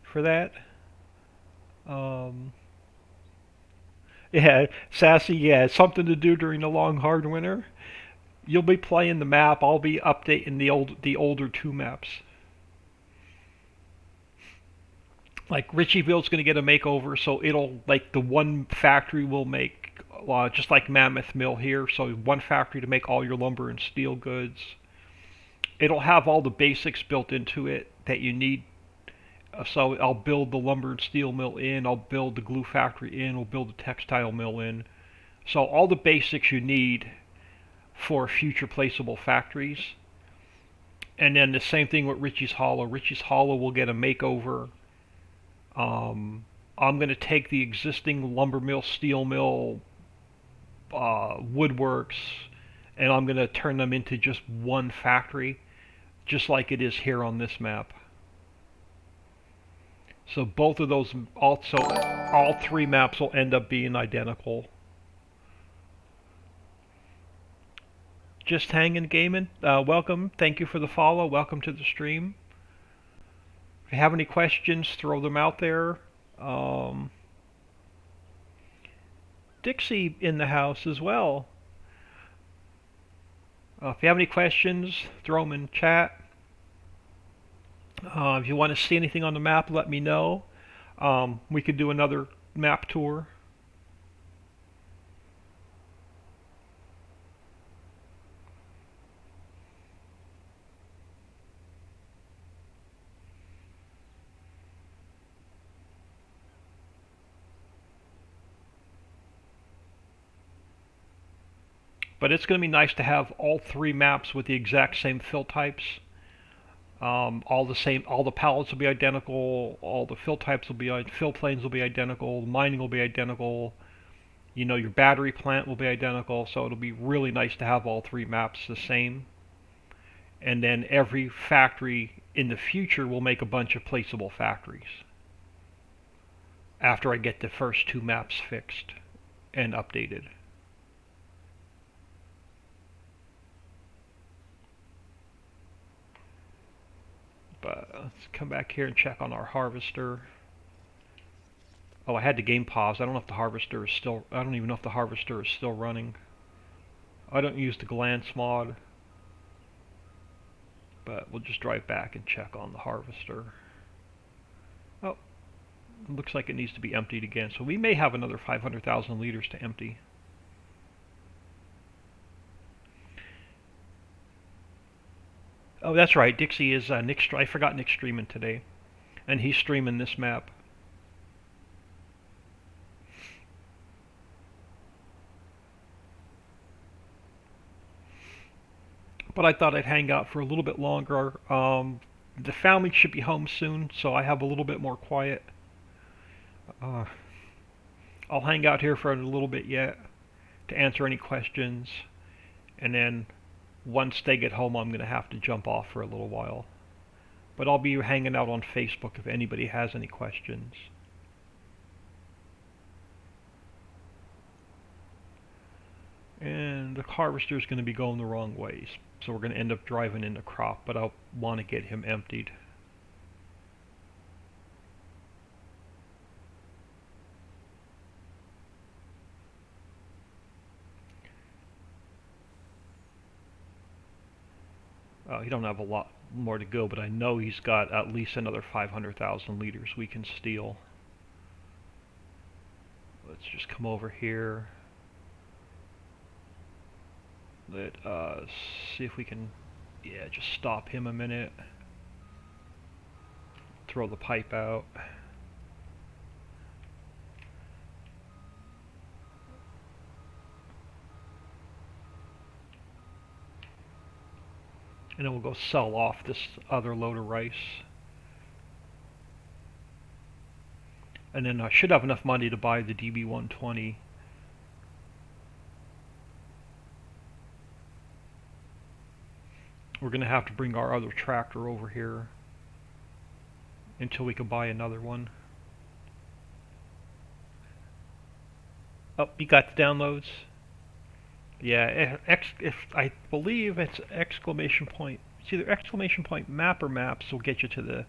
for that. Yeah, Sassy, yeah, something to do during the long hard winter. You'll be playing the map. I'll be updating the older two maps. Like Ritchieville's going to get a makeover, so it'll, like, the one factory will make just like Mammoth Mill here. So one factory to make all your lumber and steel goods. It'll have all the basics built into it that you need. So I'll build the lumber and steel mill in, I'll build the glue factory in, I'll build the textile mill in. So all the basics you need for future placeable factories. And then the same thing with Ritchie's Hollow. Ritchie's Hollow will get a makeover. I'm going to take the existing lumber mill, steel mill, woodworks, and I'm going to turn them into just one factory, just like it is here on this map. So both of those, also all three maps will end up being identical. Just hanging, gaming. Welcome. Thank you for the follow. Welcome to the stream. If you have any questions, throw them out there. Dixie in the house as well. If you have any questions, throw them in chat. If you want to see anything on the map, let me know. We could do another map tour. But it's going to be nice to have all three maps with the exact same fill types. All the pallets will be identical, all the fill types will be, fill planes will be identical, mining will be identical, you know, your battery plant will be identical, so it'll be really nice to have all three maps the same. And then every factory in the future will make a bunch of placeable factories after I get the first two maps fixed and updated. But let's come back here and check on our harvester. Oh, I had the game paused. I don't know if the harvester is still. I don't even know if the harvester is still running. I don't use the glance mod, but we'll just drive back and check on the harvester. Oh, it looks like it needs to be emptied again. So we may have another 500,000 liters to empty. Oh, that's right. Dixie is Nick. I forgot Nick's streaming today, and he's streaming this map. But I thought I'd hang out for a little bit longer. The family should be home soon, so I have a little bit more quiet. I'll hang out here for a little bit yet to answer any questions, and then once they get home, I'm going to have to jump off for a little while. But I'll be hanging out on Facebook if anybody has any questions. And the harvester is going to be going the wrong ways, so we're going to end up driving in the crop, but I'll want to get him emptied. He don't have a lot more to go, but I know he's got at least another 500,000 liters we can steal. Let's just come over here. Let us see if we can, yeah, just stop him a minute. Throw the pipe out. And then we'll go sell off this other load of rice. And then I should have enough money to buy the DB120. We're going to have to bring our other tractor over here until we can buy another one. Oh, you got the downloads? Yeah, if I believe it's exclamation point. It's either exclamation point map or maps will get you to the.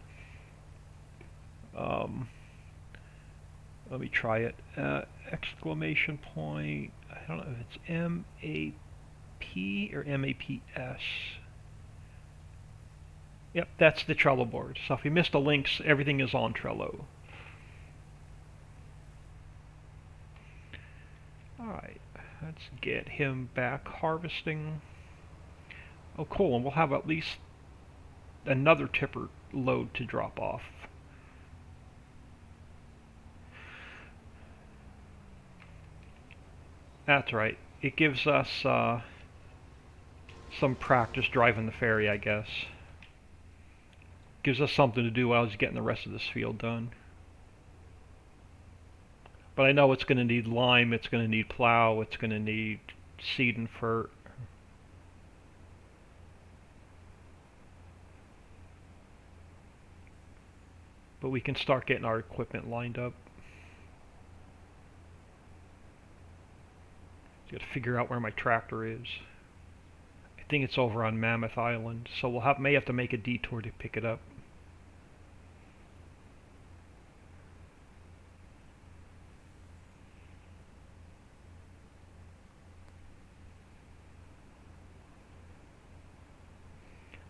Let me try it. Exclamation point. I don't know if it's M-A-P or M-A-P-S. Yep, that's the Trello board. So if you missed the links, everything is on Trello. Alright, let's get him back harvesting. Oh cool, and we'll have at least another tipper load to drop off. That's right. It gives us some practice driving the ferry, I guess. Gives us something to do while he's getting the rest of this field done. But I know it's going to need lime, it's going to need plow, it's going to need seed and fert. But we can start getting our equipment lined up. Got to figure out where my tractor is. I think it's over on Mammoth Island, so may have to make a detour to pick it up.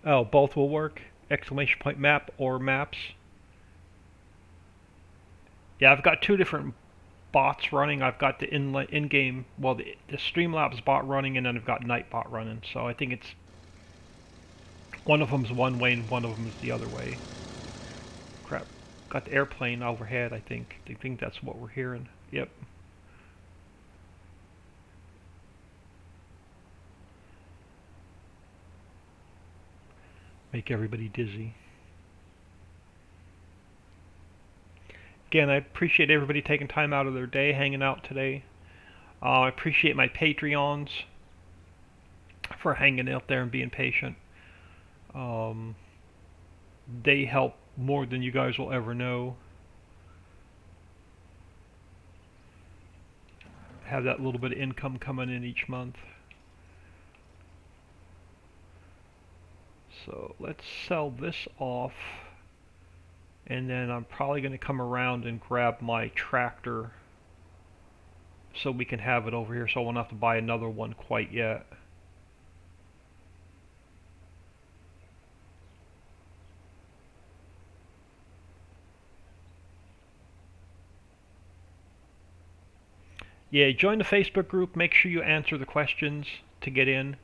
Oh, both will work? Exclamation point map or maps? Yeah, I've got two different bots running. I've got the in-game, well, the Streamlabs bot running, and then I've got Nightbot running. So I think it's one of them's one way and one of them is the other way. Crap, got the airplane overhead. I think that's what we're hearing. Yep. Make everybody dizzy. Again, I appreciate everybody taking time out of their day, hanging out today. I appreciate my Patreons for hanging out there and being patient. They help more than you guys will ever know. Have that little bit of income coming in each month. So let's sell this off. And then I'm probably going to come around and grab my tractor so we can have it over here, so I won't have to buy another one quite yet. Yeah, join the Facebook group. Make sure you answer the questions to get in.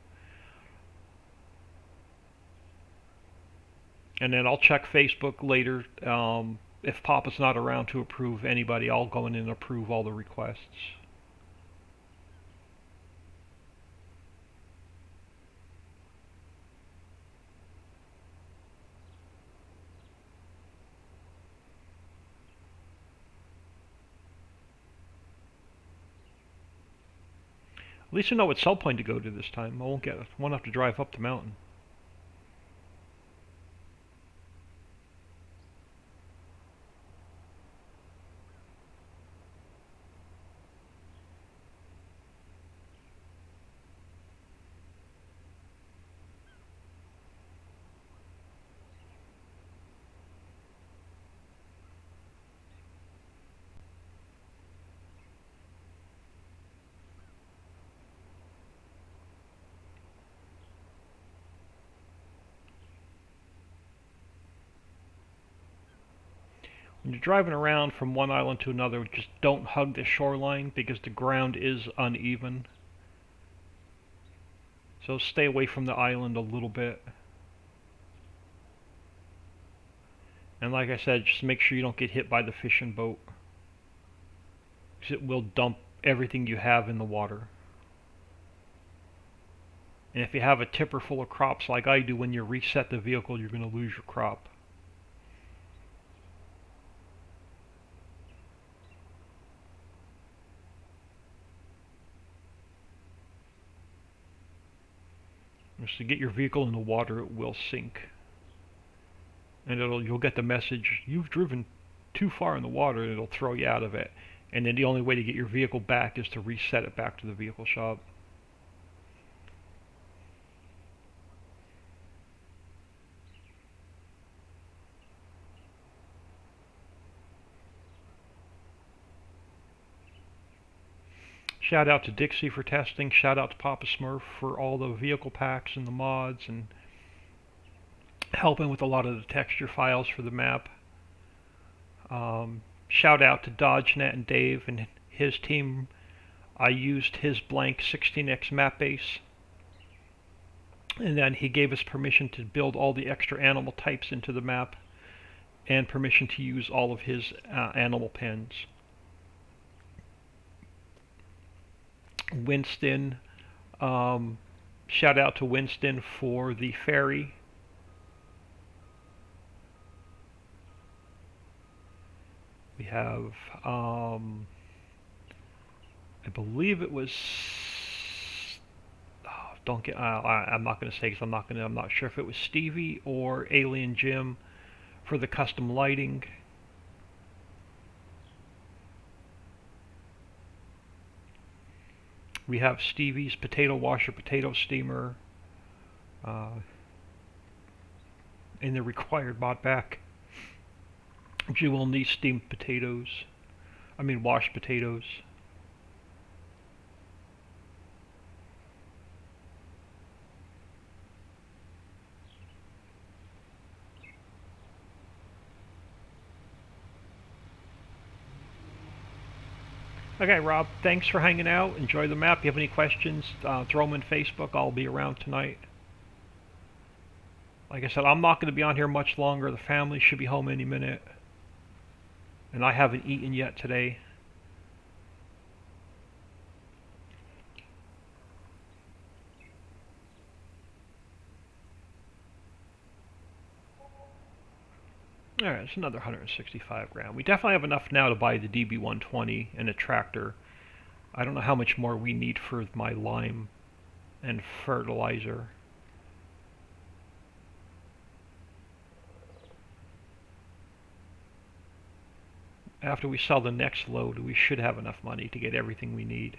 And then I'll check Facebook later. If Papa's not around to approve anybody, I'll go in and approve all the requests. At least I know what sell point to go to this time. I won't have to drive up the mountain. When you're driving around from one island to another, just don't hug the shoreline because the ground is uneven. So stay away from the island a little bit. And like I said, just make sure you don't get hit by the fishing boat, because it will dump everything you have in the water. And if you have a tipper full of crops like I do, when you reset the vehicle, you're going to lose your crop. Just to get your vehicle in the water, it will sink. And you'll get the message, you've driven too far in the water, and it'll throw you out of it. And then the only way to get your vehicle back is to reset it back to the vehicle shop. Shout out to Dixie for testing. Shout out to Papa Smurf for all the vehicle packs and the mods and helping with a lot of the texture files for the map. Shout out to DodgeNet and Dave and his team I used his blank 16x map base, and then he gave us permission to build all the extra animal types into the map, and permission to use all of his animal pens. Winston, shout out to Winston for the ferry. We have, I believe it was, don't get, I'm not going to say because I'm not sure if it was Stevie or Alien Jim for the custom lighting. We have Stevie's potato washer, potato steamer, in the required mod pack. You will need steamed potatoes. I mean washed potatoes. Okay, Rob, thanks for hanging out. Enjoy the map. If you have any questions, throw them in Facebook. I'll be around tonight. Like I said, I'm not going to be on here much longer. The family should be home any minute. And I haven't eaten yet today. Alright, it's another 165 grand. We definitely have enough now to buy the DB120 and a tractor. I don't know how much more we need for my lime and fertilizer. After we sell the next load, we should have enough money to get everything we need.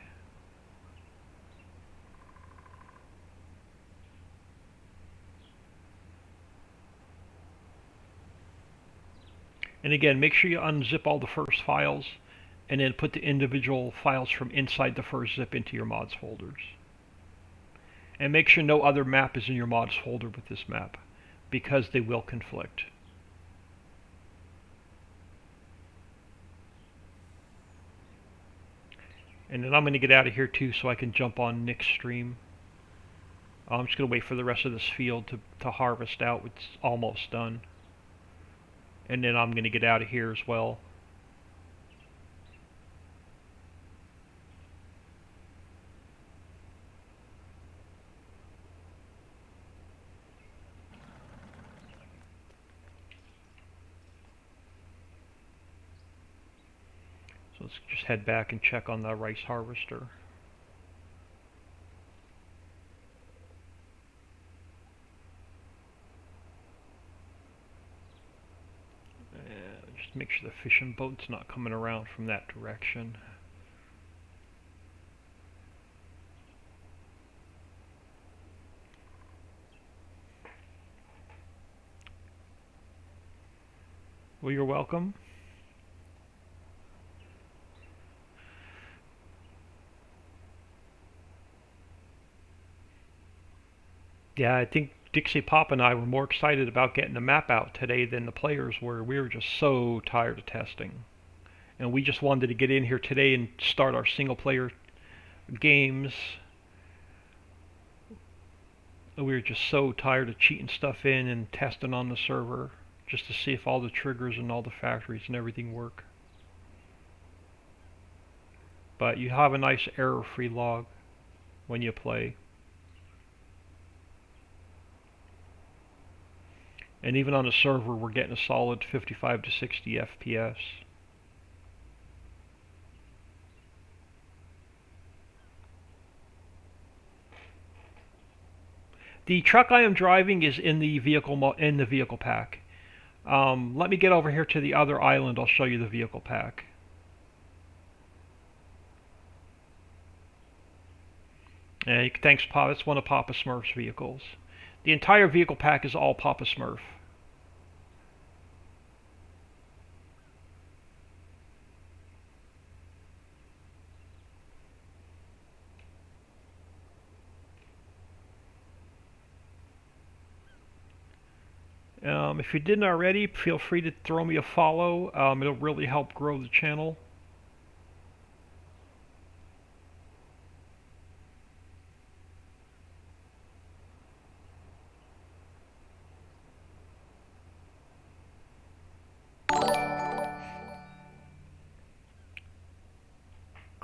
And again, make sure you unzip all the first files and then put the individual files from inside the first zip into your mods folders. And make sure no other map is in your mods folder with this map, because they will conflict. And then I'm going to get out of here too so I can jump on Nick's stream. I'm just going to wait for the rest of this field to harvest out. It's almost done. And then I'm going to get out of here as well. So let's just head back and check on the rice harvester. Just make sure the fishing boat's not coming around from that direction. Well, you're welcome. Yeah, I think Dixie Pop and I were more excited about getting the map out today than the players were. We were just so tired of testing. And we just wanted to get in here today and start our single player games. We were just so tired of cheating stuff in and testing on the server just to see if all the triggers and all the factories and everything work. But you have a nice error-free log when you play. And even on the server, we're getting a solid 55 to 60 FPS. The truck I am driving is in the vehicle pack. Let me get over here to the other island. I'll show you the vehicle pack. Thanks, Pop. It's one of Papa Smurf's vehicles. The entire vehicle pack is all Papa Smurf. If you didn't already, feel free to throw me a follow. It'll really help grow the channel.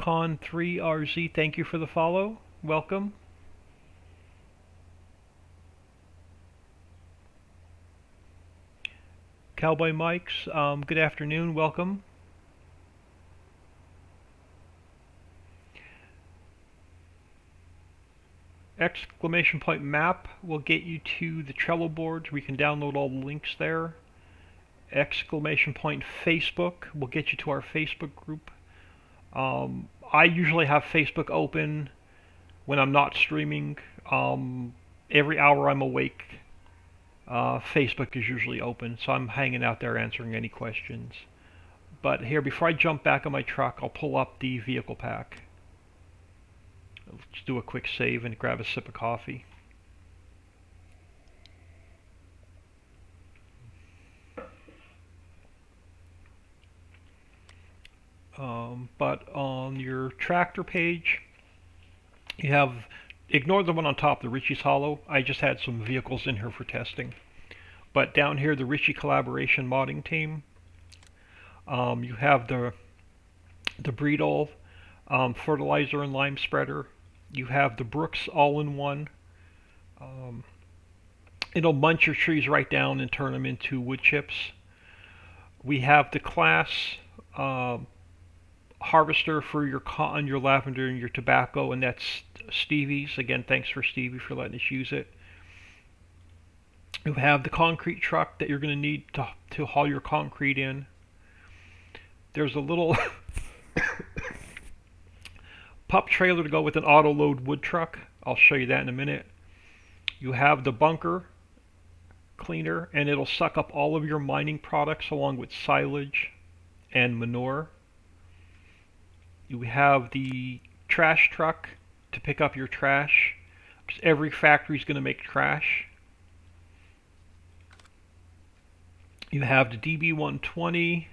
Rubicon3RZ, thank you for the follow. Welcome. Cowboy Mike's, good afternoon. Welcome. Exclamation point map will get you to the Trello boards. We can download all the links there. Exclamation point Facebook will get you to our Facebook group. I usually have Facebook open when I'm not streaming. Every hour I'm awake, Facebook is usually open, so I'm hanging out there answering any questions. But here, before I jump back on my truck, I'll pull up the vehicle pack. Let's do a quick save and grab a sip of coffee. But on your tractor page, you have, ignore the one on top, the Ritchie's Hollow. I just had some vehicles in here for testing. But down here, the Ritchie Collaboration Modding Team, you have the Breedol fertilizer and lime spreader. You have the Brooks all-in-one. It'll munch your trees right down and turn them into wood chips. We have the Class harvester for your cotton, your lavender, and your tobacco, and that's Stevie's. Again, thanks for Stevie for letting us use it. You have the concrete truck that you're going to need to haul your concrete in. There's a little pup trailer to go with an auto load wood truck. I'll show you that in a minute. You have the bunker cleaner, and it'll suck up all of your mining products along with silage and manure. You have the trash truck to pick up your trash, because every factory is going to make trash. You have the DB120,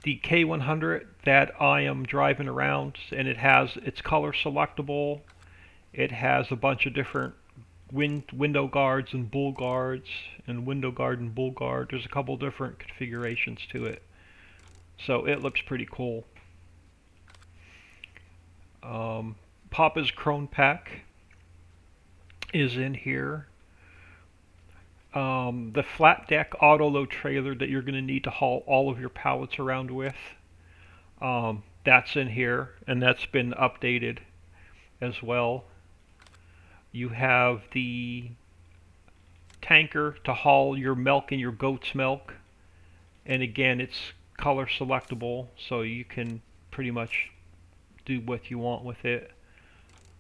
the K100 that I am driving around, and it's color selectable. It has a bunch of different window guards and bull guards, and window guard and bull guard. There's a couple different configurations to it, so it looks pretty cool. Papa's Crone Pack is in here. The flat deck auto load trailer that you're going to need to haul all of your pallets around with, that's in here, and that's been updated as well. You have the tanker to haul your milk and your goat's milk, and again, it's color selectable, so you can pretty much do what you want with it.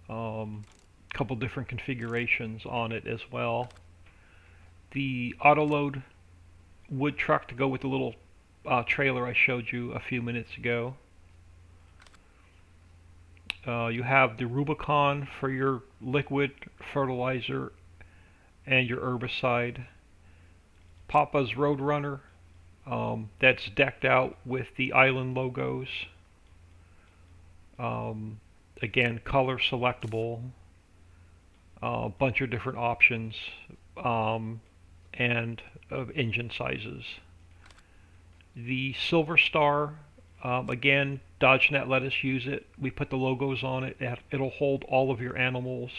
Couple different configurations on it as well. The auto load wood truck to go with the little trailer I showed you a few minutes ago. You have the Rubicon for your liquid fertilizer and your herbicide. Papa's Roadrunner, that's decked out with the island logos. Again, color selectable, a bunch of different options, and engine sizes. The Silver Star, again, DodgeNet let us use it. We put the logos on it. It'll hold all of your animals.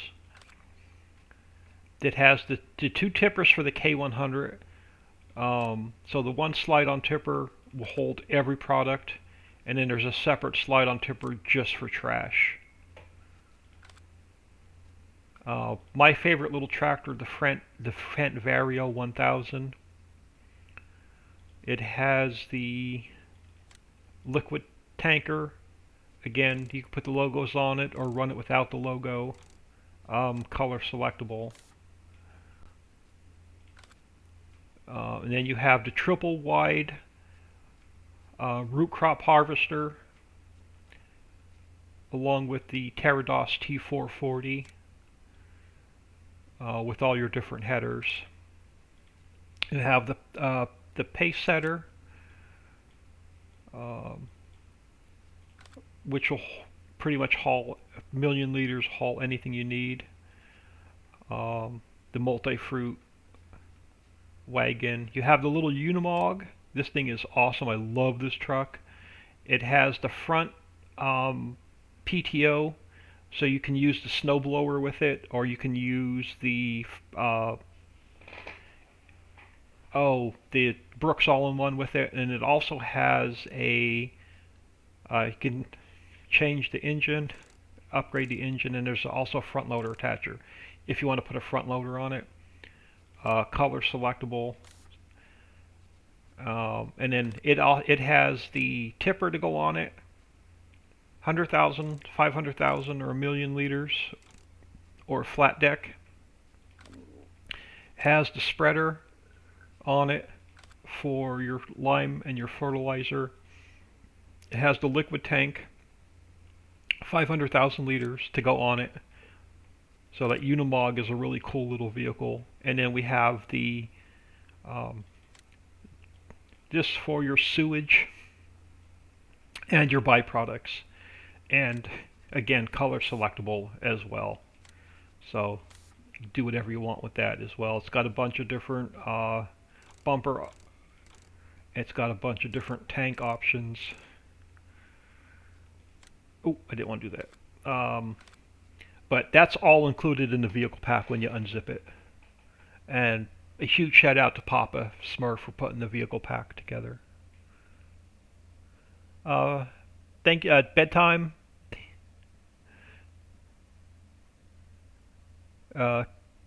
It has the two tippers for the K100. So the one slide-on tipper will hold every product, and then there's a separate slide-on tipper just for trash. My favorite little tractor, the Fendt Vario 1000. It has the liquid tanker. Again, you can put the logos on it or run it without the logo. Color selectable. And then you have the triple wide root crop harvester, along with the Terrados T440, with all your different headers. You have the pace setter, which will pretty much haul a million liters, haul anything you need. The multi-fruit wagon. You have the little Unimog. This thing is awesome. I love this truck. It has the front PTO, so you can use the snowblower with it, or you can use the the Brooks all-in-one with it, and it also has a you can change the engine, upgrade the engine, and there's also a front loader attacher if you want to put a front loader on it. Color selectable, and then it has the tipper to go on it, 100,000, 500,000, or a million liters, or flat deck. Has the spreader on it for your lime and your fertilizer. It has the liquid tank, 500,000 liters to go on it. So that Unimog is a really cool little vehicle. And then we have the this for your sewage and your byproducts. And again, color selectable as well. So do whatever you want with that as well. It's got a bunch of different bumper. It's got a bunch of different tank options. Oh, I didn't want to do that. But that's all included in the vehicle pack when you unzip it. And a huge shout out to Papa Smurf for putting the vehicle pack together. Thank you. Bedtime.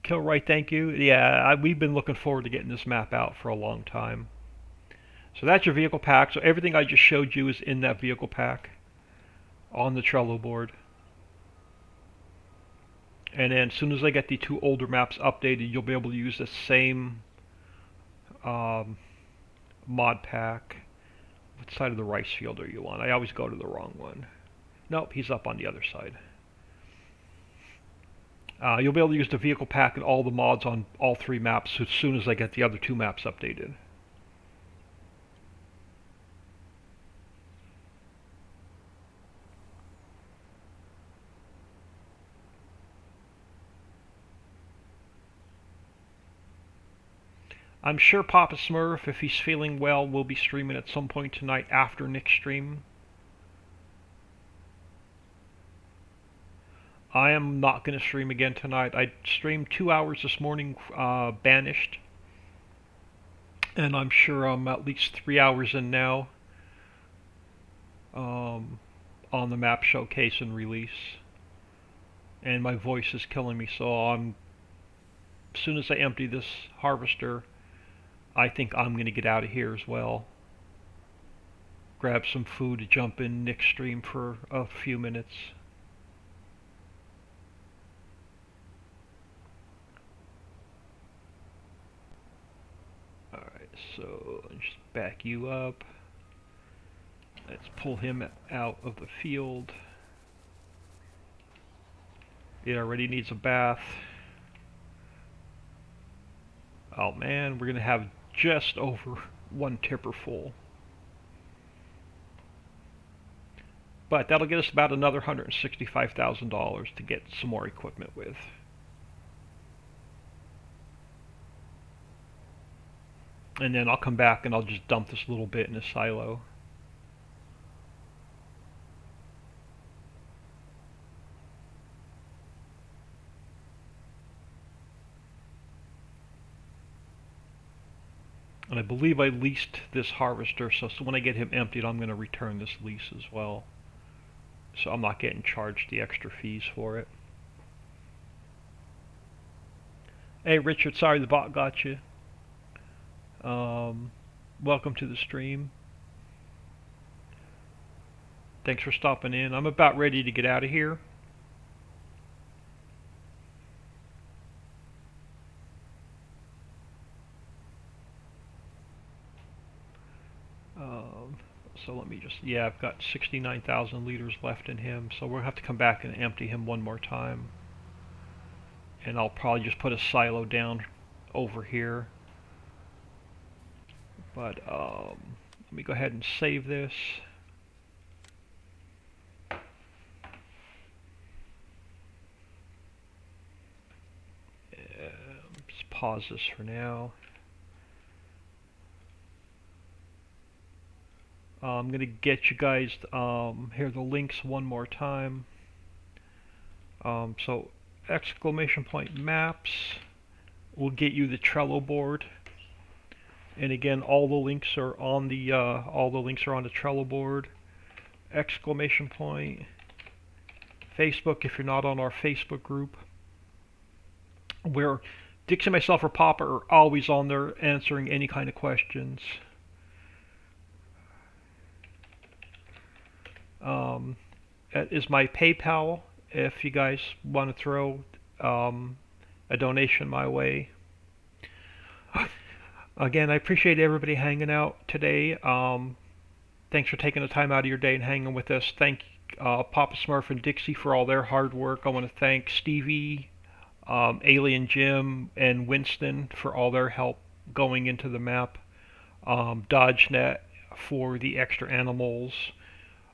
Kilroy, thank you. Yeah, we've been looking forward to getting this map out for a long time. So that's your vehicle pack. So everything I just showed you is in that vehicle pack on the Trello board. And then as soon as I get the two older maps updated, you'll be able to use the same mod pack. What side of the rice field are you on? I always go to the wrong one. Nope, he's up on the other side. You'll be able to use the vehicle pack and all the mods on all three maps as soon as I get the other two maps updated. I'm sure Papa Smurf, if he's feeling well, will be streaming at some point tonight after Nick's stream. I am not going to stream again tonight. I streamed 2 hours this morning, banished. And I'm sure I'm at least 3 hours in now on the map showcase and release. And my voice is killing me, so as soon as I empty this harvester, I think I'm going to get out of here as well. Grab some food to jump in Nick's stream for a few minutes. Alright, so just back you up. Let's pull him out of the field. It already needs a bath. Oh man, we're going to have just over one tipper full. But that'll get us about another $165,000 to get some more equipment with. And then I'll come back and I'll just dump this little bit in a silo. And I believe I leased this harvester, so when I get him emptied, I'm going to return this lease as well. So I'm not getting charged the extra fees for it. Hey Richard, sorry the bot got you. Welcome to the stream. Thanks for stopping in. I'm about ready to get out of here. So let me just, yeah, I've got 69,000 liters left in him, so we'll have to come back and empty him one more time. And I'll probably just put a silo down over here. But let me go ahead and save this. Just pause this for now. I'm going to get you guys here the links one more time. So exclamation point maps will get you the Trello board, and again all the links are on the Trello board. Exclamation point Facebook if you're not on our Facebook group, where Dixie, myself, or Papa are always on there answering any kind of questions. That is my PayPal if you guys want to throw a donation my way. Again, I appreciate everybody hanging out today. Thanks for taking the time out of your day and hanging with us. Thank Papa Smurf and Dixie for all their hard work. I want to thank Stevie, Alien Jim, and Winston for all their help going into the map. DodgeNet for the extra animals,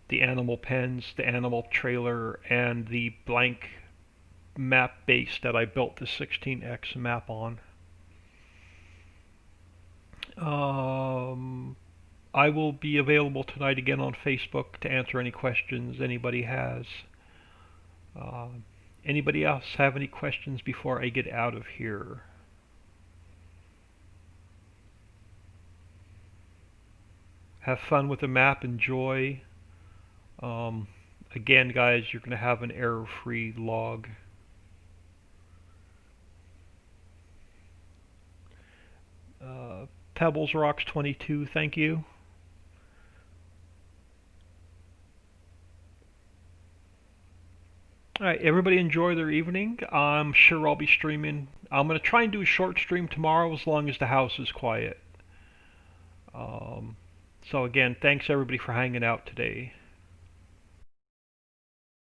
the animal pens, the animal trailer, and the blank map base that I built the 16x map on. I will be available tonight again on Facebook to answer any questions anybody has. Anybody else have any questions before I get out of here? Have fun with the map, enjoy. Again, guys, you're going to have an error-free log. Pebbles Rocks 22, thank you. Alright, everybody enjoy their evening. I'm sure I'll be streaming. I'm going to try and do a short stream tomorrow as long as the house is quiet. So again, thanks everybody for hanging out today.